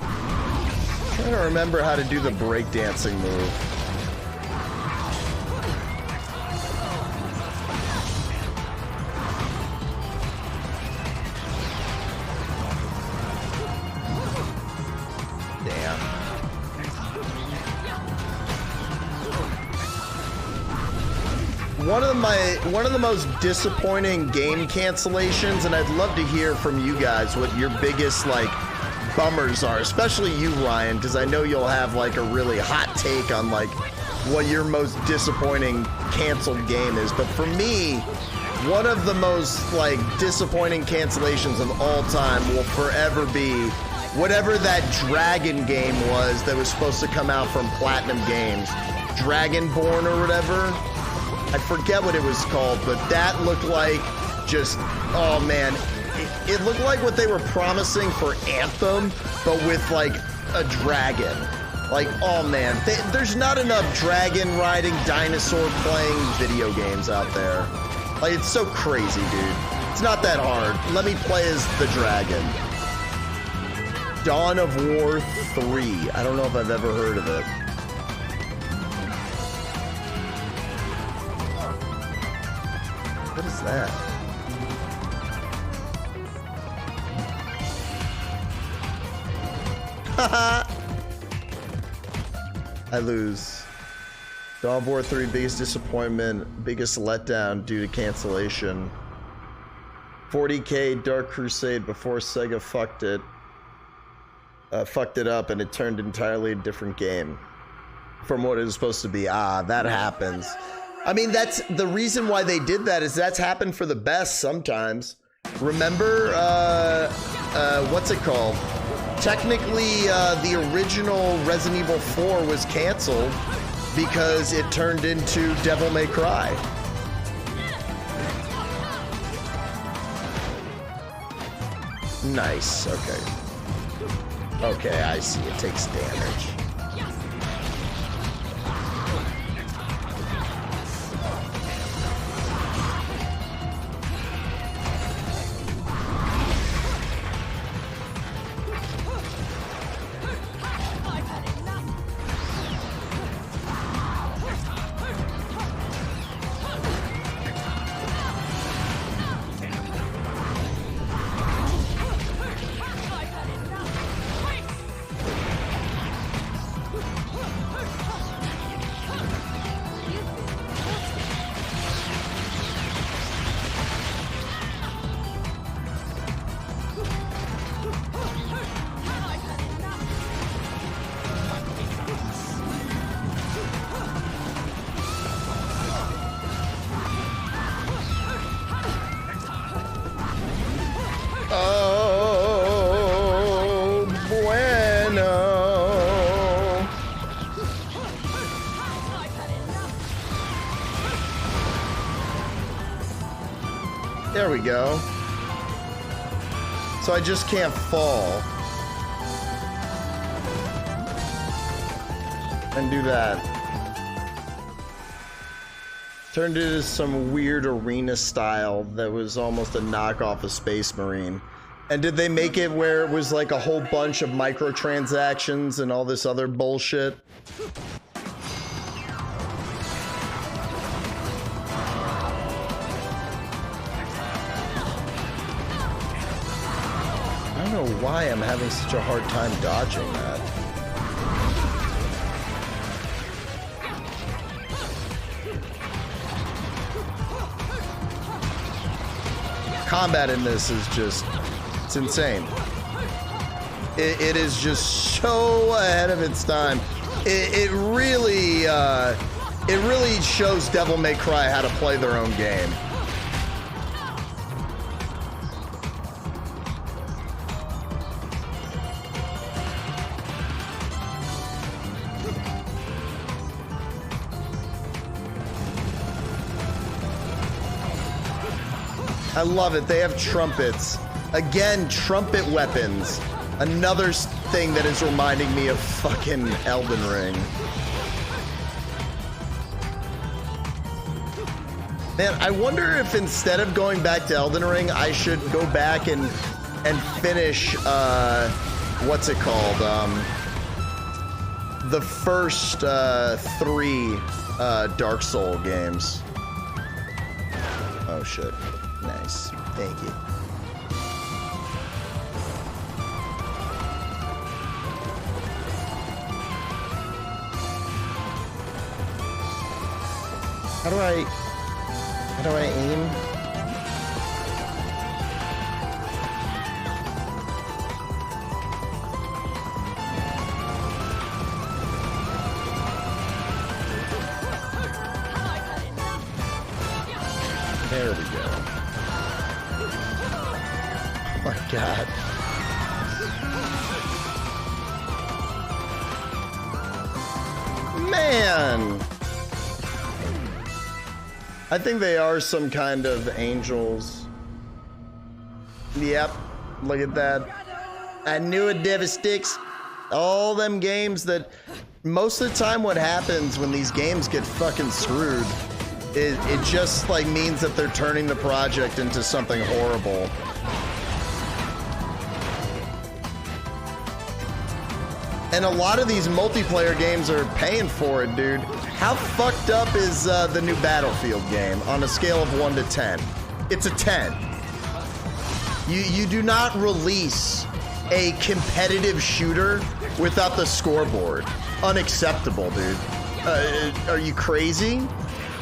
I'm trying to remember how to do the breakdancing move. One of the most disappointing game cancellations, and I'd love to hear from you guys what your biggest like bummers are, especially you, Ryan, because I know you'll have like a really hot take on like what your most disappointing canceled game is. But for me, one of the most like disappointing cancellations of all time will forever be whatever that Dragon game was that was supposed to come out from Platinum Games, Dragonborn or whatever. I forget what it was called, but that looked like just, oh man, it looked like what they were promising for Anthem, but with like a dragon. Like, oh man, there's not enough dragon riding, dinosaur playing video games out there. Like, it's so crazy, dude. It's not that hard. Let me play as the dragon. Dawn of War 3. I don't know if I've ever heard of it. What is that? Haha! I lose. Dawn of War 3, biggest disappointment, biggest letdown due to cancellation. 40K Dark Crusade before Sega fucked it up and it turned entirely a different game from what it was supposed to be. Ah, that happens. I mean, that's the reason why they did that, is that's happened for the best sometimes. Remember, what's it called? Technically, the original Resident Evil 4 was canceled because it turned into Devil May Cry. Nice, okay. Okay, I see, it takes damage. There we go. So I just can't fall. And do that. Turned it into some weird arena style that was almost a knockoff of Space Marine. And did they make it where it was like a whole bunch of microtransactions and all this other bullshit? I don't know why I'm having such a hard time dodging that. Combat in this is just, it's insane. It is just so ahead of its time. it really shows Devil May Cry how to play their own game. I love it. They have trumpets. Again, trumpet weapons. Another thing that is reminding me of fucking Elden Ring. Man, I wonder if instead of going back to Elden Ring, I should go back and finish, what's it called? The first 3 Dark Soul games. Oh shit. Nice. Thank you. How do I aim? There we go. Oh my God. Man! I think they are some kind of angels. Yep, look at that. I knew it, Devastix. All them games that... Most of the time what happens when these games get fucking screwed, it just like means that they're turning the project into something horrible. And a lot of these multiplayer games are paying for it, dude. How fucked up is the new Battlefield game on a scale of 1 to 10? It's a 10. You do not release a competitive shooter without the scoreboard. Unacceptable, dude. Are you crazy?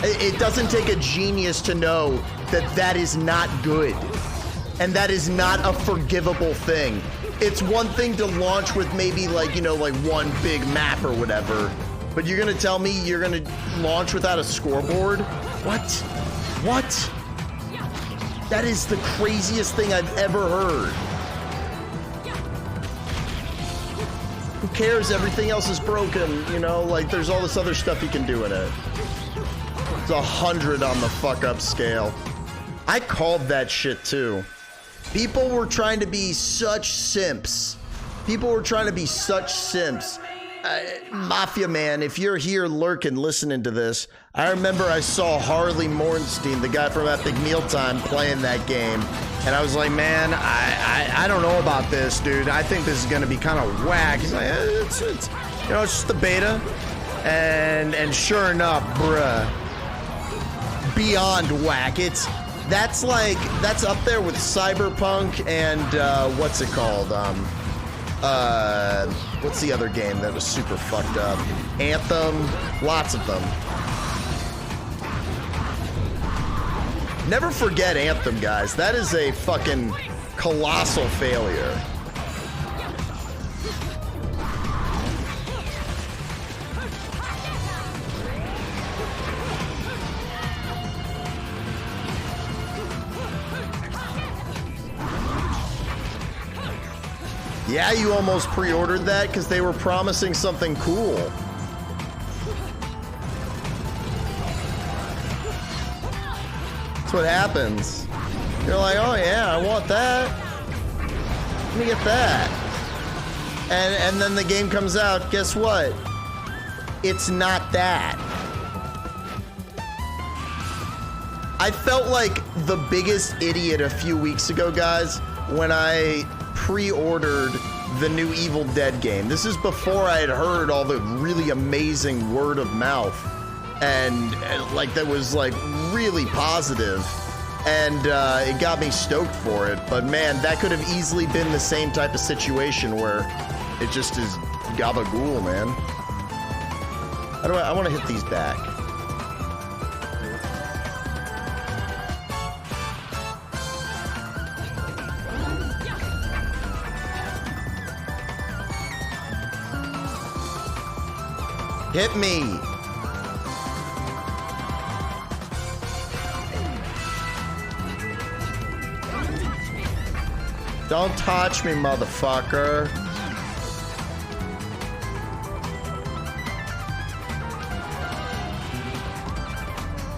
It doesn't take a genius to know that that is not good. And that is not a forgivable thing. It's one thing to launch with maybe like, you know, like one big map or whatever. But you're gonna tell me you're gonna launch without a scoreboard? What? What? That is the craziest thing I've ever heard. Who cares? Everything else is broken, you know? Like, there's all this other stuff you can do in it. It's 100 on the fuck up scale. I called that shit too. People were trying to be such simps. People were trying to be such simps. Mafia Man, if you're here lurking, listening to this, I remember I saw Harley Mornstein, the guy from Epic Mealtime, playing that game, and I was like, man, I don't know about this, dude. I think this is gonna be kind of whack. He's like, it's you know, it's just the beta, and sure enough, bruh, beyond whack. That's up there with Cyberpunk and what's it called? What's the other game that was super fucked up? Anthem, lots of them. Never forget Anthem, guys. That is a fucking colossal failure. Yeah, you almost pre-ordered that because they were promising something cool. That's what happens. You're like, oh yeah, I want that. Let me get that. And then the game comes out, guess what? It's not that. I felt like the biggest idiot a few weeks ago, guys, when I pre-ordered the new Evil Dead game. This is before I had heard all the really amazing word of mouth and like that was like really positive, and it got me stoked for it. But man, that could have easily been the same type of situation where it just is gabagool, man. How do I want to hit these back. Hit me. Don't touch me, motherfucker.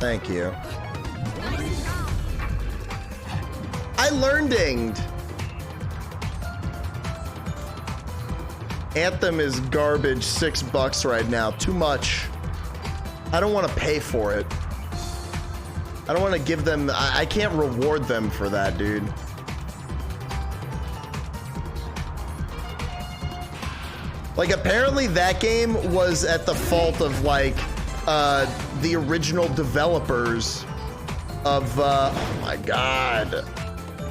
Thank you. I learned-inged. Anthem is garbage, $6 right now. Too much. I don't want to pay for it. I don't want to give them... I can't reward them for that, dude. Like, apparently that game was at the fault of, like, the original developers of, oh my god,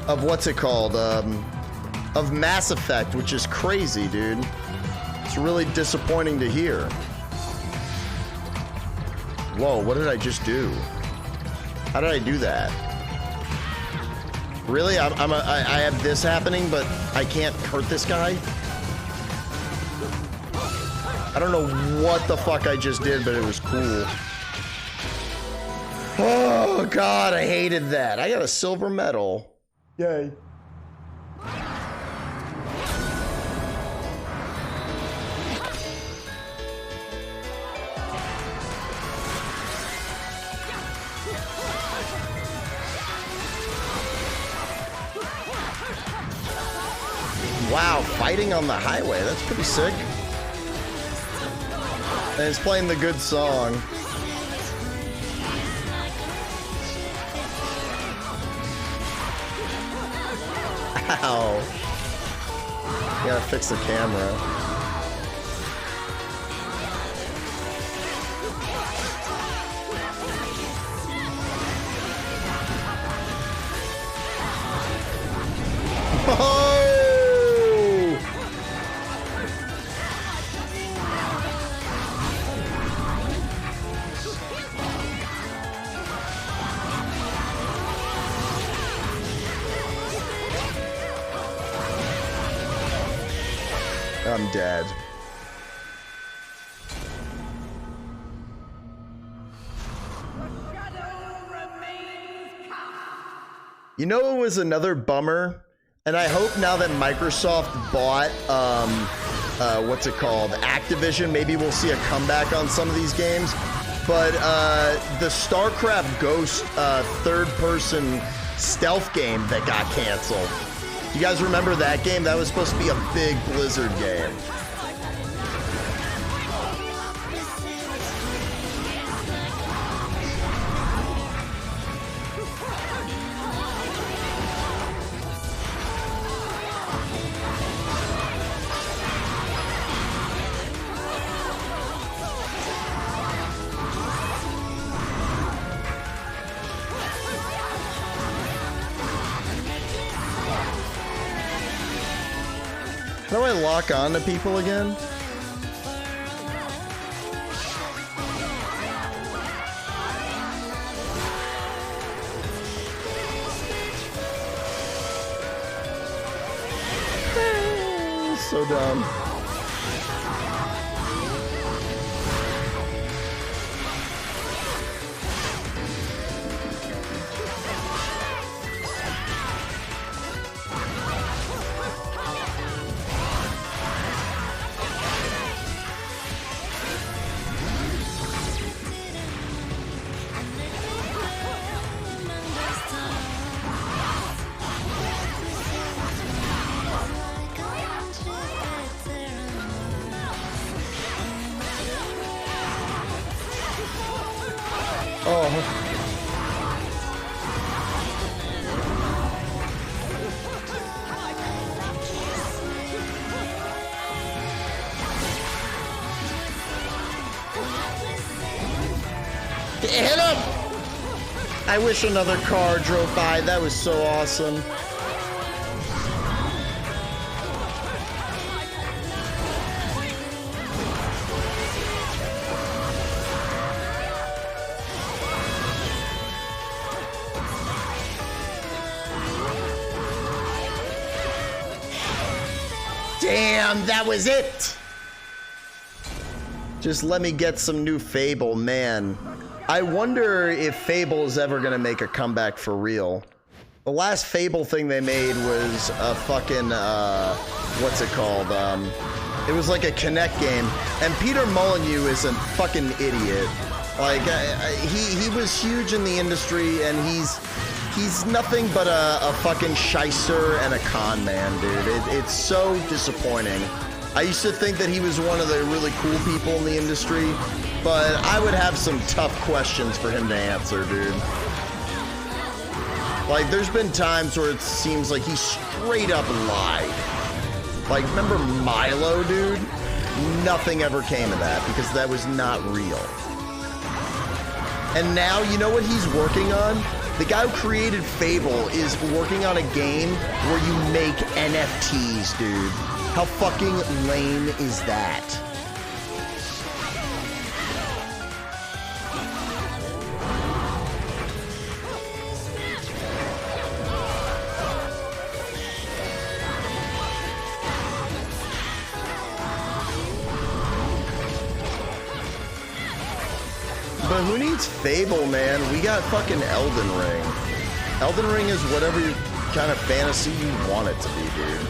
of what's it called, of Mass Effect, which is crazy, dude. It's really disappointing to hear. Whoa, what did I just do? How did I do that? Really? I have this happening, but I can't hurt this guy? I don't know what the fuck I just did, but it was cool. Oh, God, I hated that. I got a silver medal. Yay. Wow, fighting on the highway. That's pretty sick. And it's playing the good song. Ow. Gotta fix the camera. Oh! I'm dead. You know it was another bummer? And I hope now that Microsoft bought, what's it called? Activision, maybe we'll see a comeback on some of these games. But the StarCraft Ghost third-person stealth game that got canceled. You guys remember that game? That was supposed to be a big Blizzard game. How do I lock on to people again? So dumb. Hit him! I wish another car drove by. That was so awesome. Damn, that was it! Just let me get some new Fable, man. I wonder if Fable is ever gonna make a comeback for real. The last Fable thing they made was a fucking, what's it called? It was like a Kinect game, and Peter Molyneux is a fucking idiot. Like, he was huge in the industry, and he's nothing but a fucking shyster and a con man, dude. It's so disappointing. I used to think that he was one of the really cool people in the industry, but I would have some tough questions for him to answer, dude. Like, there's been times where it seems like he straight up lied. Like, remember Milo, dude? Nothing ever came of that because that was not real. And now, you know what he's working on? The guy who created Fable is working on a game where you make NFTs, dude. How fucking lame is that? But who needs Fable, man? We got fucking Elden Ring. Elden Ring is whatever kind of fantasy you want it to be, dude.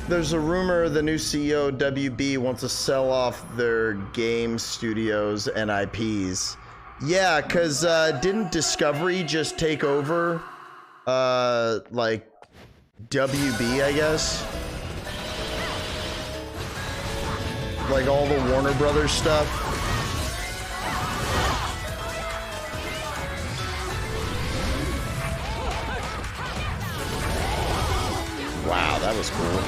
There's a rumor the new CEO, WB, wants to sell off their game studios and IPs. Yeah, because didn't Discovery just take over, like, WB, I guess? Like, all the Warner Brothers stuff? Wow, that was cool.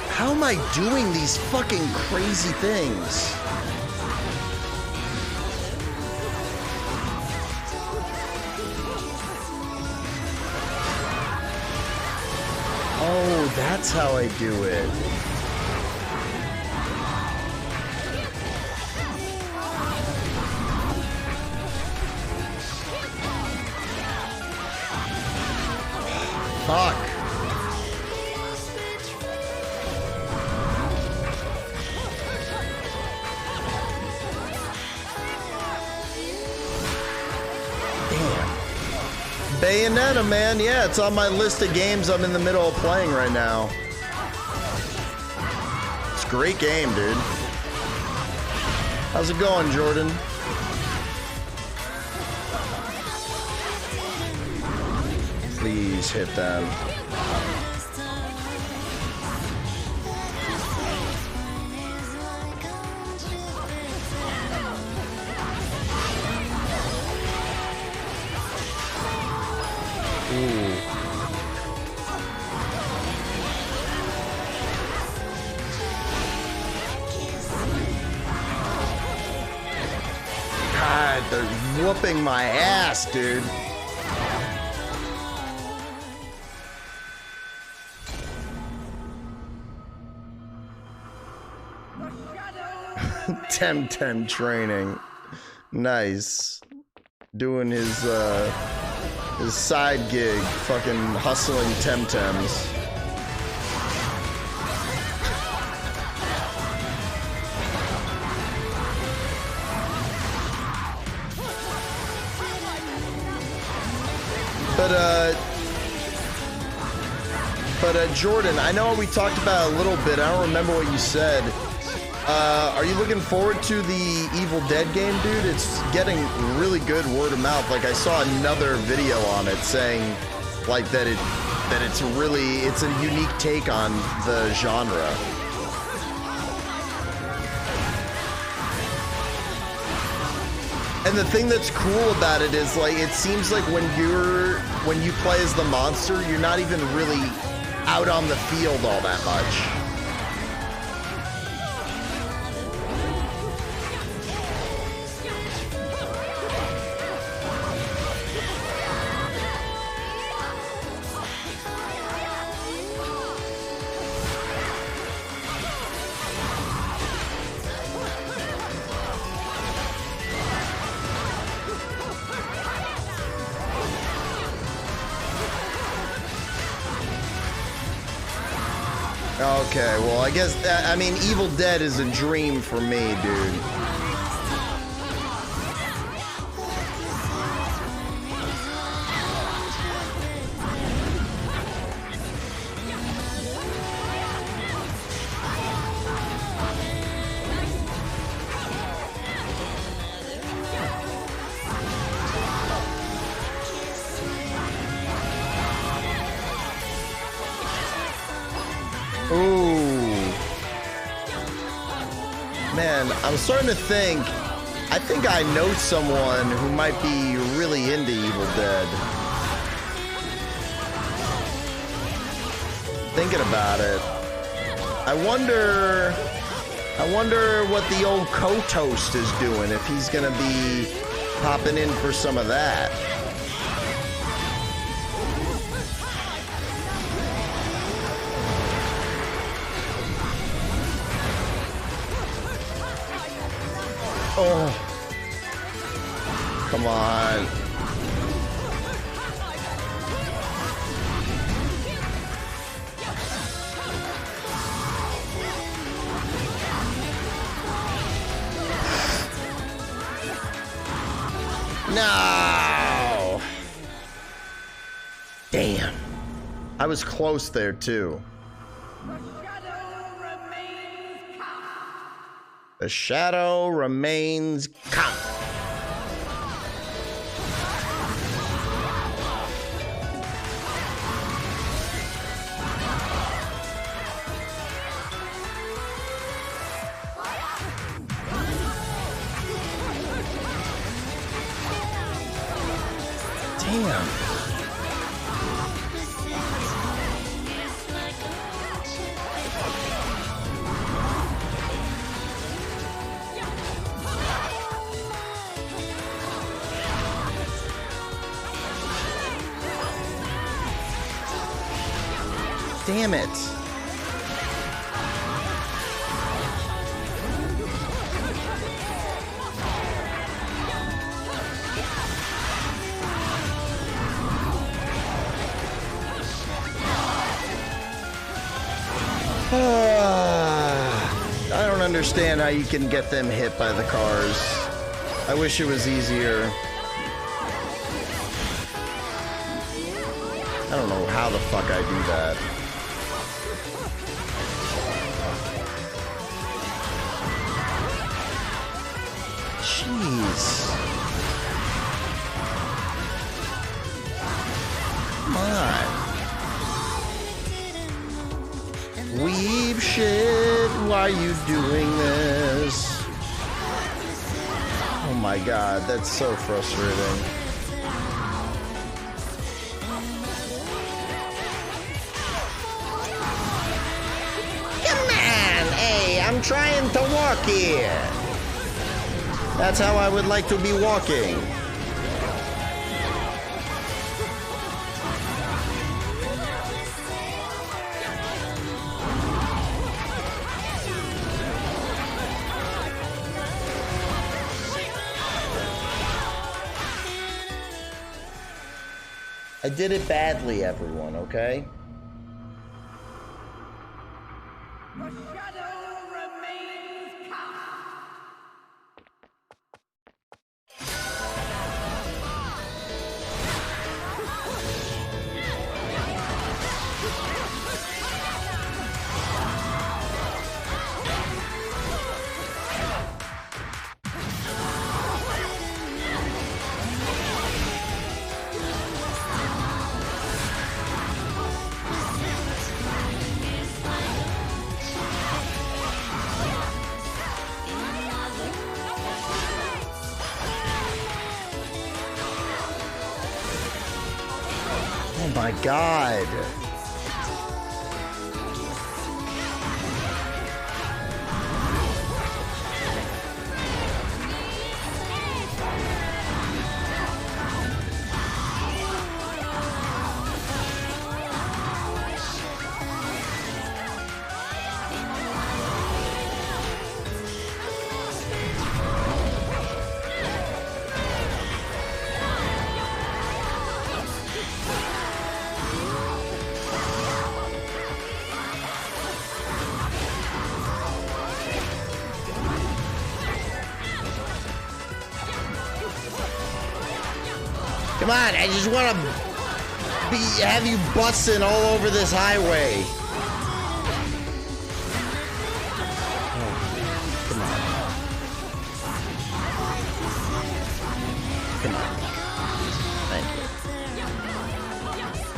How am I doing these fucking crazy things? Oh, that's how I do it. Fuck. Bayonetta, man. Yeah, it's on my list of games I'm in the middle of playing right now. It's a great game, dude. How's it going, Jordan? Please hit them. Ooh. God, they're whooping my ass, dude. Temtem training. Nice. Doing his side gig, fucking hustling Temtems. But Jordan, I know we talked about it a little bit. I don't remember what you said. Are you looking forward to the Evil Dead game, dude? It's getting really good word of mouth. Like, I saw another video on it saying, like, that it's a unique take on the genre. And the thing that's cool about it is, like, it seems like when you play as the monster, you're not even really out on the field all that much. Okay, well, I guess, I mean, Evil Dead is a dream for me, dude. Man, I'm starting to think, I think I know someone who might be really into Evil Dead. Thinking about it. I wonder what the old Co-Toast is doing, if he's gonna be popping in for some of that. Oh, come on. No. Damn. I was close there too. The shadow remains calm. Damn. Damn it. I don't understand how you can get them hit by the cars. I wish it was easier. I don't know how the fuck I do that. Jeez. Come on. Weep shit, why are you doing this? Oh my god, that's so frustrating. I'm trying to walk here. That's how I would like to be walking. I did it badly, everyone, okay? Oh my god. Come on, I just want to have you busting all over this highway. Come on. Come on. Thank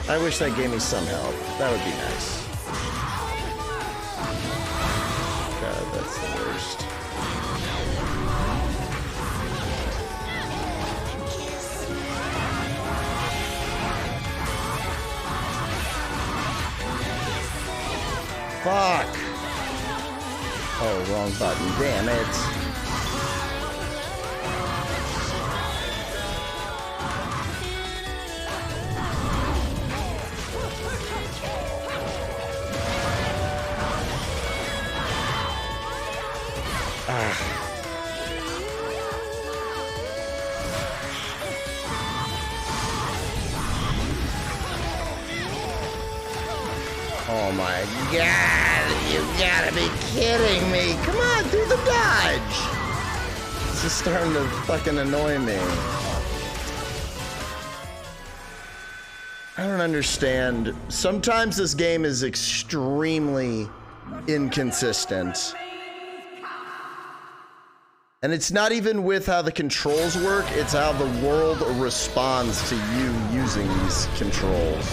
you. I wish that gave me some help. That would be nice. God, that's the worst. Fuck! Oh, wrong button. Damn it. Oh my god, you gotta be kidding me. Come on, do the dodge. This is starting to fucking annoy me. I don't understand. Sometimes this game is extremely inconsistent. And it's not even with how the controls work, it's how the world responds to you using these controls.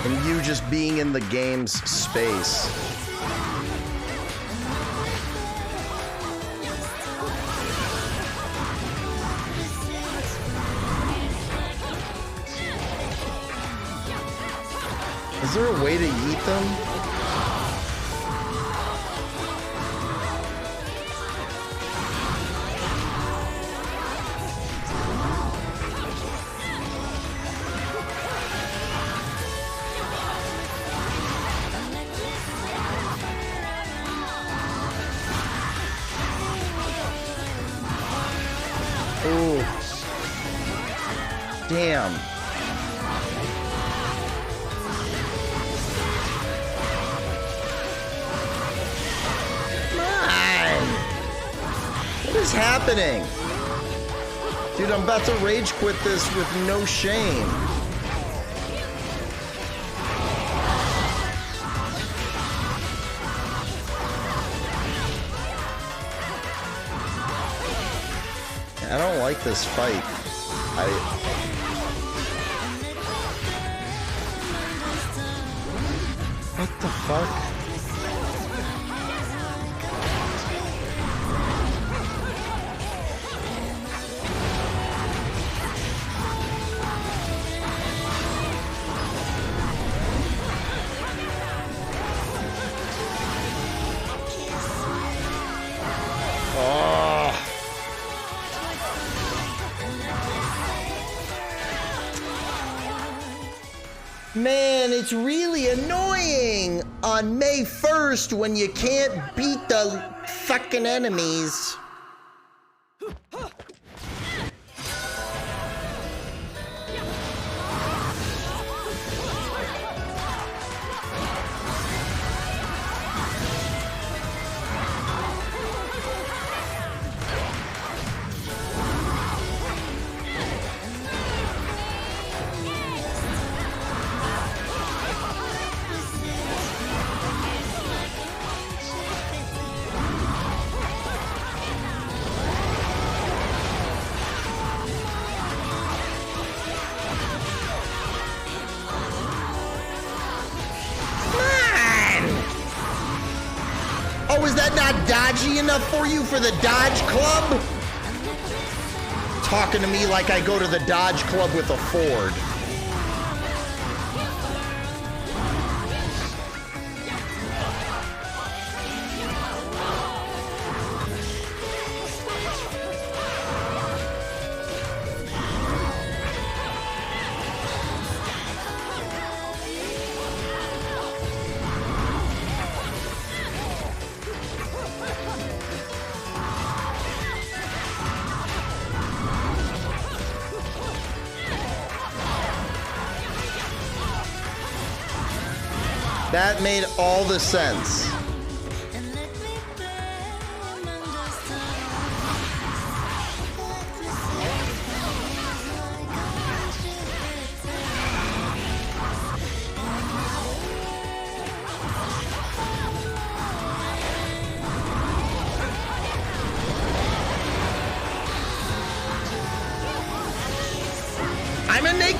And you just being in the game's space. Is there a way to eat them? Ooh. Damn. What is happening? Dude, I'm about to rage quit this with no shame. I don't like this fight. What the fuck? Man, it's really annoying on May 1st when you can't beat the fucking enemies. Oh, is that not dodgy enough for you for the Dodge Club? Talking to me like I go to the Dodge Club with a Ford. That made all the sense.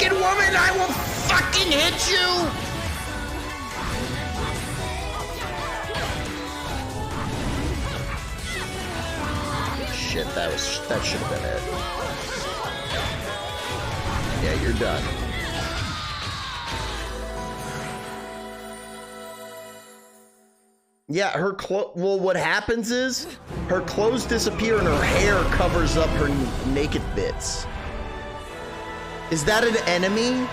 fucking woman, I will fucking hit you! Shit, that should have been it. Yeah, you're done. Yeah, her well, what happens is her clothes disappear and her hair covers up her naked bits. Is that an enemy?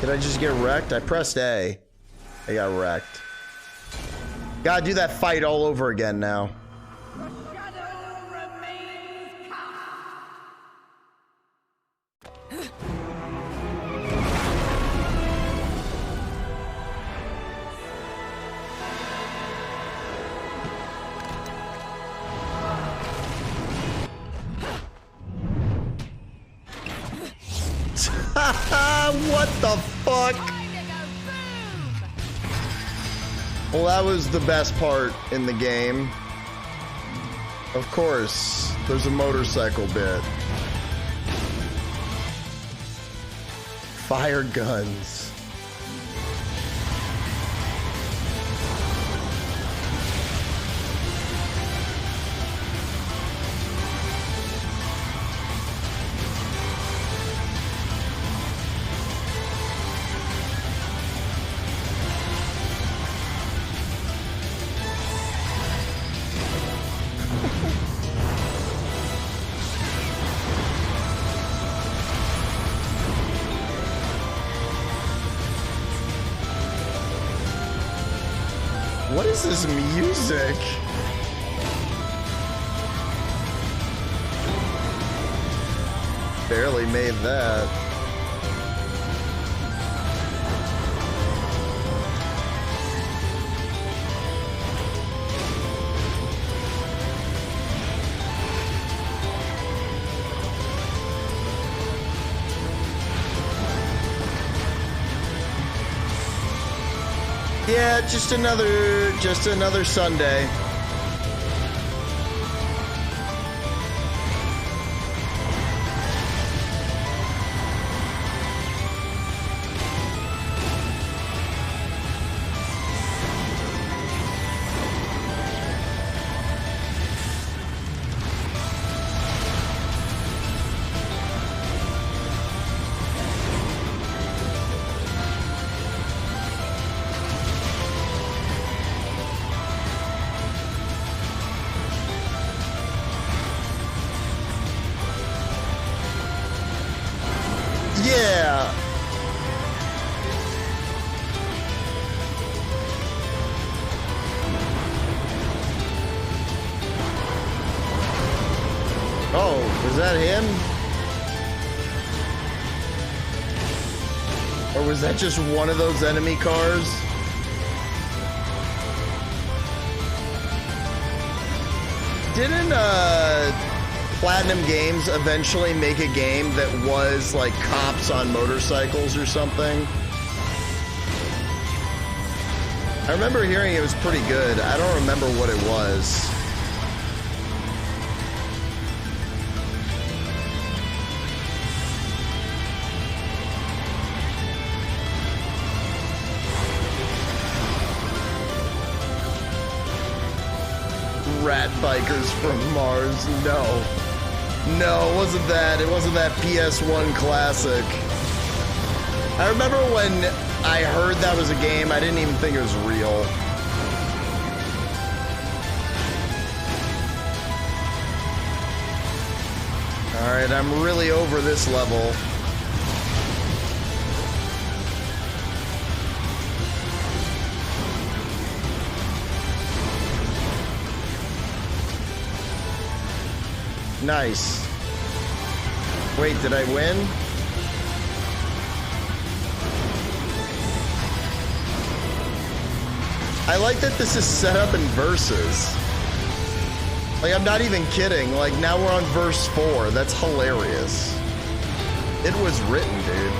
Did I just get wrecked? I pressed A. I got wrecked. Gotta do that fight all over again now. What the fuck? Well, that was the best part in the game. Of course, there's a motorcycle bit. Fire guns. What is this music? Barely made that. Yeah, just another Sunday. Yeah. Oh, was that him? Or was that just one of those enemy cars? Didn't Platinum Games eventually make a game that was like cops on motorcycles or something? I remember hearing it was pretty good. I don't remember what it was. Rat bikers from Mars. No, it wasn't that. It wasn't that PS1 classic. I remember when I heard that was a game, I didn't even think it was real. Alright, I'm really over this level. Nice. Wait, did I win? I like that this is set up in verses. Like, I'm not even kidding. Like, now we're on verse 4. That's hilarious. It was written, dude.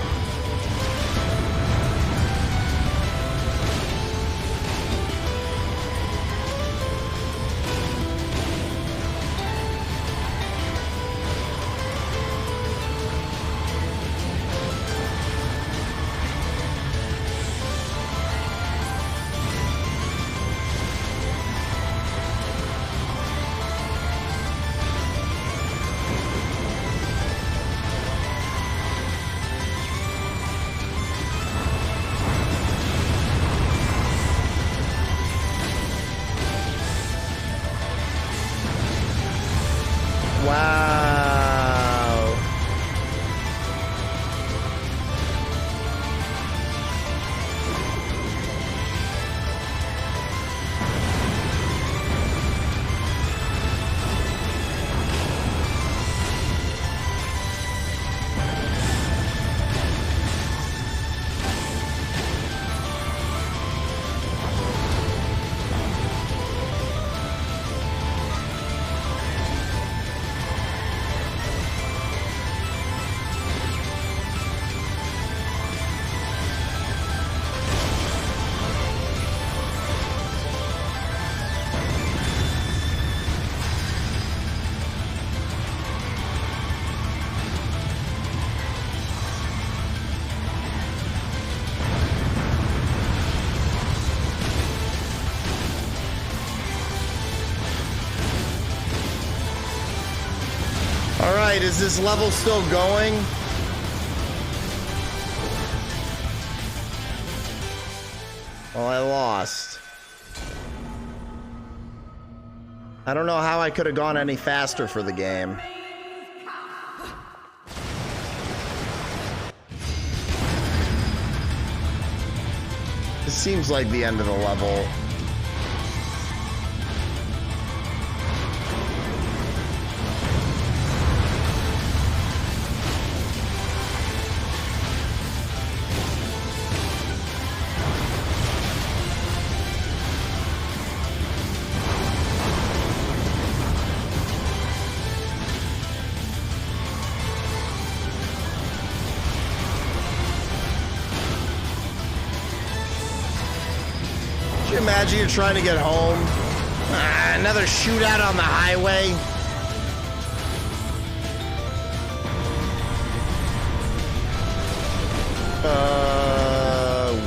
Is this level still going? Well, I lost. I don't know how I could have gone any faster for the game. This seems like the end of the level. Imagine you're trying to get home. Another shootout on the highway.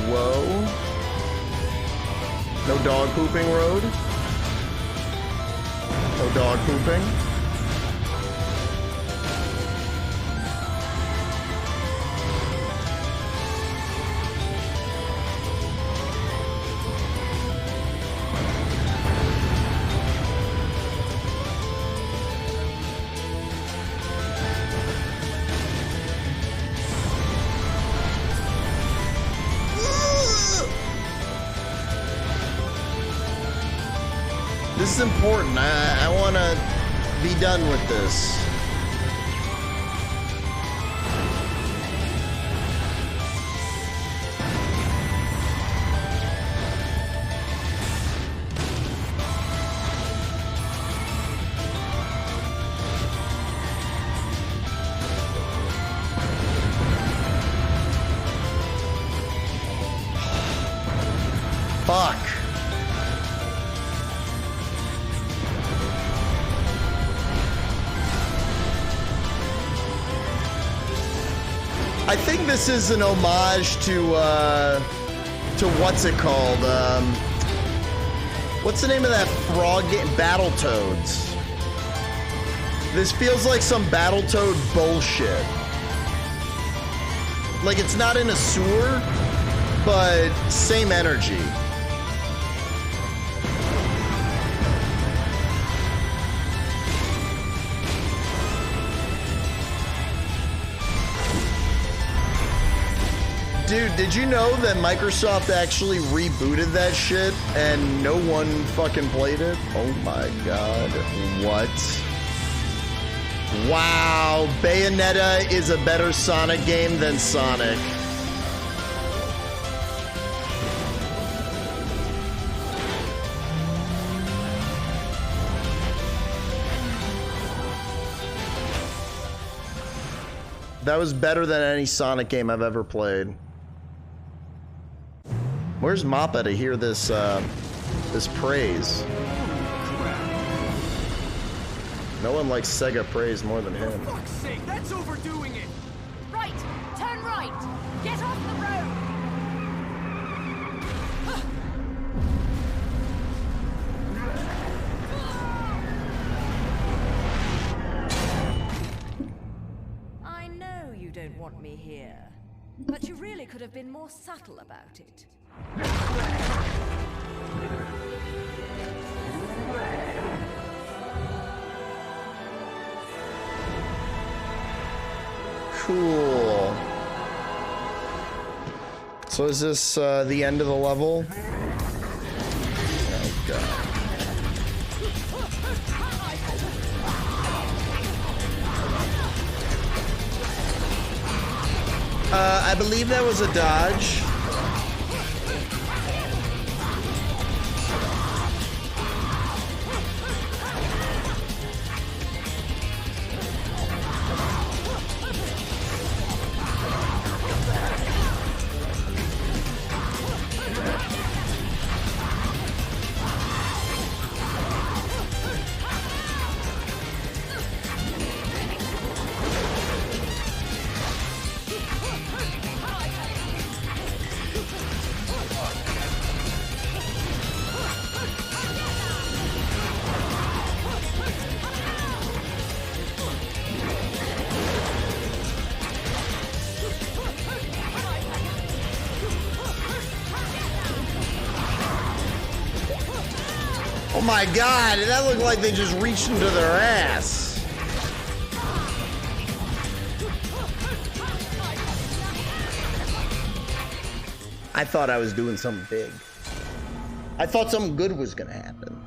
Whoa. No dog pooping road. No dog pooping. This is important. I want to be done with this. Fuck. I think this is an homage to what's it called? What's the name of that frog game? Battletoads. This feels like some Battletoad bullshit. Like it's not in a sewer, but same energy. Dude, did you know that Microsoft actually rebooted that shit and no one fucking played it? Oh my god. What? Wow, Bayonetta is a better Sonic game than Sonic. That was better than any Sonic game I've ever played. Where's Mappa to hear this, this praise? No one likes Sega praise more than him. For fuck's sake, that's overdoing it! Right! Turn right! Get off the road! I know you don't want me here, but you really could have been more subtle about it. Cool. So is this the end of the level? Oh god. I believe that was a dodge. Oh my god, that looked like they just reached into their ass. I thought I was doing something big. I thought something good was gonna happen.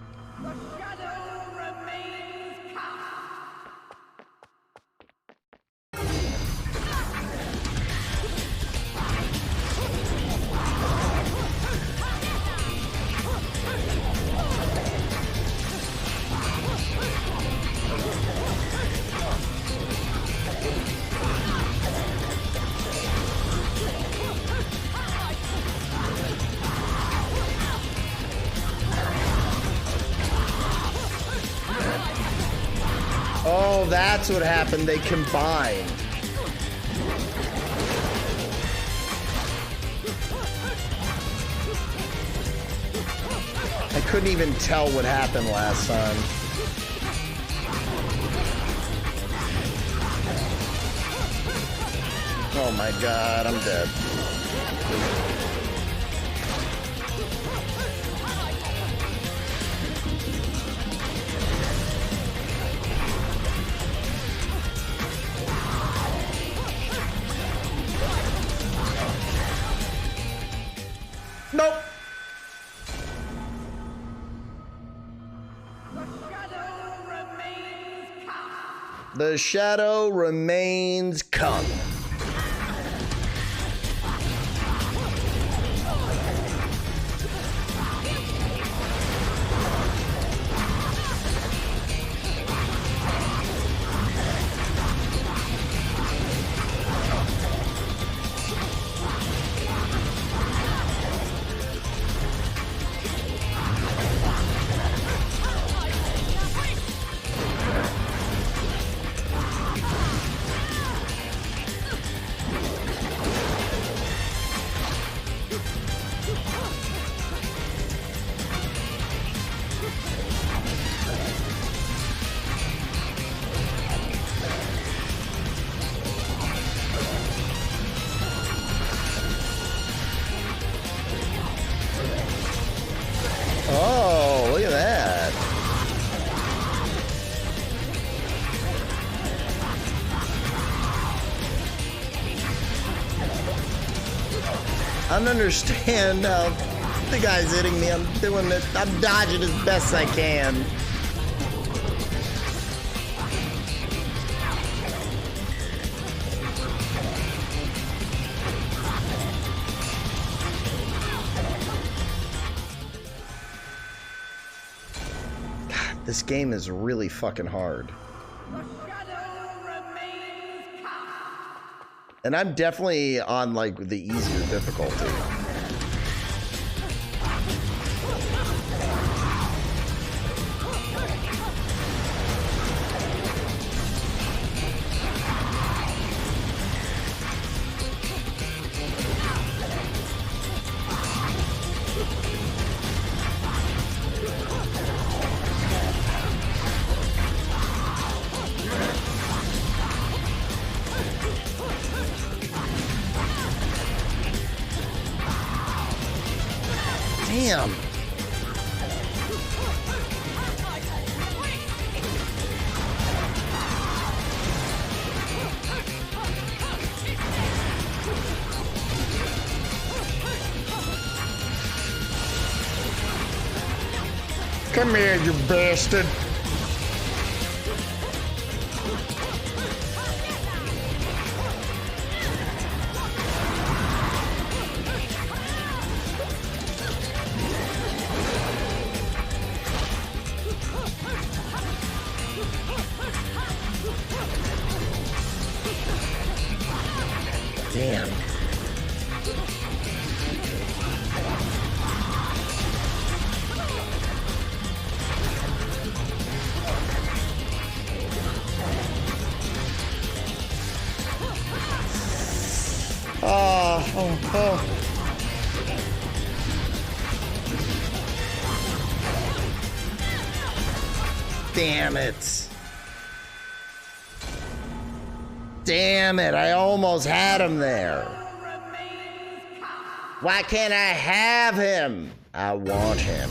Oh, that's what happened. They combined. I couldn't even tell what happened last time. Oh my god, I'm dead. Nope. The shadow remains calm. Oh, look at that. I don't understand how the guy's hitting me. I'm doing it. I'm dodging as best I can. This game is really fucking hard. And I'm definitely on like the easier difficulty. Damn. Come here, you bastard. Damn. Oh. Damn it. Damn it, I almost had him there. Why can't I have him? I want him.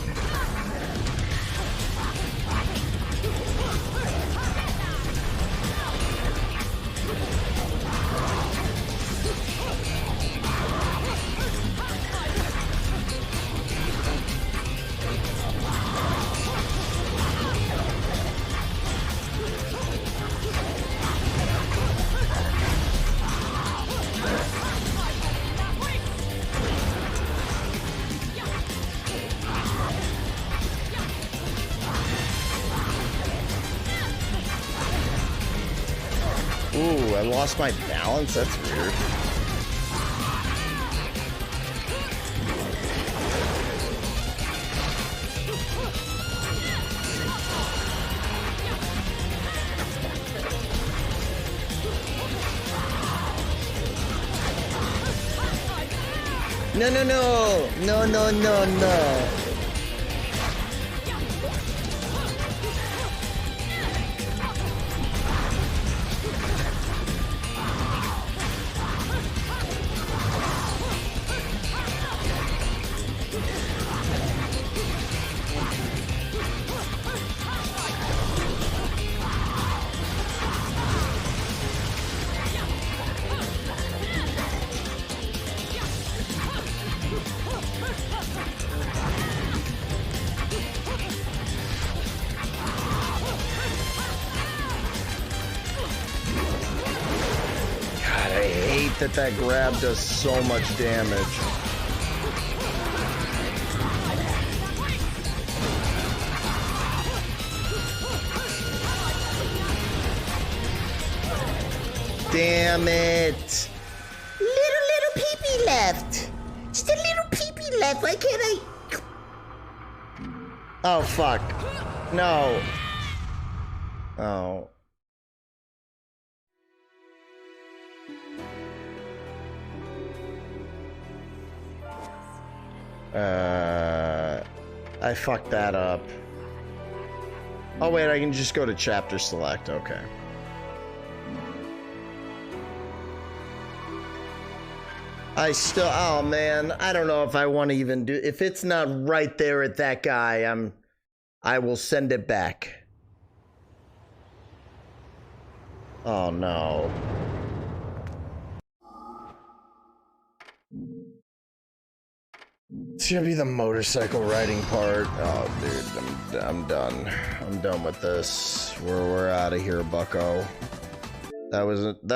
I lost my balance? That's weird. No, no, no. No, no, no, no. That grab does so much damage. Damn it. Little peepee left. Just a little peepee left. Why can't I? Oh, fuck. No. Oh. I fucked that up. Oh wait, I can just go to chapter select, okay. I still, oh man, I don't know if I want to even do, if it's not right there at that guy, I will send it back. Oh no. It's gonna be the motorcycle riding part. Oh, dude, I'm done. I'm done with this. We're out of here, bucko. That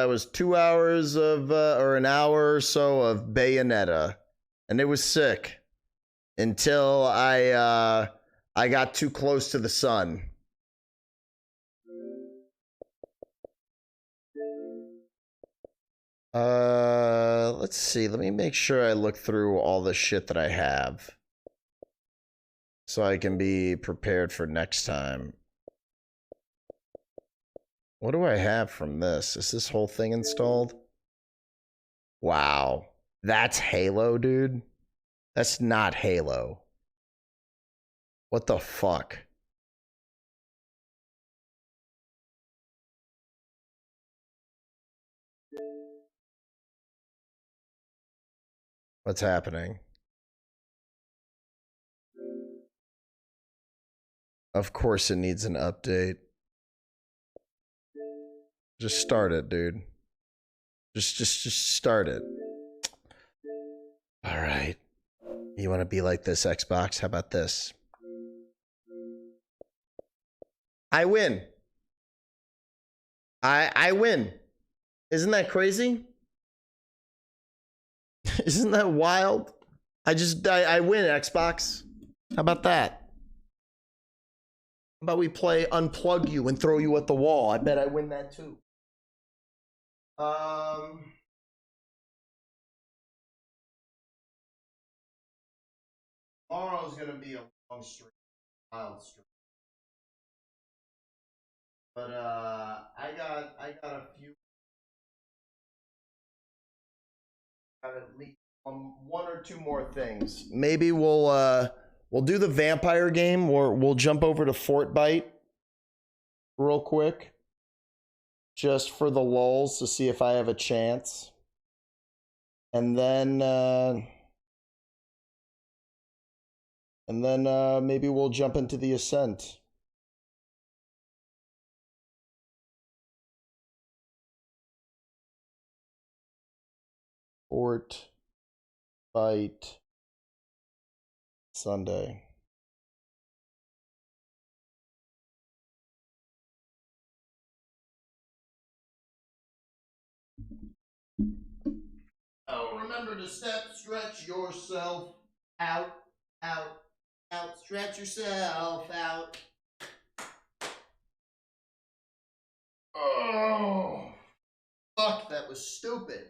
was 2 hours of, or an hour or so of Bayonetta, and it was sick until I got too close to the sun. Let's see. Let me make sure I look through all the shit that I have so I can be prepared for next time. What do I have from this? Is this whole thing installed? Wow. That's Halo, dude. That's not Halo. What the fuck? What's happening? Of course it needs an update. Just start it, dude. Just start it. All right. You want to be like this, Xbox? How about this? I win. I win. Isn't that crazy? Isn't that wild? I win, Xbox. How about that? How about we play unplug you and throw you at the wall? I bet I win that too. Tomorrow's gonna be a long stream, wild stream. But I got a few. At least one or two more things. Maybe we'll do the vampire game, or we'll jump over to Fortbyte real quick, just for the lulz to see if I have a chance, and then maybe we'll jump into the Ascent. Fortbyte Sunday. Oh, remember to stretch yourself out, stretch yourself out. Oh, Fuck, that was stupid.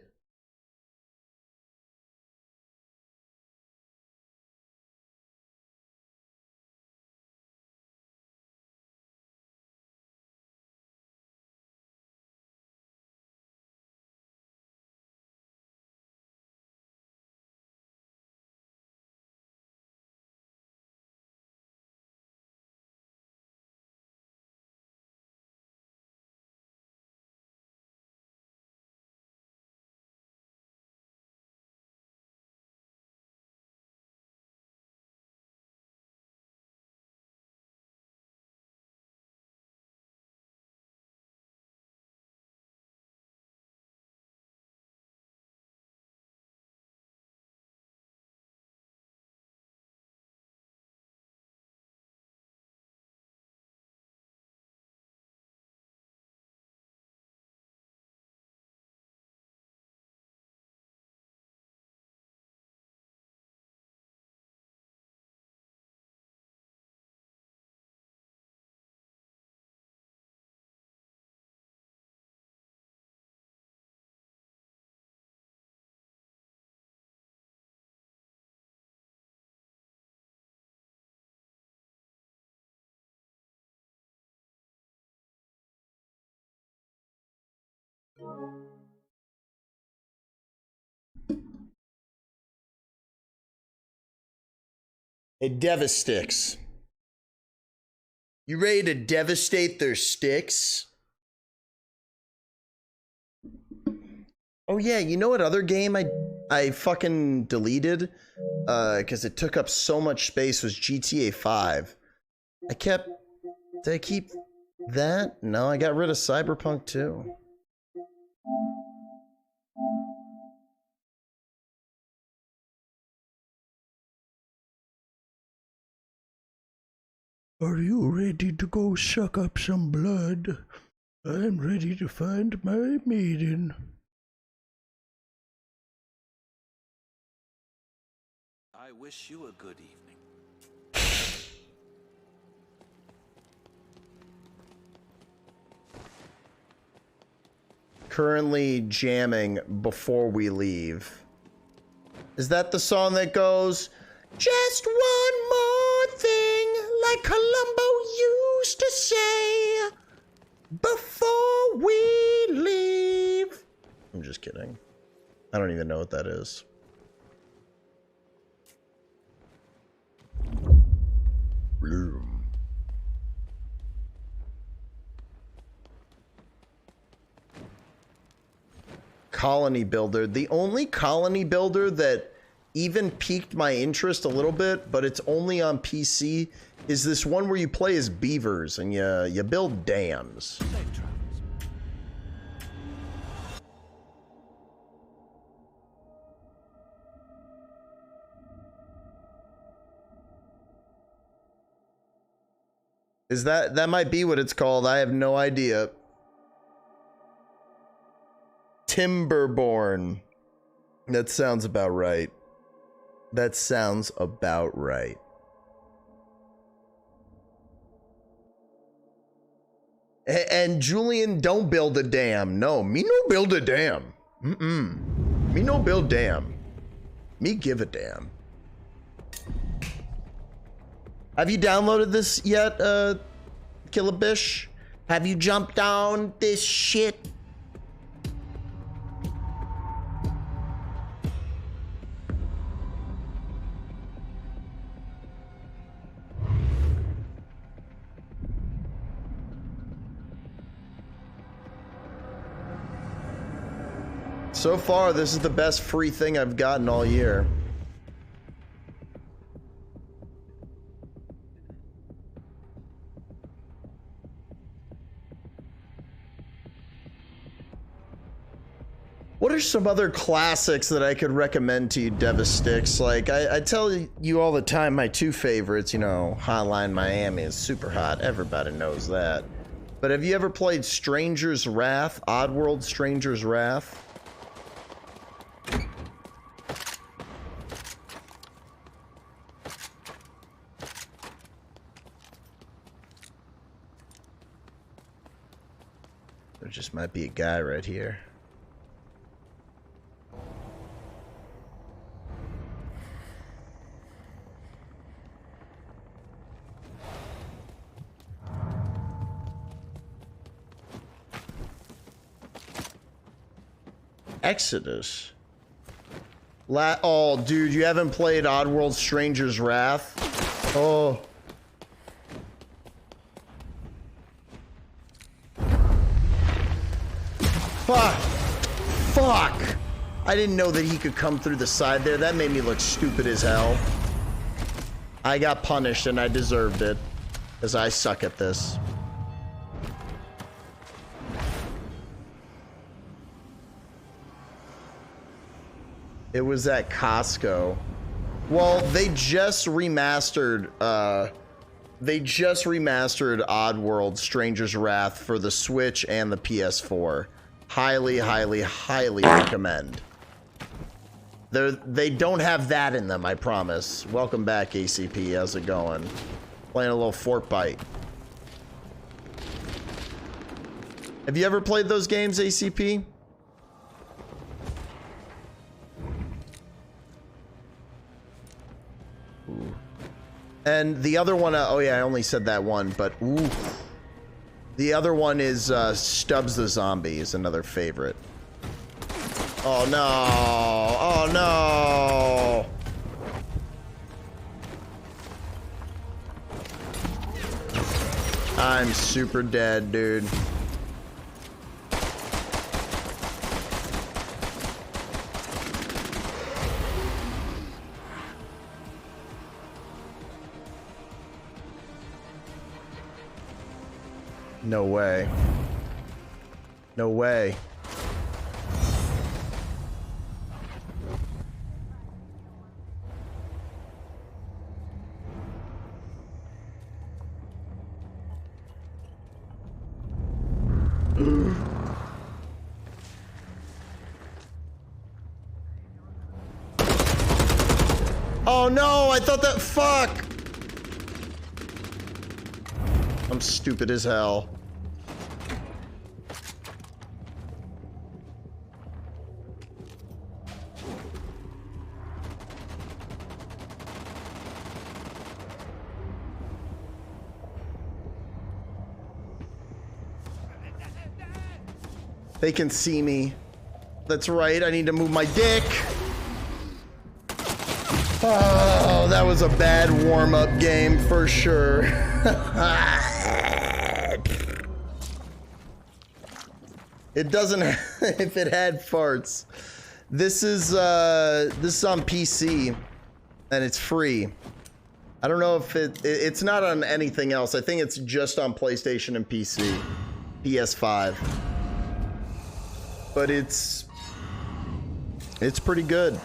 Hey, Devasticks. You ready to devastate their sticks? Oh yeah, you know what other game I fucking deleted? Because it took up so much space was GTA 5. Did I keep that? No, I got rid of Cyberpunk too. Are you ready to go suck up some blood? I'm ready to find my maiden. I wish you a good evening. Currently jamming before we leave. Is that the song that goes, just one more thing, like Columbo used to say, before we leave? I'm just kidding. I don't even know what that is. Bloom. Colony Builder. The only colony builder that even piqued my interest a little bit, but it's only on PC, is this one where you play as beavers and you build dams. Is that might be what it's called? I have no idea. Timberborn. That sounds about right. That sounds about right. And Julian, don't build a dam. No, me no build a dam. Me no build dam. Me give a damn. Have you downloaded this yet, Killabish? Have you jumped on this shit? So far, this is the best free thing I've gotten all year. What are some other classics that I could recommend to you, Devastix? Like, I tell you all the time, my two favorites, you know, Hotline Miami is super hot. Everybody knows that. But have you ever played Stranger's Wrath? Oddworld Stranger's Wrath? There just might be a guy right here. Exodus. Oh, dude, you haven't played Oddworld Stranger's Wrath? Oh. Fuck. Fuck. I didn't know that he could come through the side there. That made me look stupid as hell. I got punished and I deserved it. Because I suck at this. It was at Costco. Well, they just remastered Oddworld Stranger's Wrath for the Switch and the PS4. Highly, highly, highly recommend. They don't have that in them, I promise. Welcome back, ACP. How's it going? Playing a little Fortnite. Have you ever played those games, ACP? Ooh. And the other one, oh yeah, I only said that one, but ooh. The other one is Stubbs the Zombie is another favorite. Oh no! Oh no! I'm super dead, dude. No way. No way. Oh no, I thought that, fuck. I'm stupid as hell. They can see me. That's right, I need to move my dick. Oh, that was a bad warm-up game for sure. It doesn't if it had farts. This is on PC and it's free. I don't know if it's not on anything else. I think it's just on PlayStation and PC. PS5. But it's pretty good.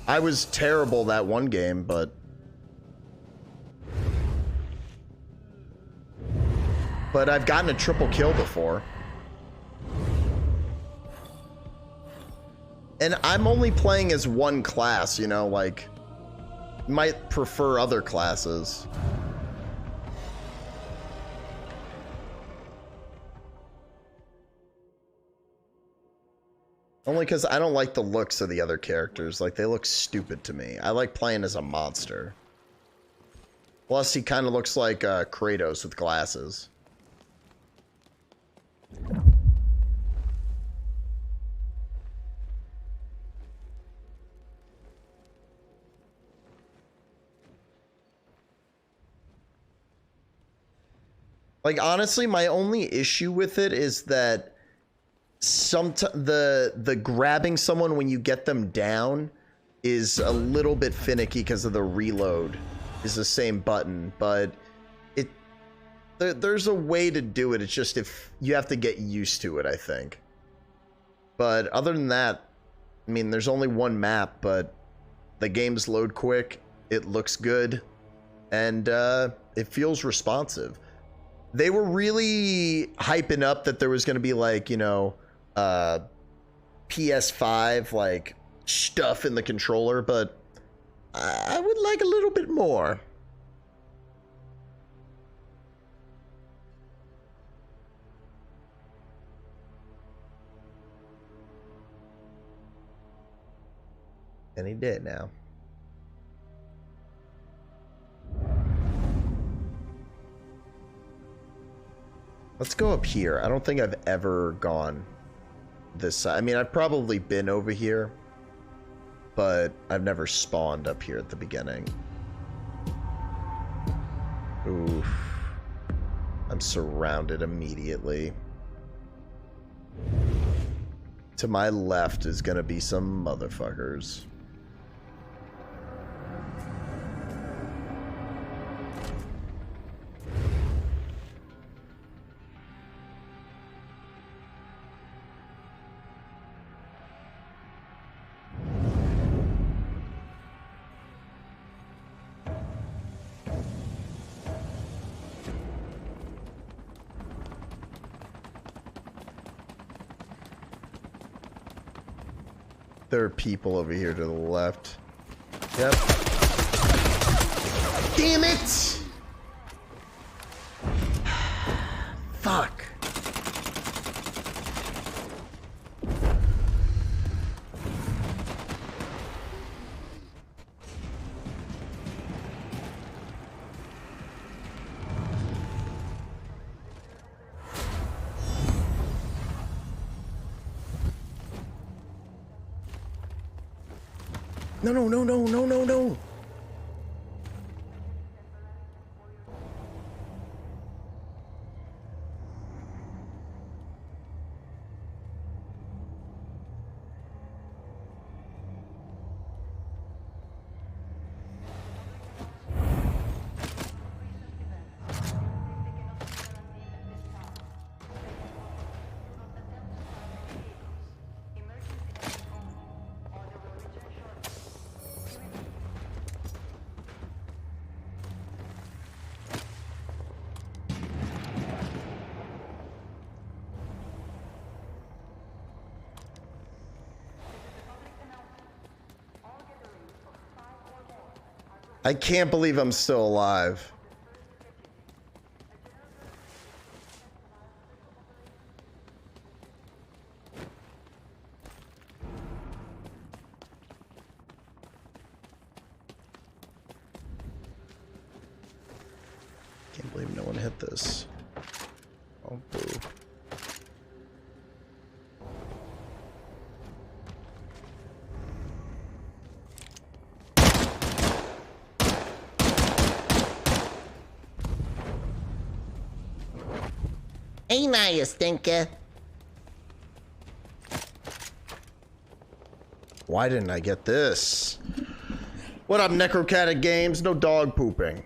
I was terrible that one game, but I've gotten a triple kill before. And I'm only playing as one class, you know, like, might prefer other classes. Only because I don't like the looks of the other characters. Like, they look stupid to me. I like playing as a monster. Plus, he kind of looks like Kratos with glasses. Like, honestly, my only issue with it is that the grabbing someone when you get them down is a little bit finicky because of the reload is the same button, but there's a way to do it. It's just if you have to get used to it, I think. But other than that, I mean, there's only one map, but the games load quick, it looks good, and it feels responsive. They were really hyping up that there was going to be, like, you know, PS5 like stuff in the controller, but I would like a little bit more. And he did now. Let's go up here. I don't think I've ever gone this side. I mean, I've probably been over here, but I've never spawned up here at the beginning. Oof. I'm surrounded immediately. To my left is gonna be some motherfuckers. There are people over here to the left. Yep. Damn it! Fuck. No, no, no, no, no, no, no. I can't believe I'm still alive. Can't believe no one hit this. Oh, boo. Hey now, you stinker. Why didn't I get this? What up, Necrocatic Games? No dog pooping.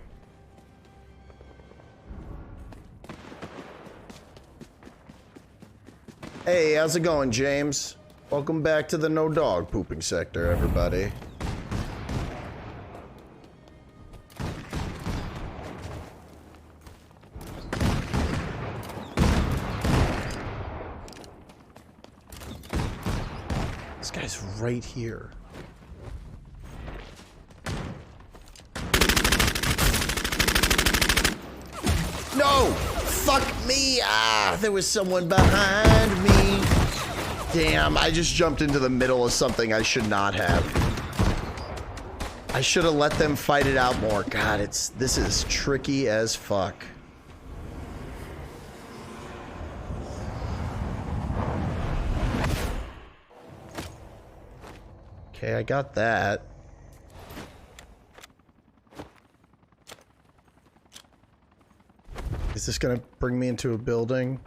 Hey, how's it going, James? Welcome back to the no dog pooping sector, everybody. This guy's right here. No! Fuck me! Ah, there was someone behind me. Damn, I just jumped into the middle of something I should not have. I should have let them fight it out more. God, this is tricky as fuck. Okay, I got that. Is this gonna bring me into a building?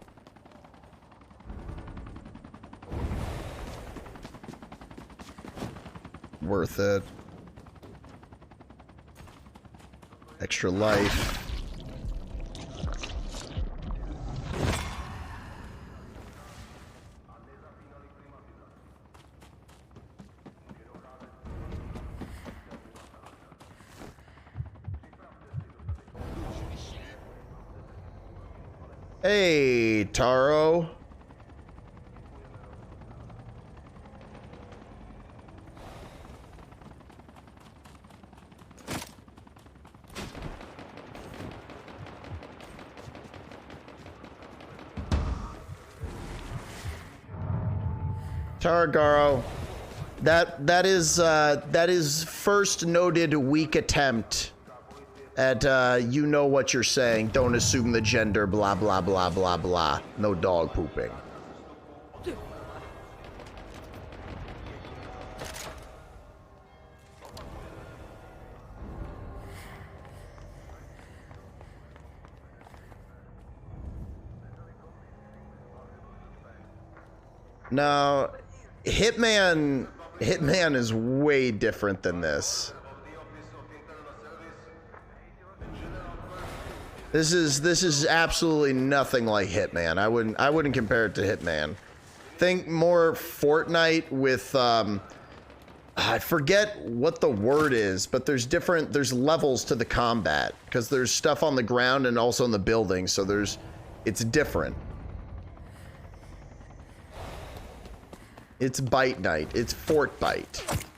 Worth it. Extra life. Hey, Taro. Taragaro. That is first noted weak attempt at you know what you're saying. Don't assume the gender, blah blah blah blah blah. No dog pooping. No, Hitman is way different than this. This is absolutely nothing like Hitman. I wouldn't compare it to Hitman. Think more Fortnite with I forget what the word is, but there's levels to the combat because there's stuff on the ground and also in the building, so it's different. It's Bite Night. It's Fortnite.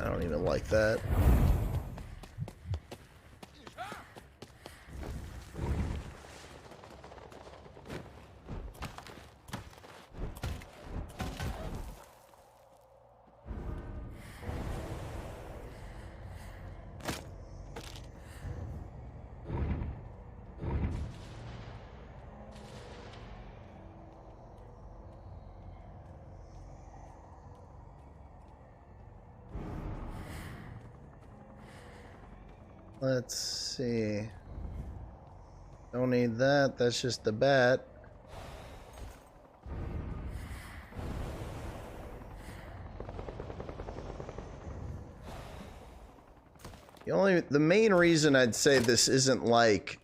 I don't even like that. Let's see. Don't need that. That's just the bat. The main reason I'd say this isn't like,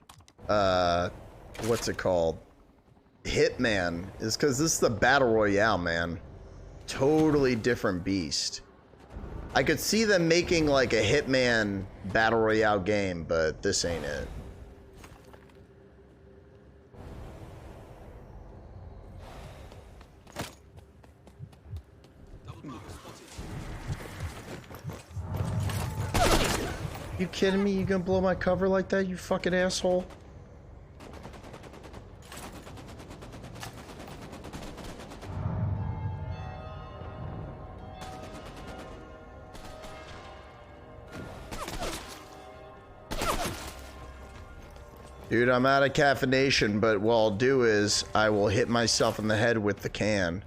what's it called? Hitman is because this is the Battle Royale, man. Totally different beast. I could see them making like a Hitman Battle Royale game, but this ain't it. You kidding me? You gonna blow my cover like that, you fucking asshole? Dude, I'm out of caffeination, but what I'll do is I will hit myself in the head with the can.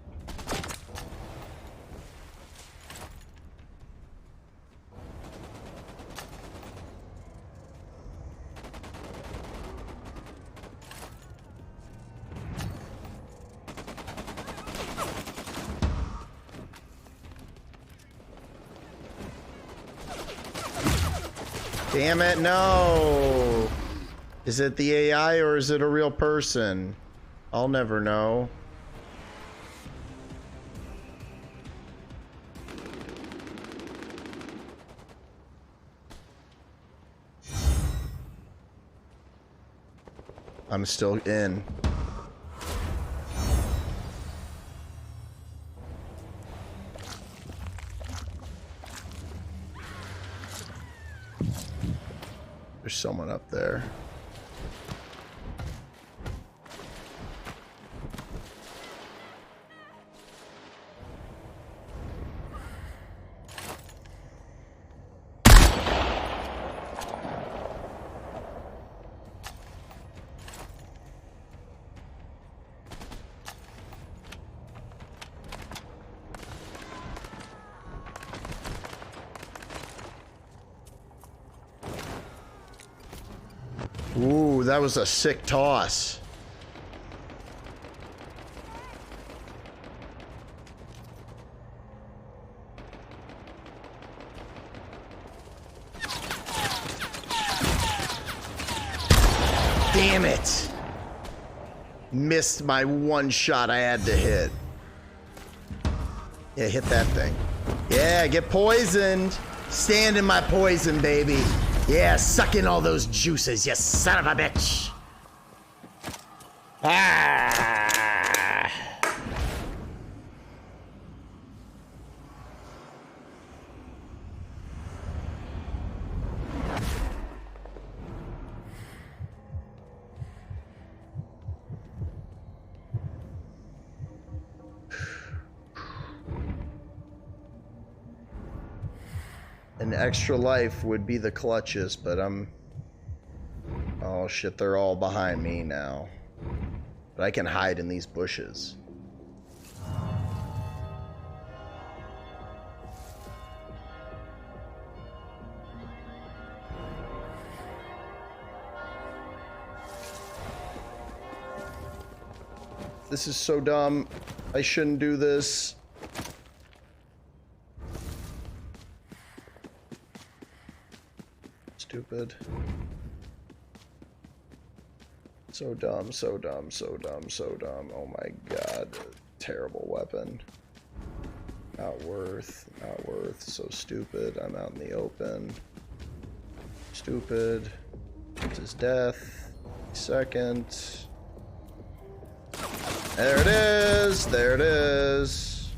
Damn it, no! Is it the AI or is it a real person? I'll never know. I'm still in. There's someone up there. Ooh, that was a sick toss. Damn it. Missed my one shot I had to hit. Yeah, hit that thing. Yeah, get poisoned. Stand in my poison, baby. Yeah, suck in all those juices, you son of a bitch. Ah. An extra life would be the clutches, but I'm... Oh shit, they're all behind me now. But I can hide in these bushes. This is so dumb. I shouldn't do this. Stupid. So dumb, so dumb, so dumb, so dumb. Oh my god. Terrible weapon. Not worth. Not worth. So stupid. I'm out in the open. Stupid. It's his death. Second. There it is! There it is!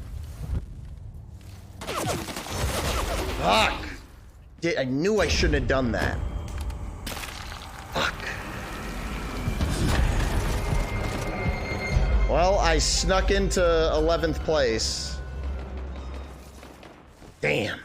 Fuck! I knew I shouldn't have done that. Fuck. Well, I snuck into 11th place. Damn.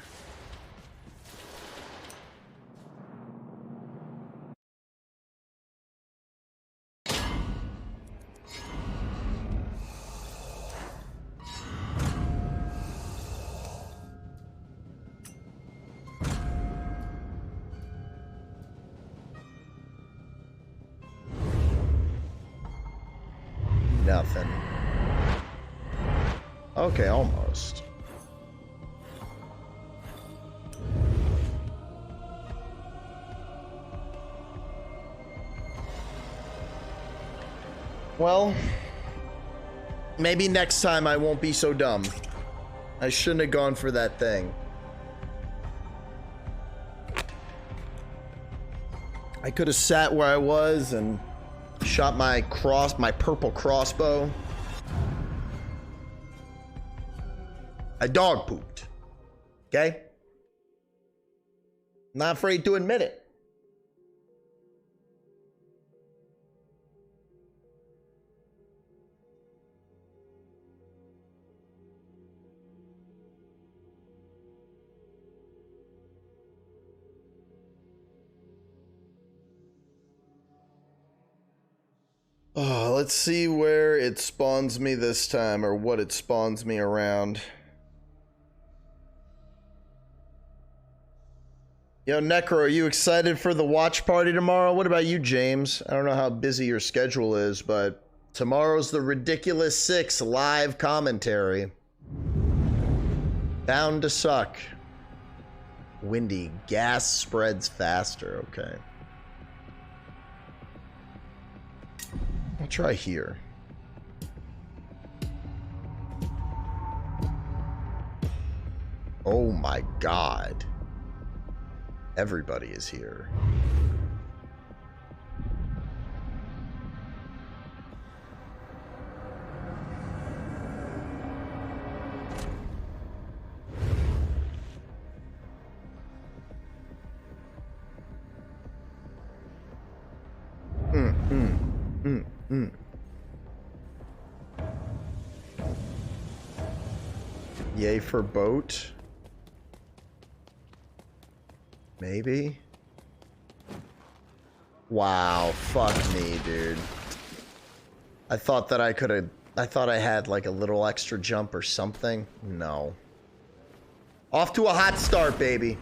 Nothing. Okay, almost. Well, maybe next time I won't be so dumb. I shouldn't have gone for that thing. I could have sat where I was and shot my purple crossbow. I dog pooped. Okay? Not afraid to admit it. Oh, let's see where it spawns me this time, or what it spawns me around. Yo, Necro, are you excited for the watch party tomorrow? What about you, James? I don't know how busy your schedule is, but tomorrow's the Ridiculous 6 live commentary. Bound to suck. Windy. Gas spreads faster. Okay. I'll try here. Oh my god. Everybody is here. Yay for boat. Maybe. Wow, fuck me, dude. I thought that I could have... I thought I had like a little extra jump or something. No. Off to a hot start, baby.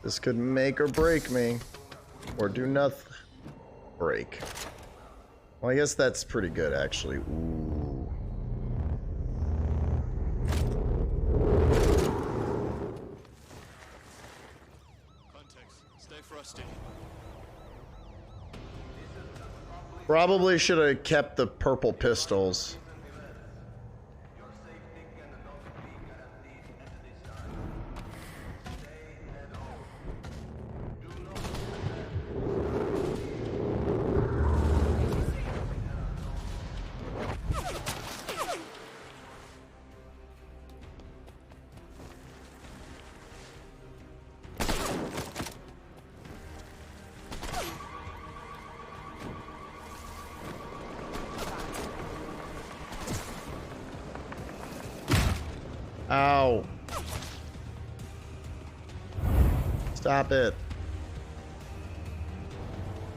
This could make or break me. Or do nothing. Break. Well, I guess that's pretty good, actually. Ooh. Context. Stay frosty. Probably should have kept the purple pistols. Ow. Stop it.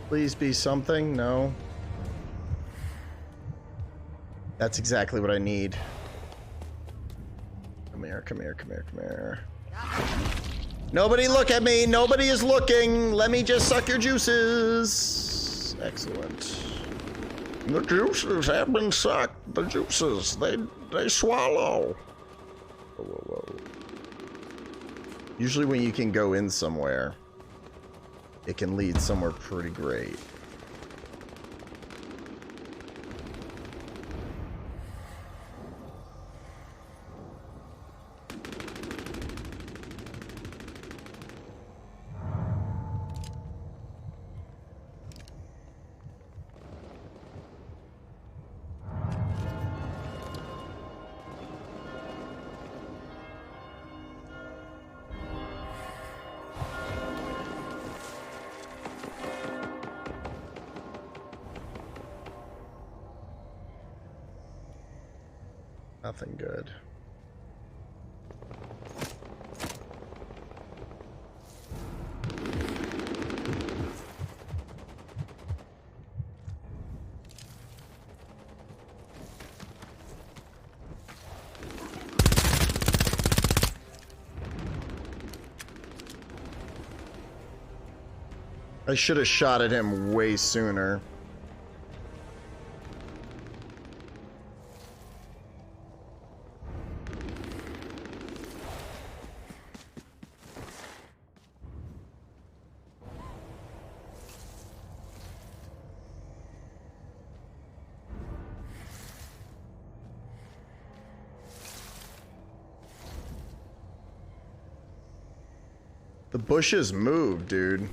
Please be something. No. That's exactly what I need. Come here, come here, come here, come here. Nobody look at me. Nobody is looking. Let me just suck your juices. Excellent. The juices have been sucked. The juices, they swallow. Whoa, whoa, whoa. Usually when you can go in somewhere, it can lead somewhere pretty great. Nothing good. I should have shot at him way sooner. The bushes move, dude.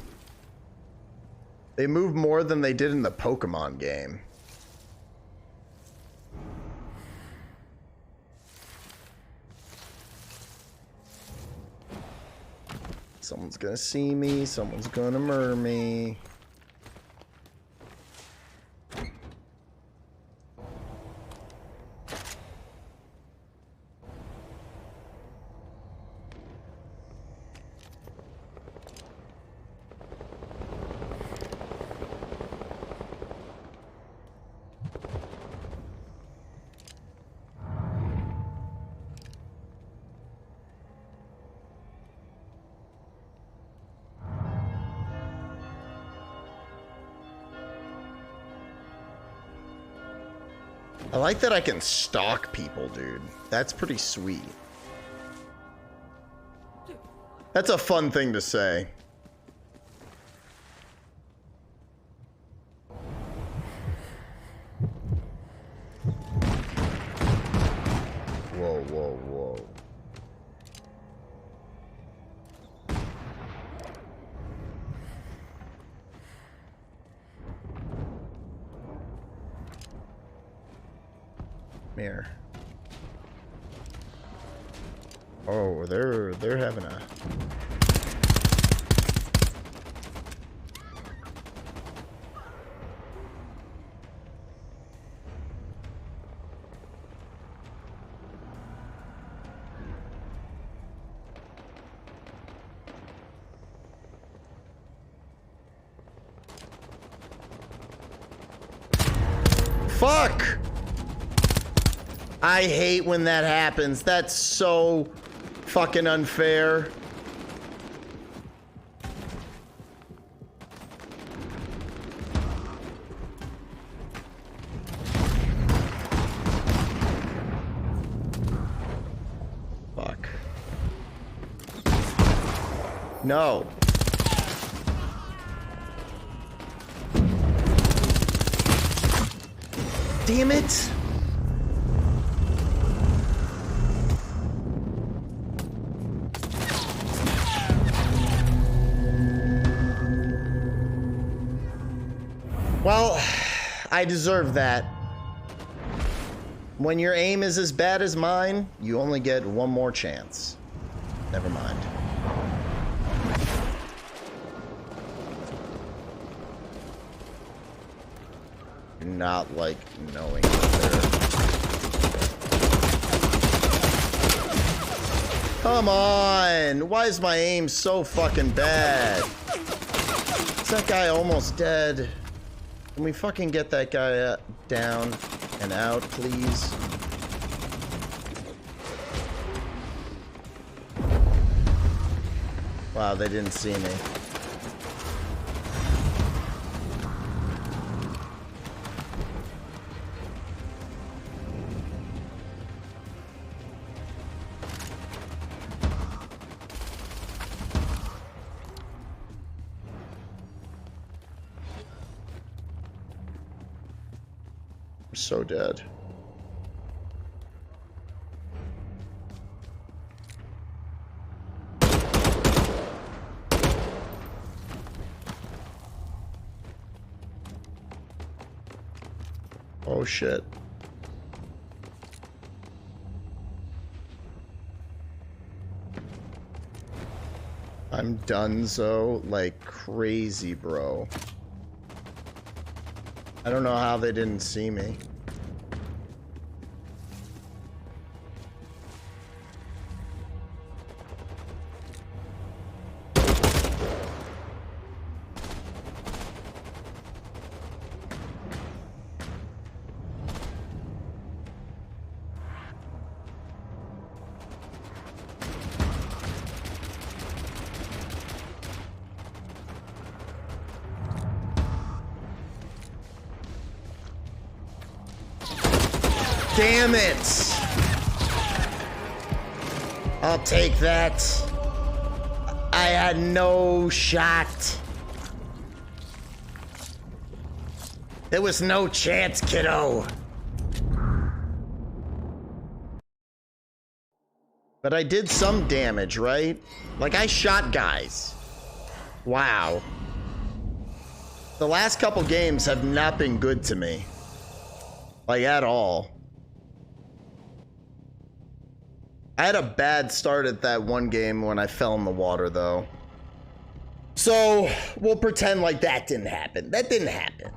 They move more than they did in the Pokemon game. Someone's gonna see me. Someone's gonna murder me. I like that I can stalk people, dude. That's pretty sweet. That's a fun thing to say. Whoa, whoa, whoa. Here. Oh, they're having a fuck! I hate when that happens. That's so fucking unfair. Fuck. No. damn it. Well, I deserve that. When your aim is as bad as mine, you only get one more chance. Never mind. Do not like knowing Come on! Why is my aim so fucking bad? Is that guy almost dead? Can we fucking get that guy down and out, please? Wow, they didn't see me. I'm so dead. Oh shit. I'm donezo like crazy, bro. I don't know how they didn't see me. Damn it! I'll take that. I had no shot. There was no chance, kiddo. But I did some damage, right? Like, I shot guys. Wow. The last couple games have not been good to me. Like, at all. I had a bad start at that one game when I fell in the water, though. So, we'll pretend like that didn't happen. That didn't happen.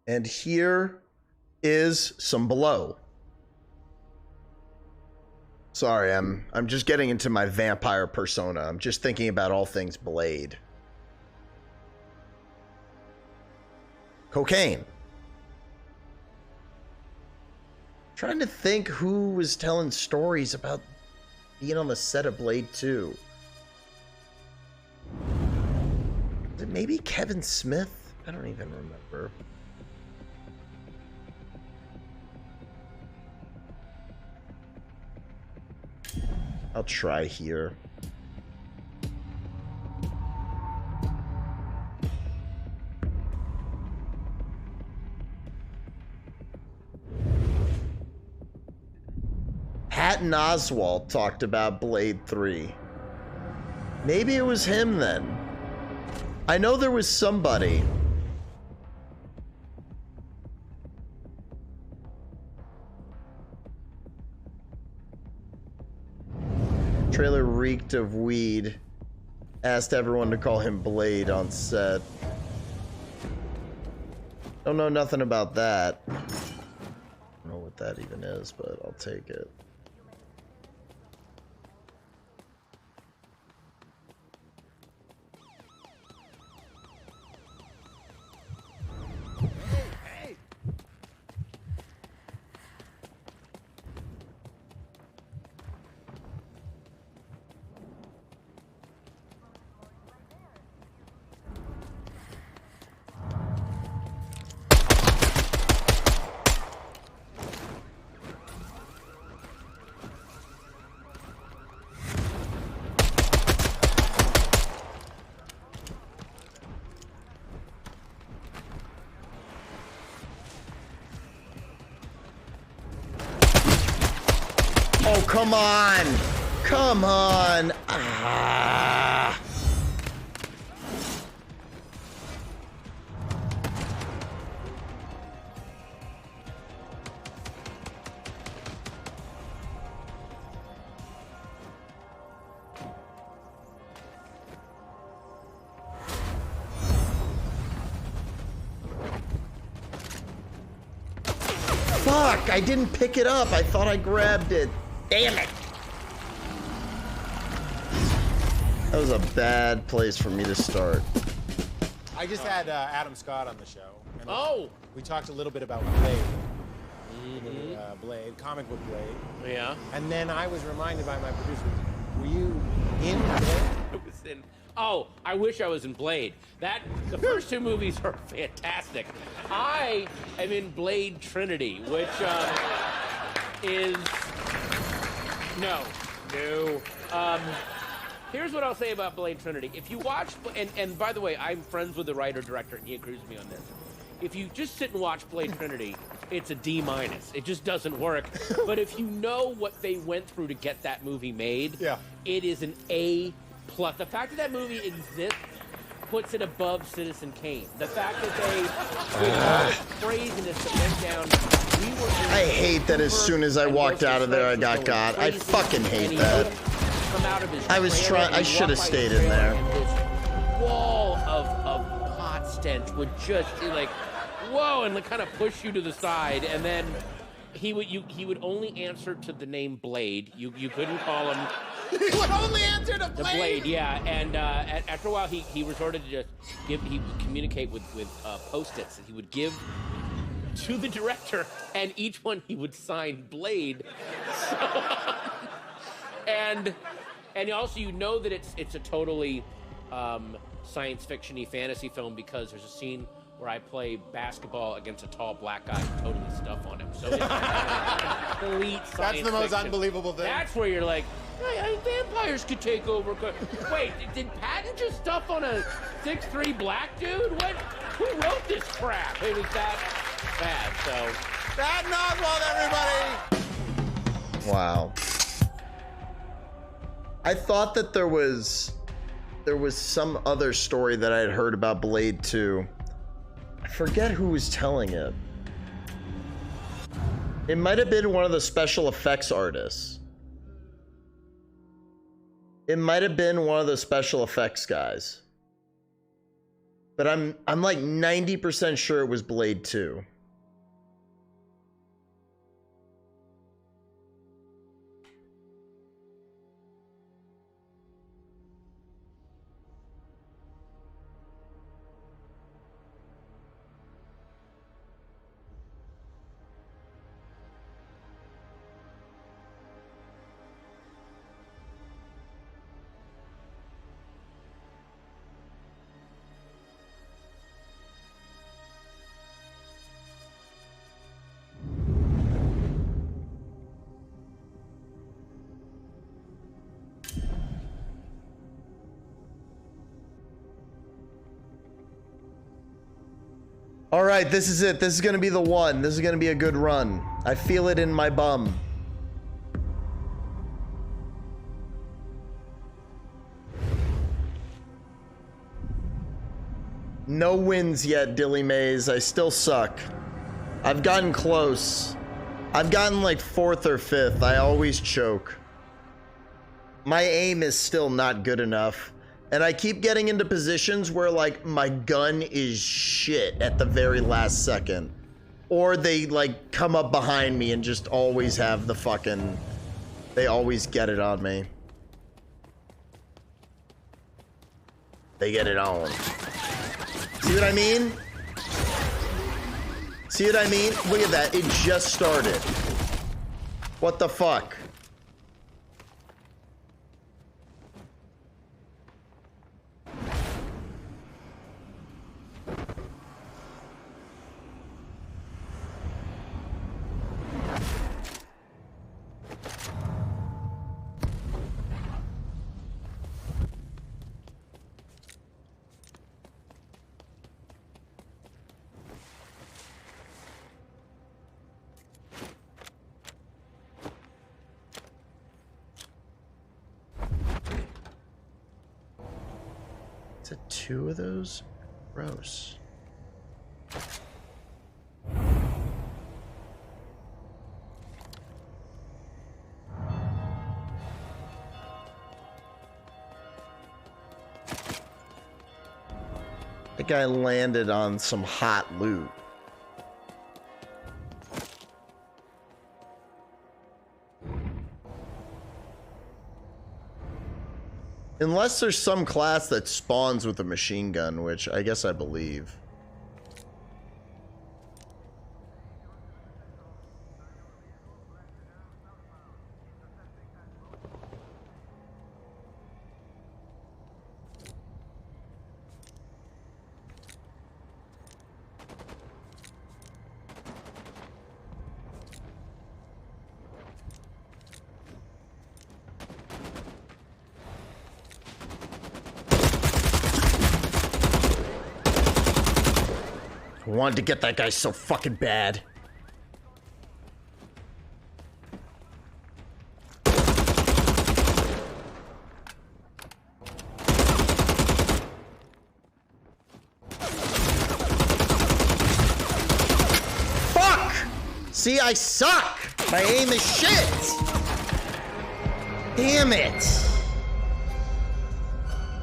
And here is some below. Sorry, I'm just getting into my vampire persona. I'm just thinking about all things Blade. Cocaine. Trying to think who was telling stories about being on the set of Blade 2. Is it maybe Kevin Smith? I don't even remember. I'll try here. Patton Oswalt talked about Blade 3. Maybe it was him then. I know there was somebody. Trailer reeked of weed. Asked everyone to call him Blade on set. Don't know nothing about that. I don't know what that even is, but I'll take it. Oh, come on. Come on. Ah. Fuck, I didn't pick it up. I thought I grabbed it. Damn it. That was a bad place for me to start. I just had Adam Scott on the show. And Oh! We talked a little bit about Blade. Blade, comic book Blade. Yeah. And then I was reminded by my producer, were you in Blade? I was in. Oh, I wish I was in Blade. The first two movies are fantastic. I am in Blade Trinity, which is no. Here's what I'll say about Blade Trinity. If you watch, and by the way, I'm friends with the writer-director, and he agrees with me on this. If you just sit and watch Blade Trinity, it's a D-. It just doesn't work. But if you know what they went through to get that movie made, it is an A+. The fact that that movie exists puts it above Citizen Kane. The fact that they, with all the craziness that went down, we were. I hate that as soon as I walked out of there, I got got. I fucking hate that. I should have stayed in there. This wall of pot stench would just be like, whoa, and like kind of push you to the side, and then he would only answer to the name Blade. You couldn't call him. He would only answer to Blade. The Blade, yeah, and after a while, he resorted to just he would communicate with post-its that he would give to the director, and each one he would sign Blade. So, and also you know that it's a totally science fiction-y fantasy film because there's a scene where I play basketball against a tall black guy with totally stuff on him. So it's complete science That's the most fiction. unbelievable thing. That's where you're like, hey, vampires could take over. Wait, did Patton just stuff on a 6'3" black dude? What? Who wrote this crap? It was that bad, so. Bad Oswald, everybody! Wow. I thought that there was some other story that I had heard about Blade 2. I forget who was telling it. It might have been one of the special effects artists. It might have been one of the special effects guys. But I'm like 90% sure it was Blade 2. All right, this is it. This is going to be the one. This is going to be a good run. I feel it in my bum. No wins yet, Dilly Mays. I still suck. I've gotten close. I've gotten like 4th or 5th. I always choke. My aim is still not good enough. And I keep getting into positions where like my gun is shit at the very last second. Or they like come up behind me and just always have the fucking... They always get it on me. They get it on. See what I mean? See what I mean? Look at that. It just started. What the fuck? Is it 2 of those? Gross. That guy landed on some hot loot. Unless there's some class that spawns with a machine gun, which I guess I believe. I wanted to get that guy so fucking bad. Fuck! See, I suck! My aim is shit! Damn it!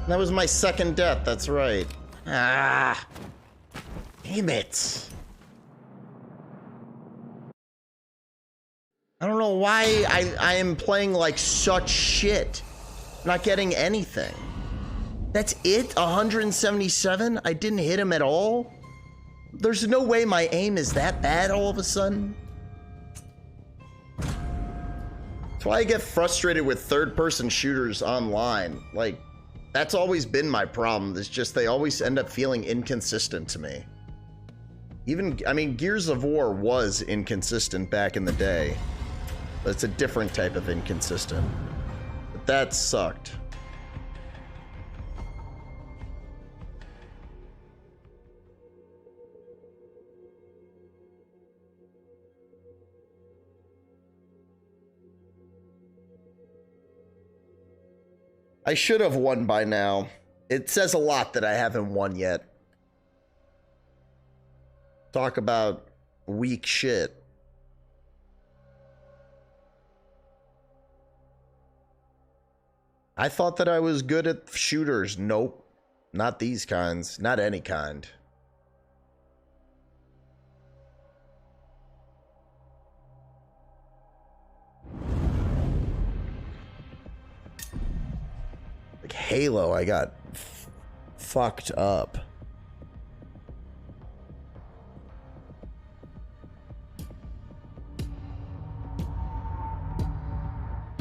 That was my second death, that's right. Ah! Damn it. I don't know why I am playing like such shit. Not getting anything. That's it? 177? I didn't hit him at all? There's no way my aim is that bad all of a sudden. That's why I get frustrated with third-person shooters online. Like, that's always been my problem. It's just they always end up feeling inconsistent to me. Even, I mean, Gears of War was inconsistent back in the day. But it's a different type of inconsistent. But that sucked. I should have won by now. It says a lot that I haven't won yet. Talk about weak shit. I thought that I was good at shooters. Nope. Not these kinds. Not any kind. Like Halo, I got fucked up.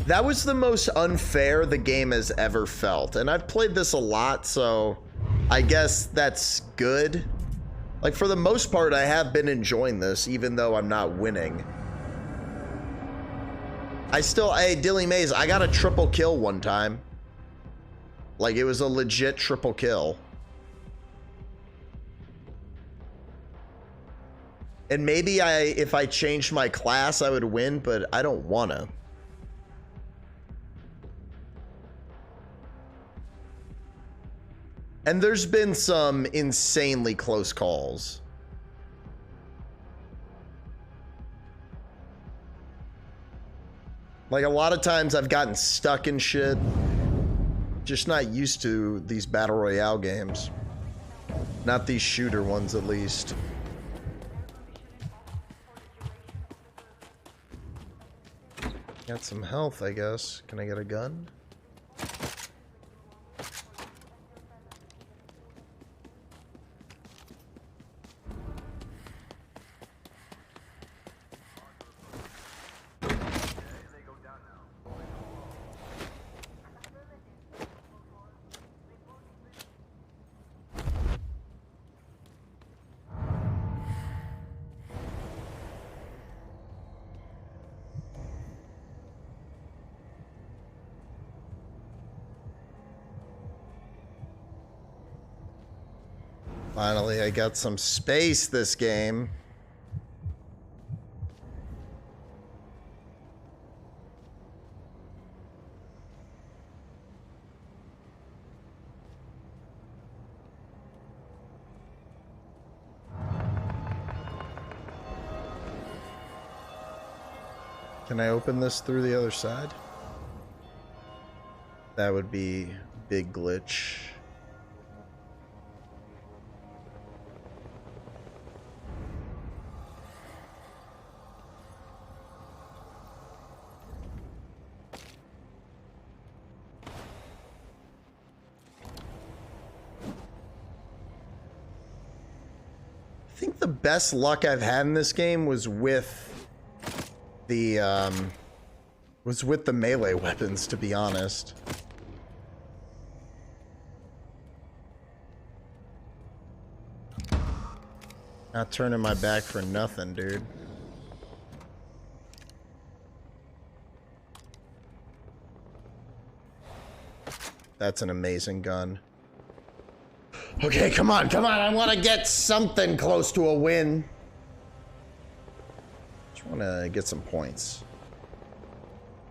That was the most unfair the game has ever felt. And I've played this a lot, so I guess that's good. Like, for the most part, I have been enjoying this, even though I'm not winning. Hey, Dilly Maze, I got a triple kill one time. Like, it was a legit triple kill. And maybe if I changed my class, I would win, but I don't wanna. And there's been some insanely close calls. Like, a lot of times I've gotten stuck in shit. Just not used to these battle royale games. Not these shooter ones, at least. Got some health, I guess. Can I get a gun? Finally, I got some space this game. Can I open this through the other side? That would be big glitch. I think the best luck I've had in this game was with the melee weapons, to be honest. Not turning my back for nothing, dude. That's an amazing gun. Okay, come on, come on. I want to get something close to a win. Just want to get some points.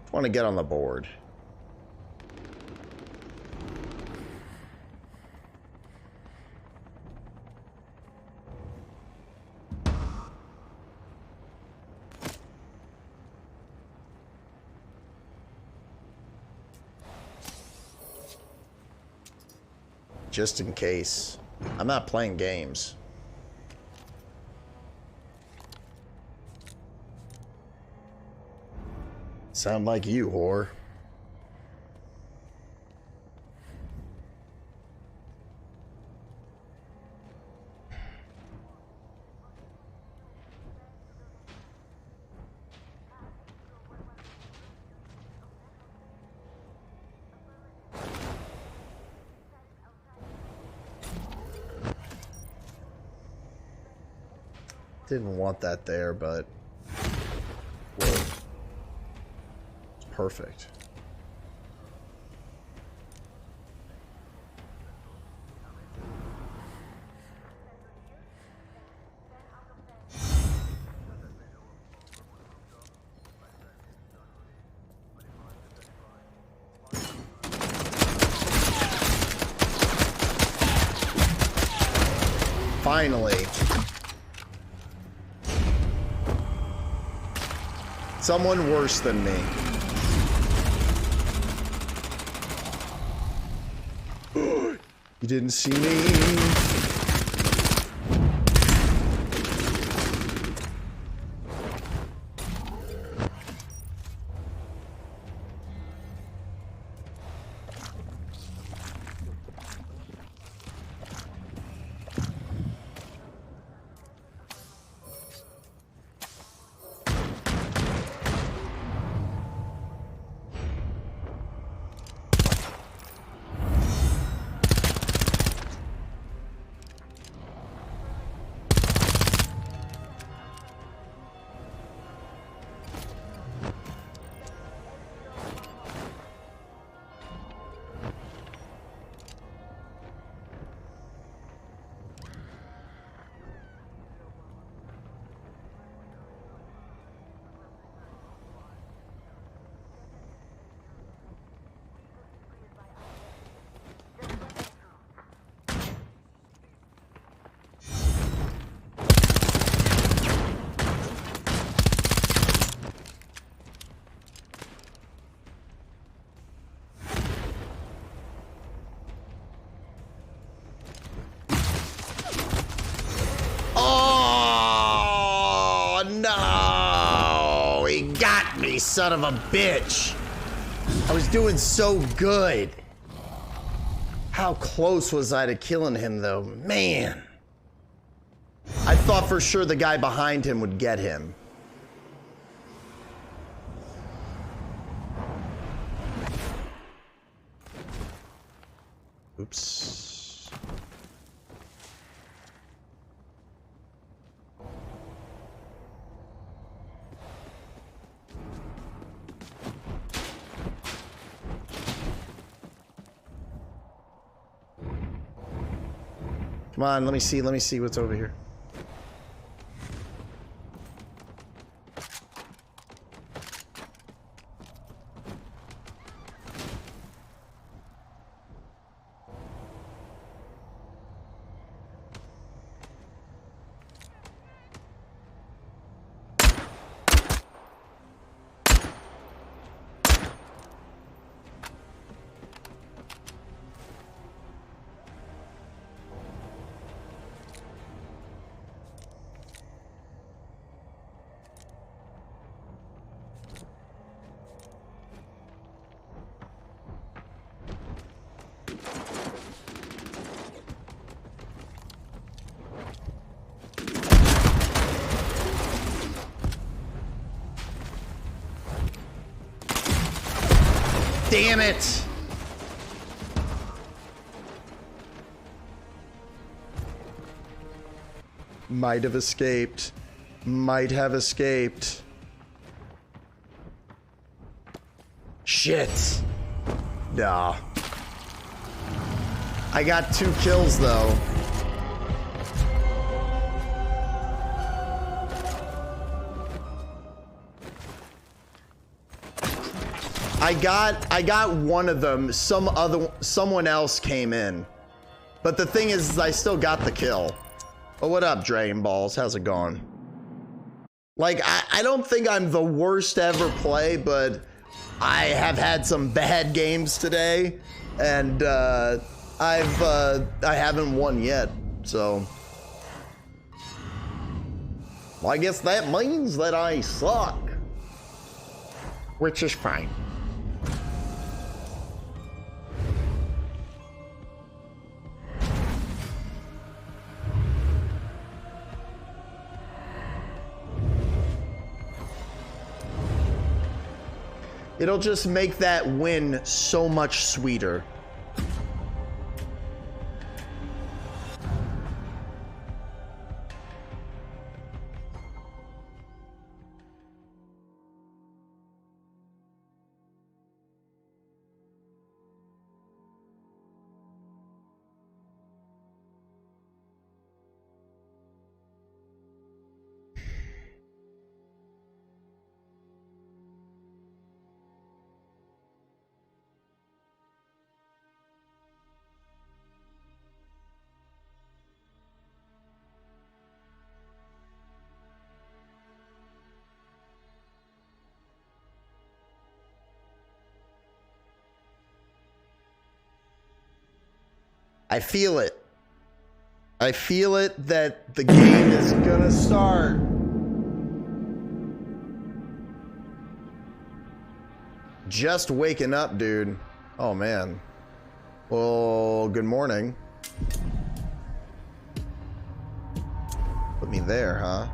Just want to get on the board. Just in case. I'm not playing games. Sound like you, whore. Didn't want that there, but whoa. It's perfect. Finally. Someone worse than me. You didn't see me. No, he got me, son of a bitch. I was doing so good. How close was I to killing him, though? Man. I thought for sure the guy behind him would get him. Oops. Come on, let me see what's over here. Damn it! Might have escaped. Might have escaped. Shit. Nah. I got 2 kills though. I got one of them. Someone else came in. But the thing is I still got the kill. Oh, what up, Dragon Balls? How's it going? Like, I don't think I'm the worst to ever play, but I have had some bad games today, and I haven't won yet, so. Well, I guess that means that I suck. Which is fine. It'll just make that win so much sweeter. I feel it. I feel it that the game is gonna start. Just waking up, dude. Oh, man. Well, good morning. Put me there, huh?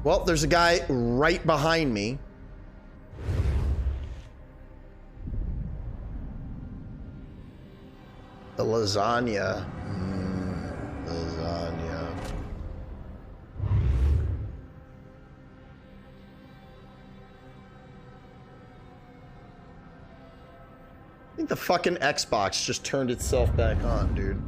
Well, there's a guy right behind me. The lasagna. Lasagna. I think the fucking Xbox just turned itself back on, dude.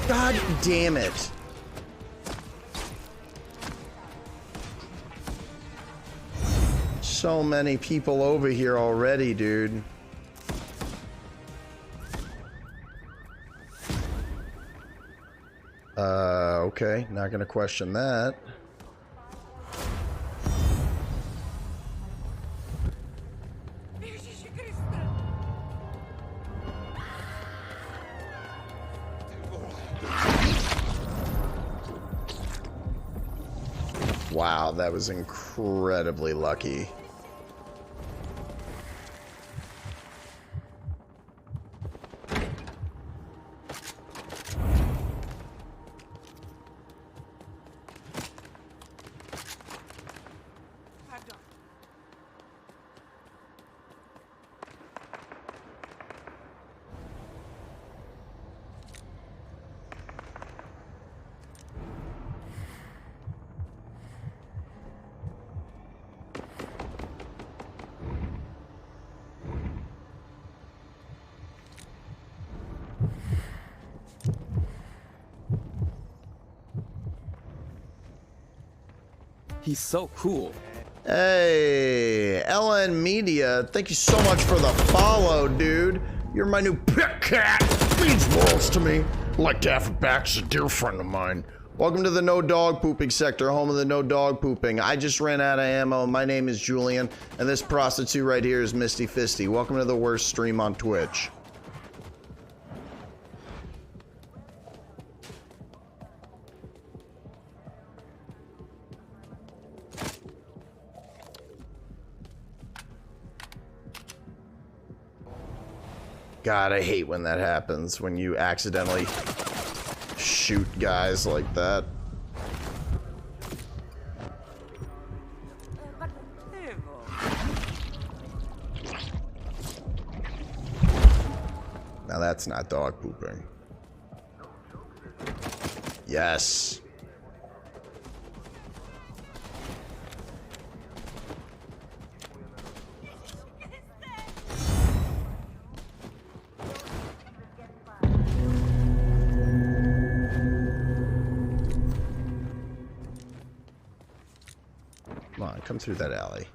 God damn it. So many people over here already, dude. Okay, not gonna question that. Wow, that was incredibly lucky. He's so cool. Hey, LN Media, thank you so much for the follow, dude. You're my new pet cat. Means balls to me. Like to have her back, she's a dear friend of mine. Welcome to the no dog pooping sector, home of the no dog pooping. I just ran out of ammo. My name is Julian, and this prostitute right here is Misty Fisty. Welcome to the worst stream on Twitch. God, I hate when that happens, when you accidentally shoot guys like that. Now that's not dog pooping. Yes. Come on, come through that alley.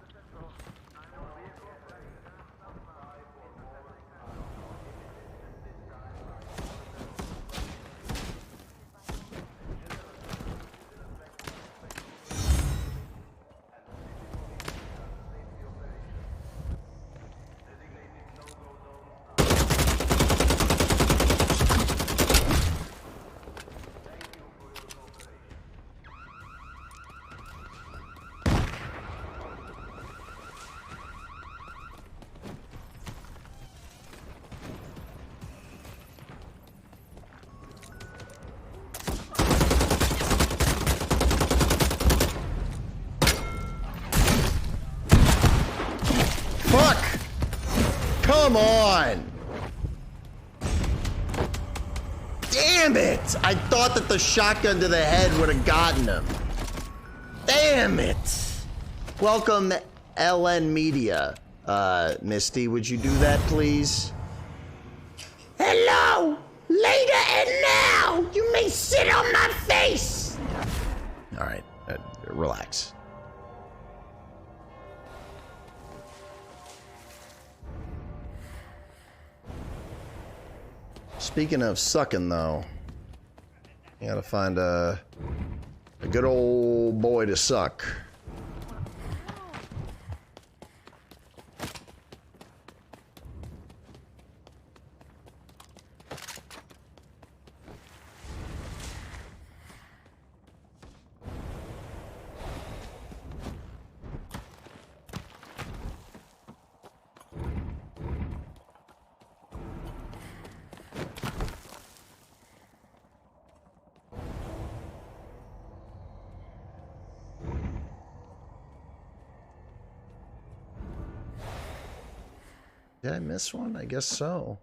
Come on! Damn it! I thought that the shotgun to the head would have gotten him. Damn it! Welcome, LN Media. Misty, would you do that, please? Hello! Later and now! You may sit on my face! Alright, relax. Speaking of sucking, though, you gotta find a good old boy to suck. Did I miss one? I guess so.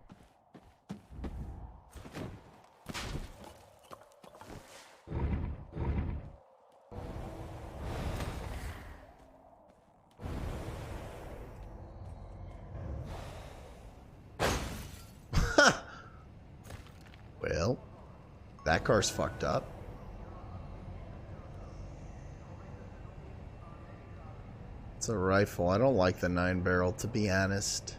Well, that car's fucked up. It's a rifle. I don't like the 9-barrel, to be honest.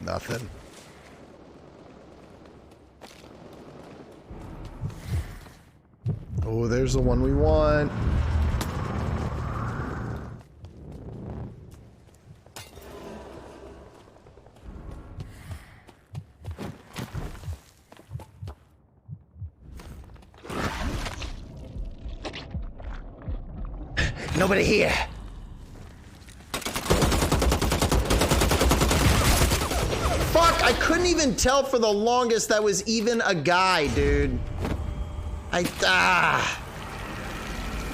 Nothing. Oh, there's the one we want. Nobody here. I couldn't even tell for the longest that was even a guy, dude. I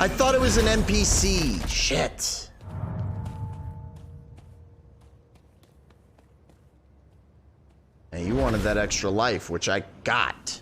thought it was an NPC. Shit. And you wanted that extra life, which I got.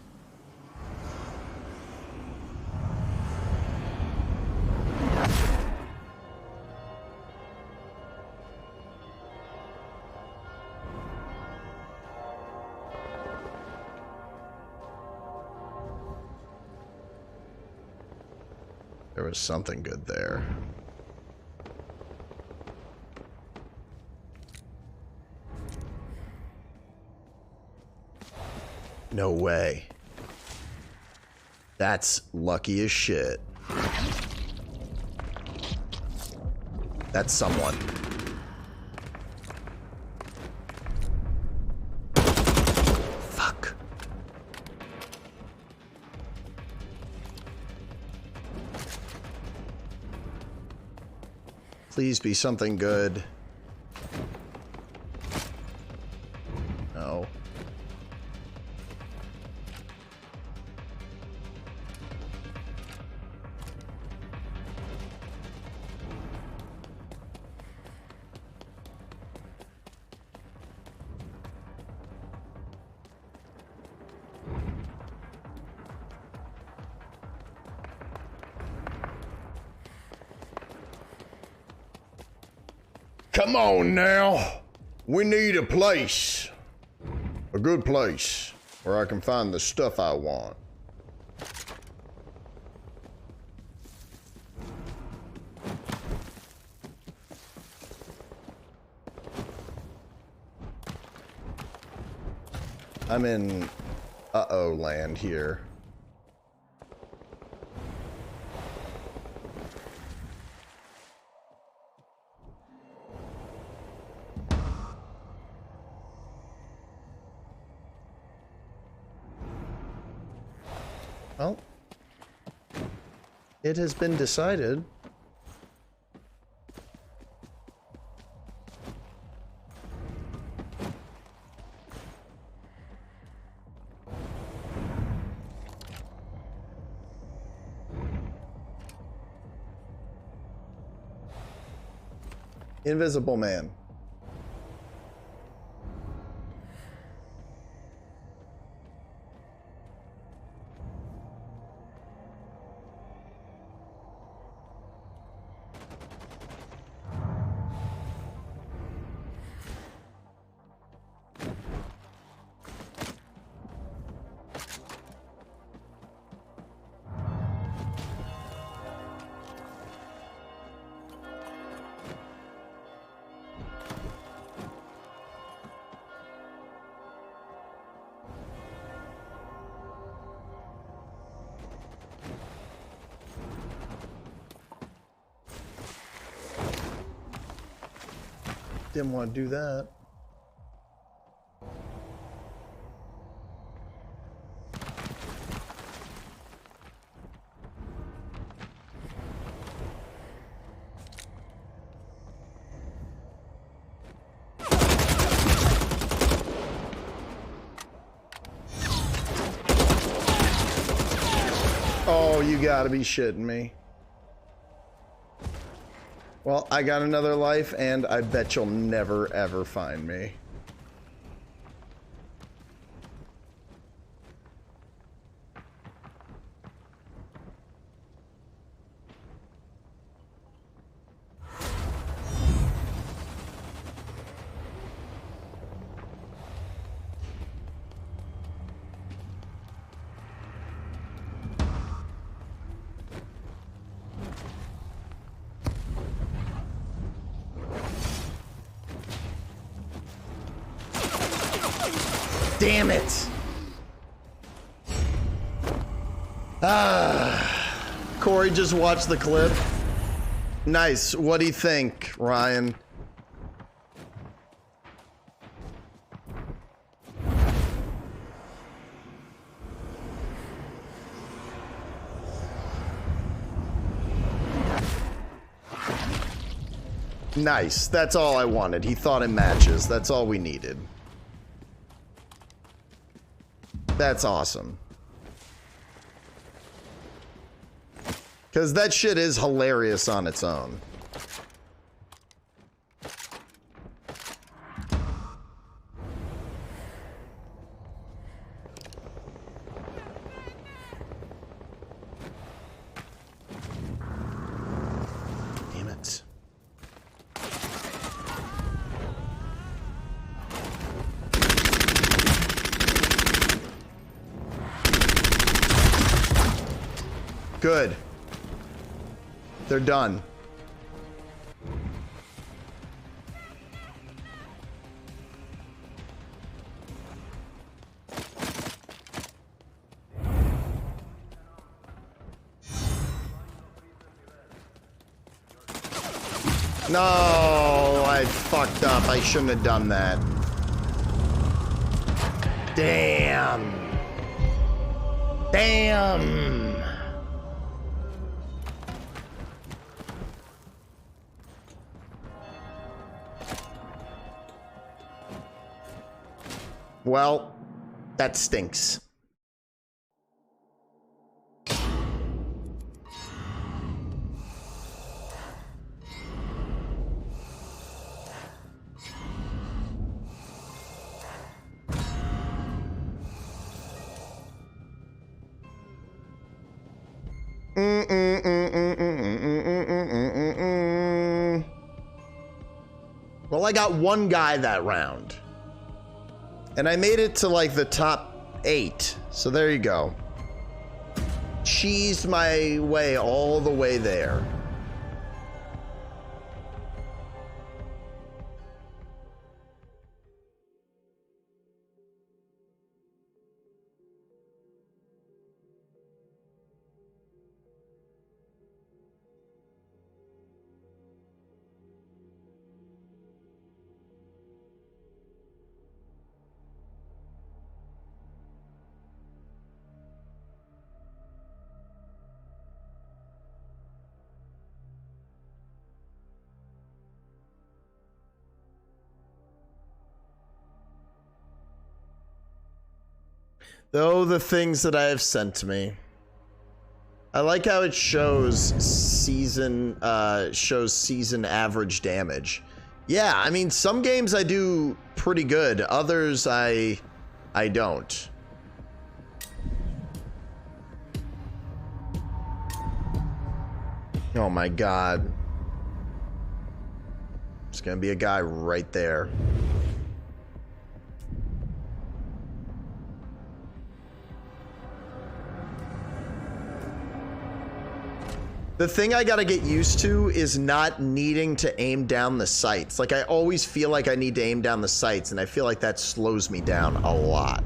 There was something good there. No way. That's lucky as shit. That's someone. Fuck. Please be something good. No. Come on now. We need a place. A good place where I can find the stuff I want. I'm in uh-oh land here. Well, it has been decided. Invisible Man. Didn't want to do that. Oh, you gotta be shitting me. Well, I got another life, and I bet you'll never, ever find me. Damn it! Corey just watched the clip. Nice. What do you think, Ryan? Nice. That's all I wanted. He thought it matches. That's all we needed. That's awesome. Because that shit is hilarious on its own. Damn it. Good. They're done. No, I fucked up. I shouldn't have done that. Damn. Damn. Well, that stinks. Well, I got one guy that round. And I made it to like the top 8. So there you go. Cheesed my way all the way there. Though the things that I have sent to me. I like how it shows season average damage. Yeah, I mean some games I do pretty good, others I don't. Oh my god. There's gonna be a guy right there. The thing I gotta get used to is not needing to aim down the sights. Like, I always feel like I need to aim down the sights, and I feel like that slows me down a lot.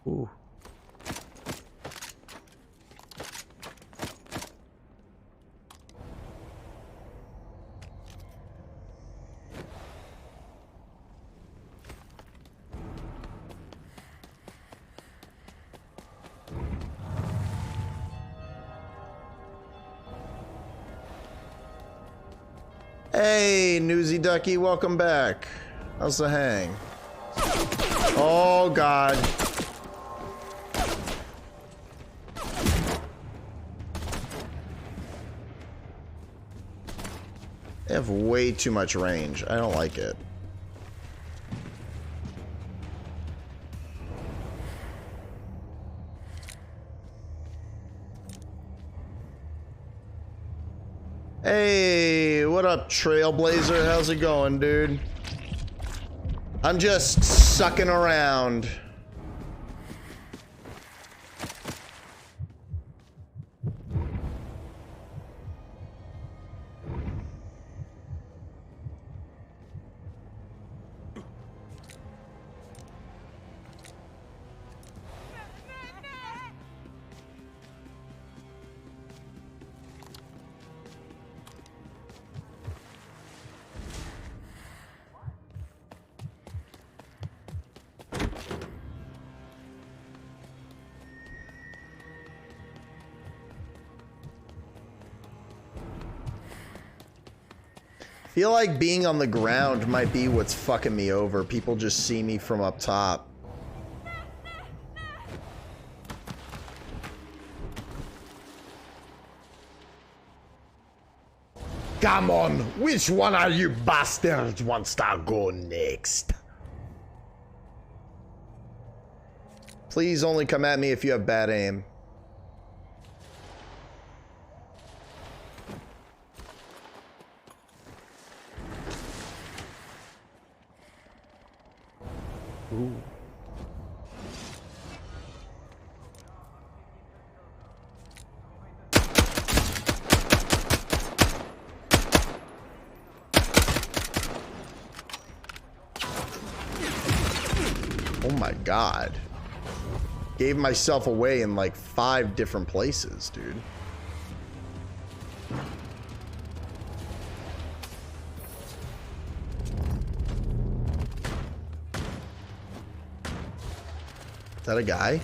Ooh. Hey, Newsy Ducky, welcome back. How's the hang? Oh, God. They have way too much range. I don't like it. Hey, what up, Trailblazer? How's it going, dude? I'm just sucking around. Feel like being on the ground might be what's fucking me over. People just see me from up top. Come on, which one of you bastards wants to go next? Please only come at me if you have bad aim. Ooh. Oh my god. Gave myself away in like 5 different places, dude. Is that a guy?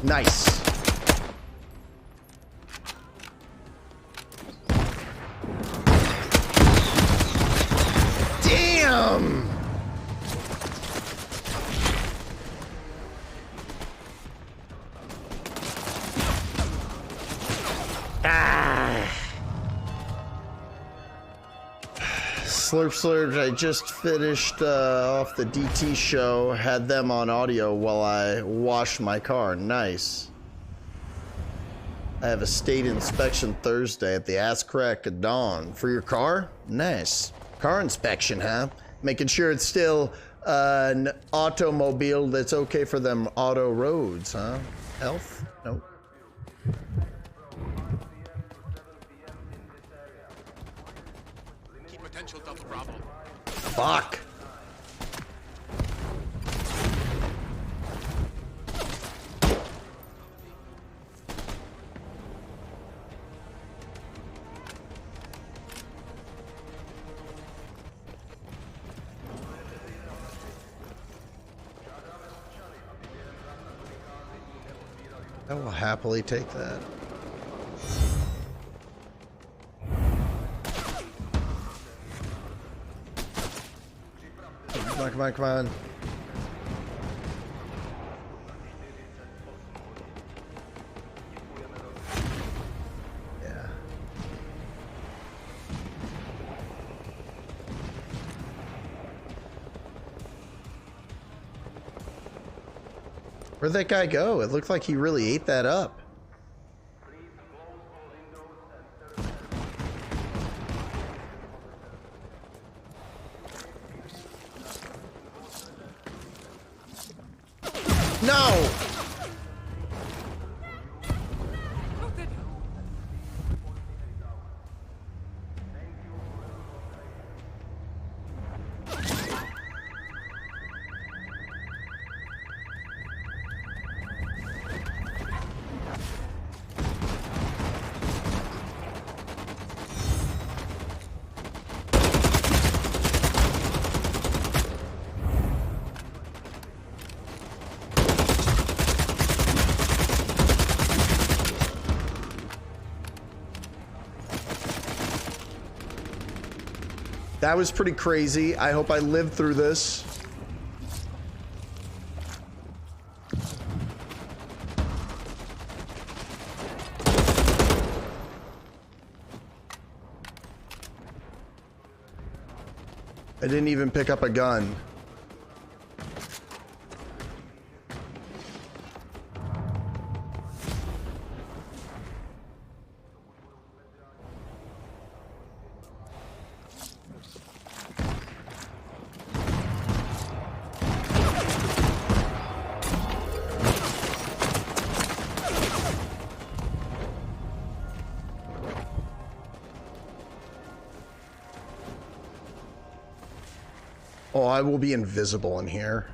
Nice. Damn. Slurp slurp, I just finished off the DT show, had them on audio while I washed my car. Nice. I have a state inspection Thursday at the Ass Crack of Dawn. For your car? Nice. Car inspection, huh? Making sure it's still an automobile that's okay for them auto roads, huh? Health? Nope. Potential double problem. Fuck. I will happily take that. Come on, come on, come on. Yeah. Where'd that guy go? It looked like he really ate that up. No! That was pretty crazy. I hope I lived through this. I didn't even pick up a gun. Oh, I will be invisible in here.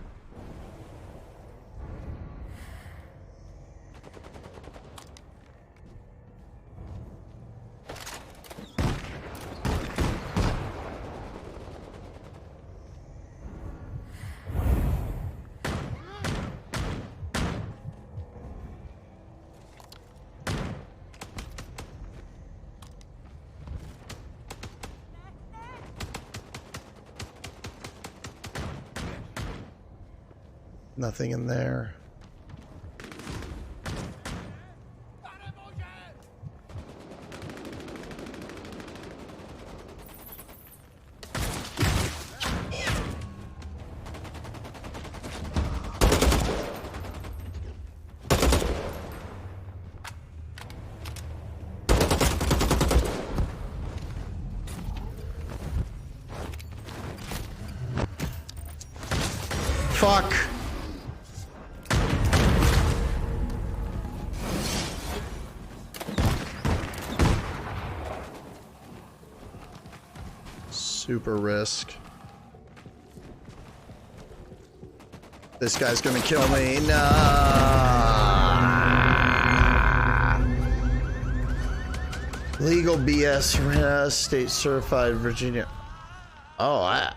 Nothing in there. Fuck. Super risk. This guy's gonna kill me. Nah. Legal BS, state certified Virginia. Oh, I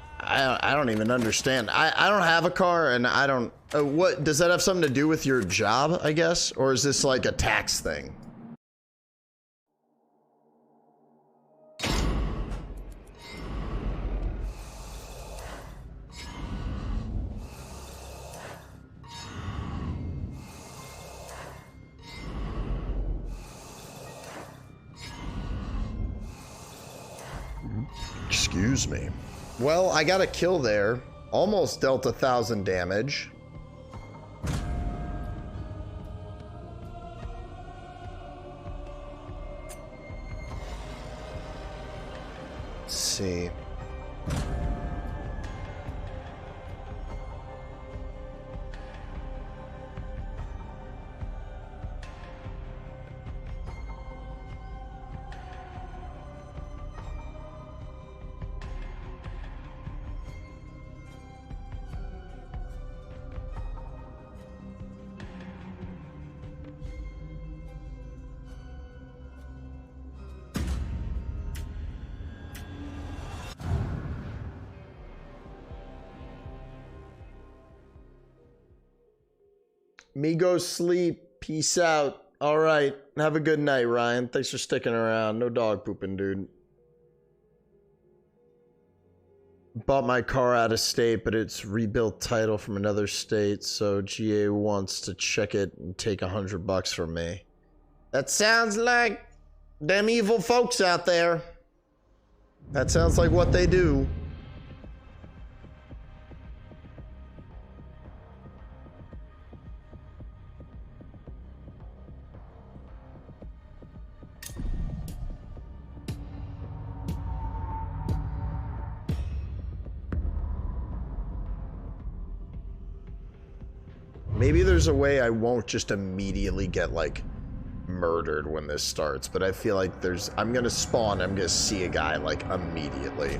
don't even understand. I don't have a car, and I don't. What does that have something to do with your job? I guess, or is this like a tax thing? Excuse me. Well, I got a kill there. Almost dealt 1,000 damage. Let's see. Me go sleep. Peace out. All right. Have a good night, Ryan. Thanks for sticking around. No dog pooping, dude. Bought my car out of state, but it's rebuilt title from another state, so GA wants to check it and take $100 from me. That sounds like them evil folks out there. That sounds like what they do. Maybe there's a way I won't just immediately get, like, murdered when this starts, but I feel like I'm gonna spawn, I'm gonna see a guy, like, immediately.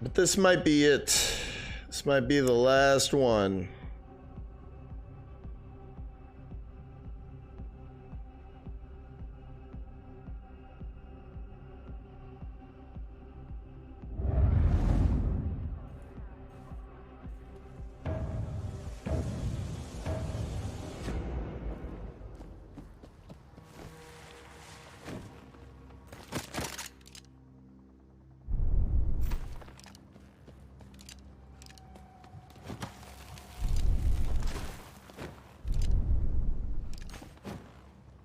But this might be it. This might be the last one.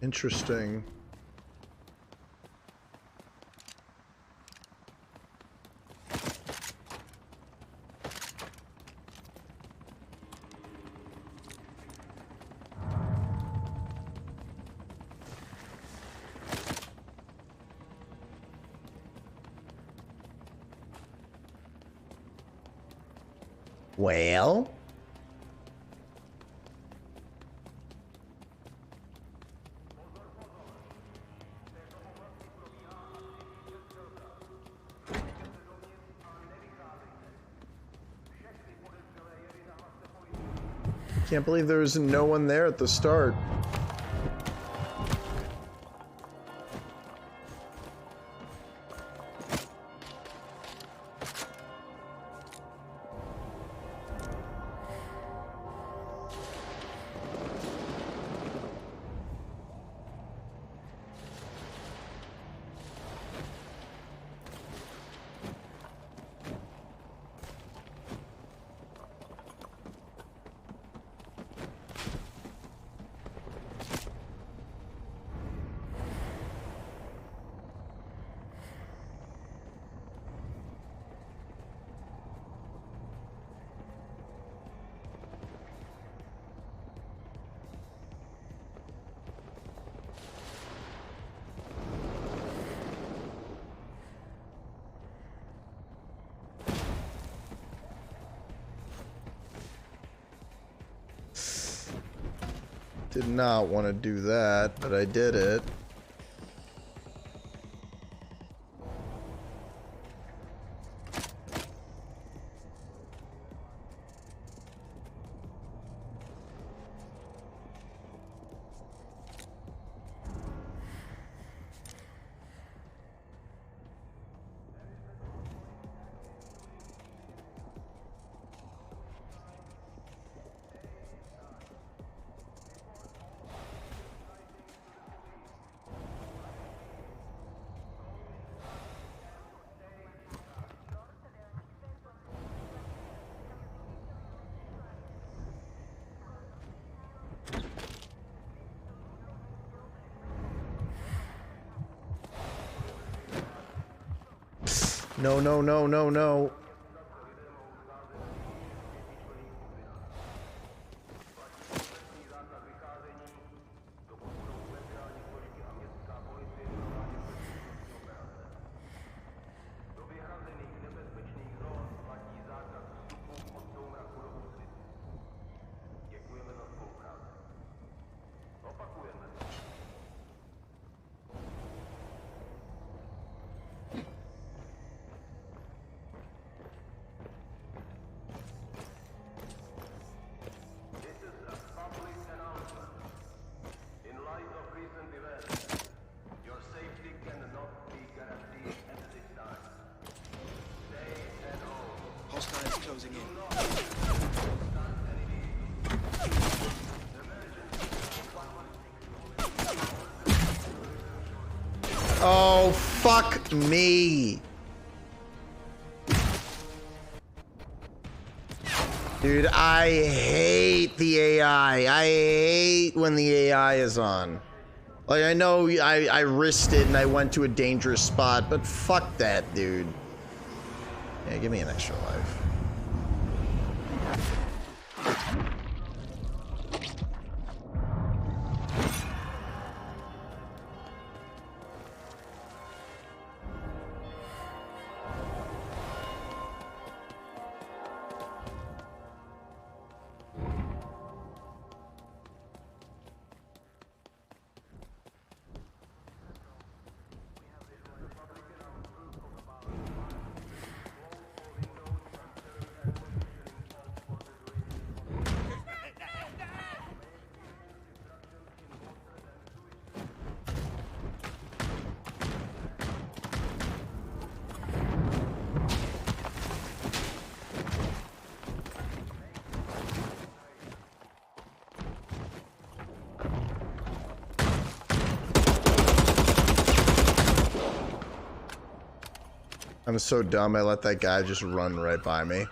Interesting. Well? Can't believe there was no one there at the start. Did not want to do that, but I did it. No, no, no, no, no. Closing in. Oh, fuck me. Dude, I hate the AI. I hate when the AI is on. Like, I know I risked it and I went to a dangerous spot, but fuck that, dude. Yeah, give me an extra life. I'm so dumb, I let that guy just run right by me.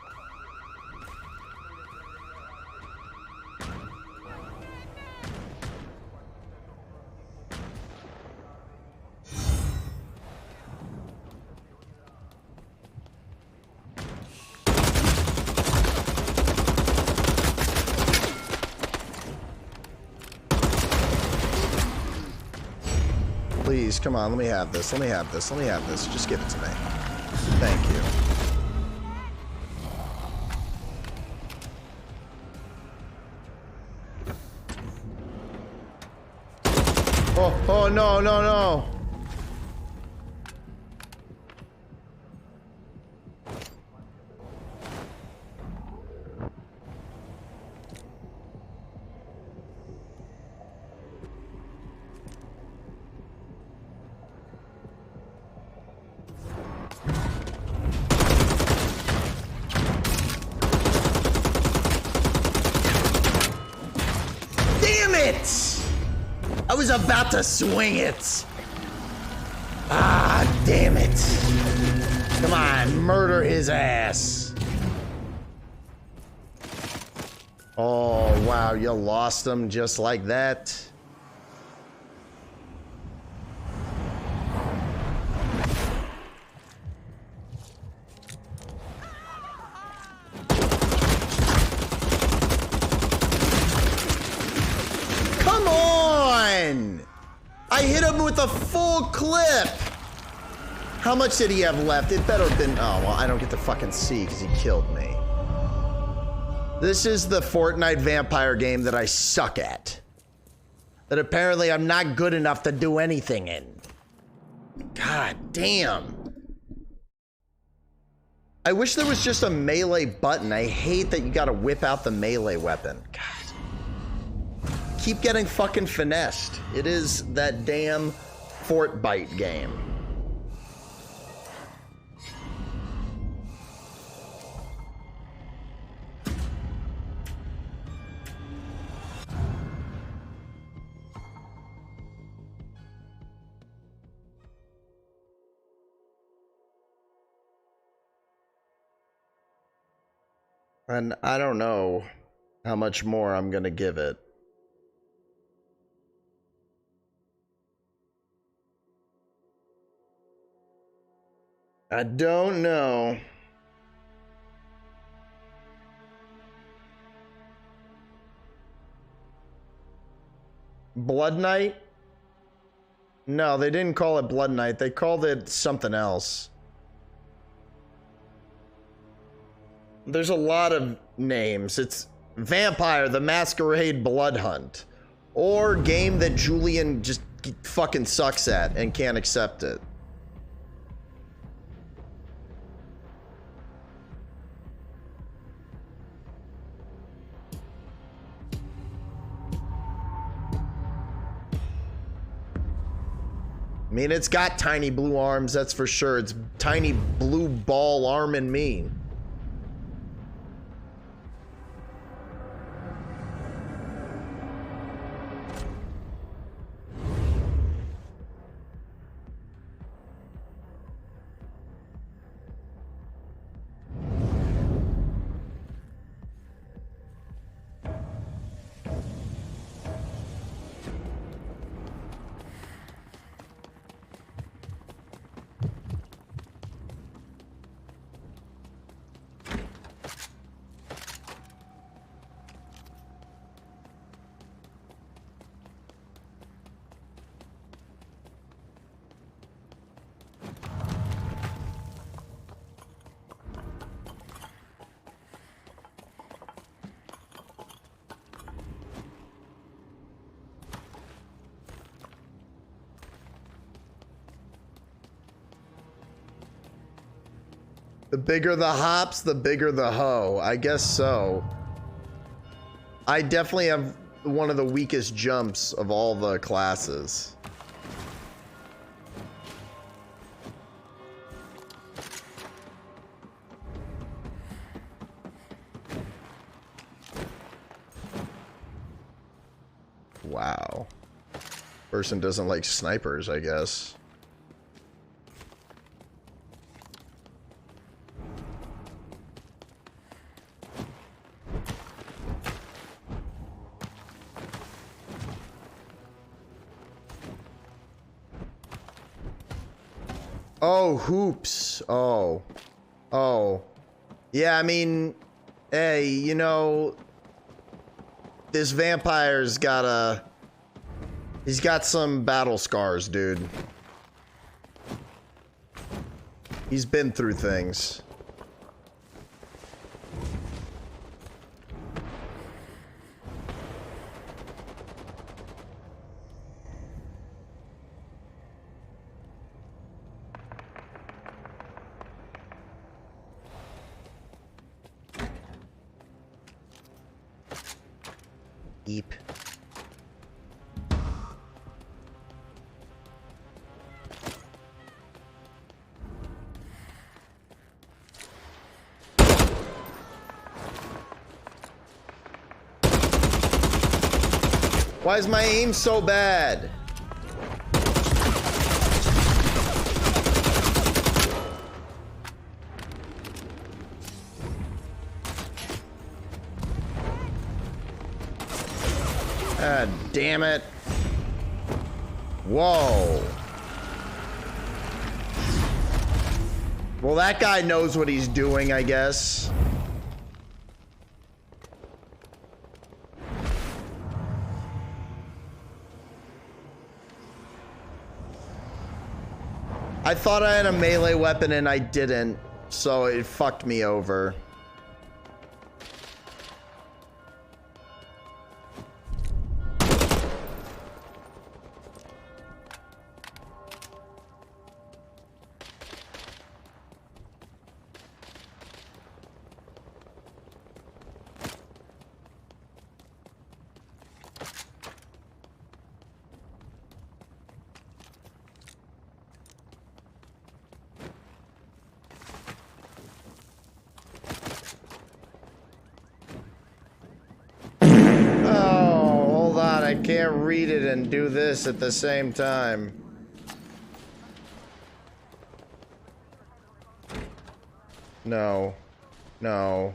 Please, come on, let me have this, let me have this, let me have this. Just give it to me. Thank you. Oh, no, no, no. Damn it! I was about to swing it. Ah, damn it. Come on, murder his ass. Oh, wow, you lost him just like that. Come on! I hit him with a full clip. How much did he have left? It better have been... Oh, well, I don't get to fucking see because he killed me. This is the Fortnite vampire game that I suck at. That apparently I'm not good enough to do anything in. God damn. I wish there was just a melee button. I hate that you gotta whip out the melee weapon. God. Keep getting fucking finessed. It is that damn Fortnite game. And I don't know how much more I'm gonna give it. I don't know. Blood Night? No, they didn't call it Blood Night. They called it something else. There's a lot of names. It's Vampire the Masquerade Blood Hunt. Or game that Julian just fucking sucks at and can't accept it. I mean, it's got tiny blue arms, that's for sure. It's tiny blue ball arm and me. The bigger the hops, the bigger the hoe. I guess so. I definitely have one of the weakest jumps of all the classes. Wow. Person doesn't like snipers, I guess. Oh, hoops. Oh. Oh. Yeah, I mean, hey, you know, this vampire's got a... He's got some battle scars, dude. He's been through things. Eep. Why is my aim so bad? God damn it. Whoa. Well, that guy knows what he's doing, I guess. I thought I had a melee weapon and I didn't, so it fucked me over. I can't read it and do this at the same time. No. No.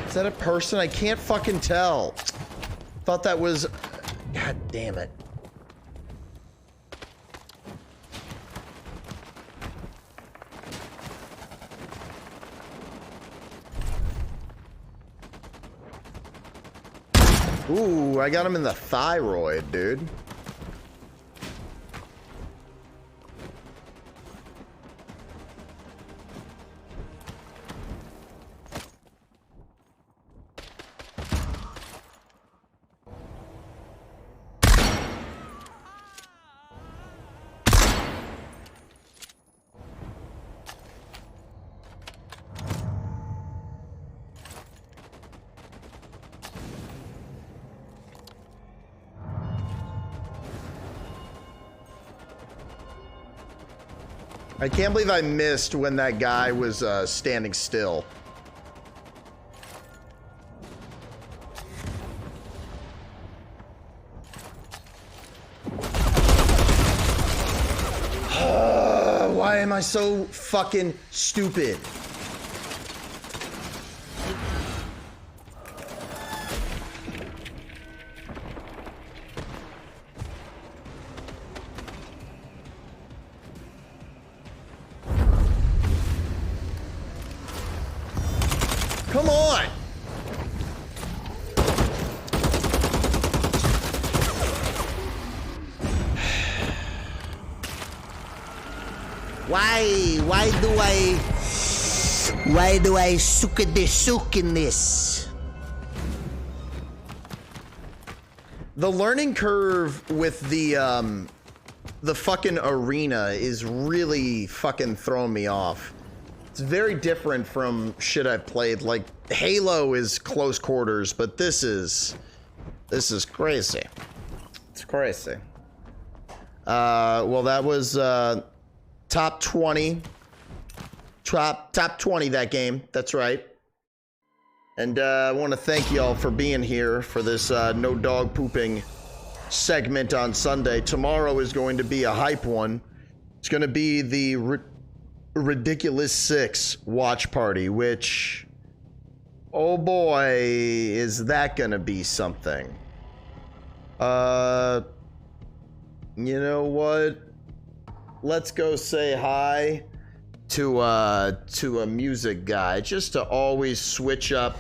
Is that a person? I can't fucking tell. Thought that was... God damn it. Ooh, I got him in the thyroid, dude. I can't believe I missed when that guy was standing still. Why am I so fucking stupid? Come on! Why do I sook in this? The learning curve with the fucking arena is really fucking throwing me off. It's very different from shit I've played. Like, Halo is close quarters, but this is crazy. It's crazy. Well, that was top 20. Top 20 that game. That's right. And I want to thank y'all for being here for this no dog pooping segment on Sunday. Tomorrow is going to be a hype one. It's going to be the Ridiculous 6 watch party, which, oh boy, is that gonna be something. You know what? Let's go say hi to a music guy, just to always switch up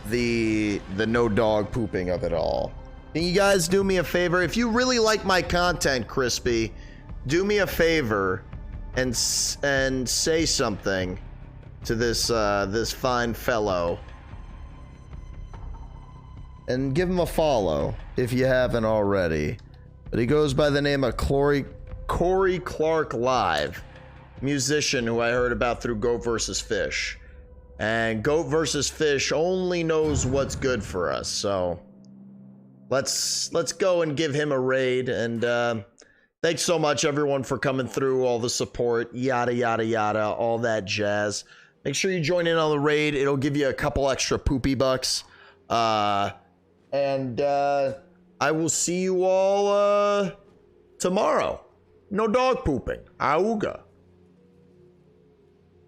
the no dog pooping of it all. Can you guys do me a favor? If you really like my content, Crispy, do me a favor and say something to this this fine fellow. and give him a follow if you haven't already. But he goes by the name of Corey Clark Live, musician who I heard about through Goat vs. Fish. And Goat vs. Fish only knows what's good for us, so let's go and give him a raid. And thanks so much, everyone, for coming through, all the support, yada, yada, yada, all that jazz. Make sure you join in on the raid. It'll give you a couple extra poopy bucks. And I will see you all tomorrow. No dog pooping. Auga.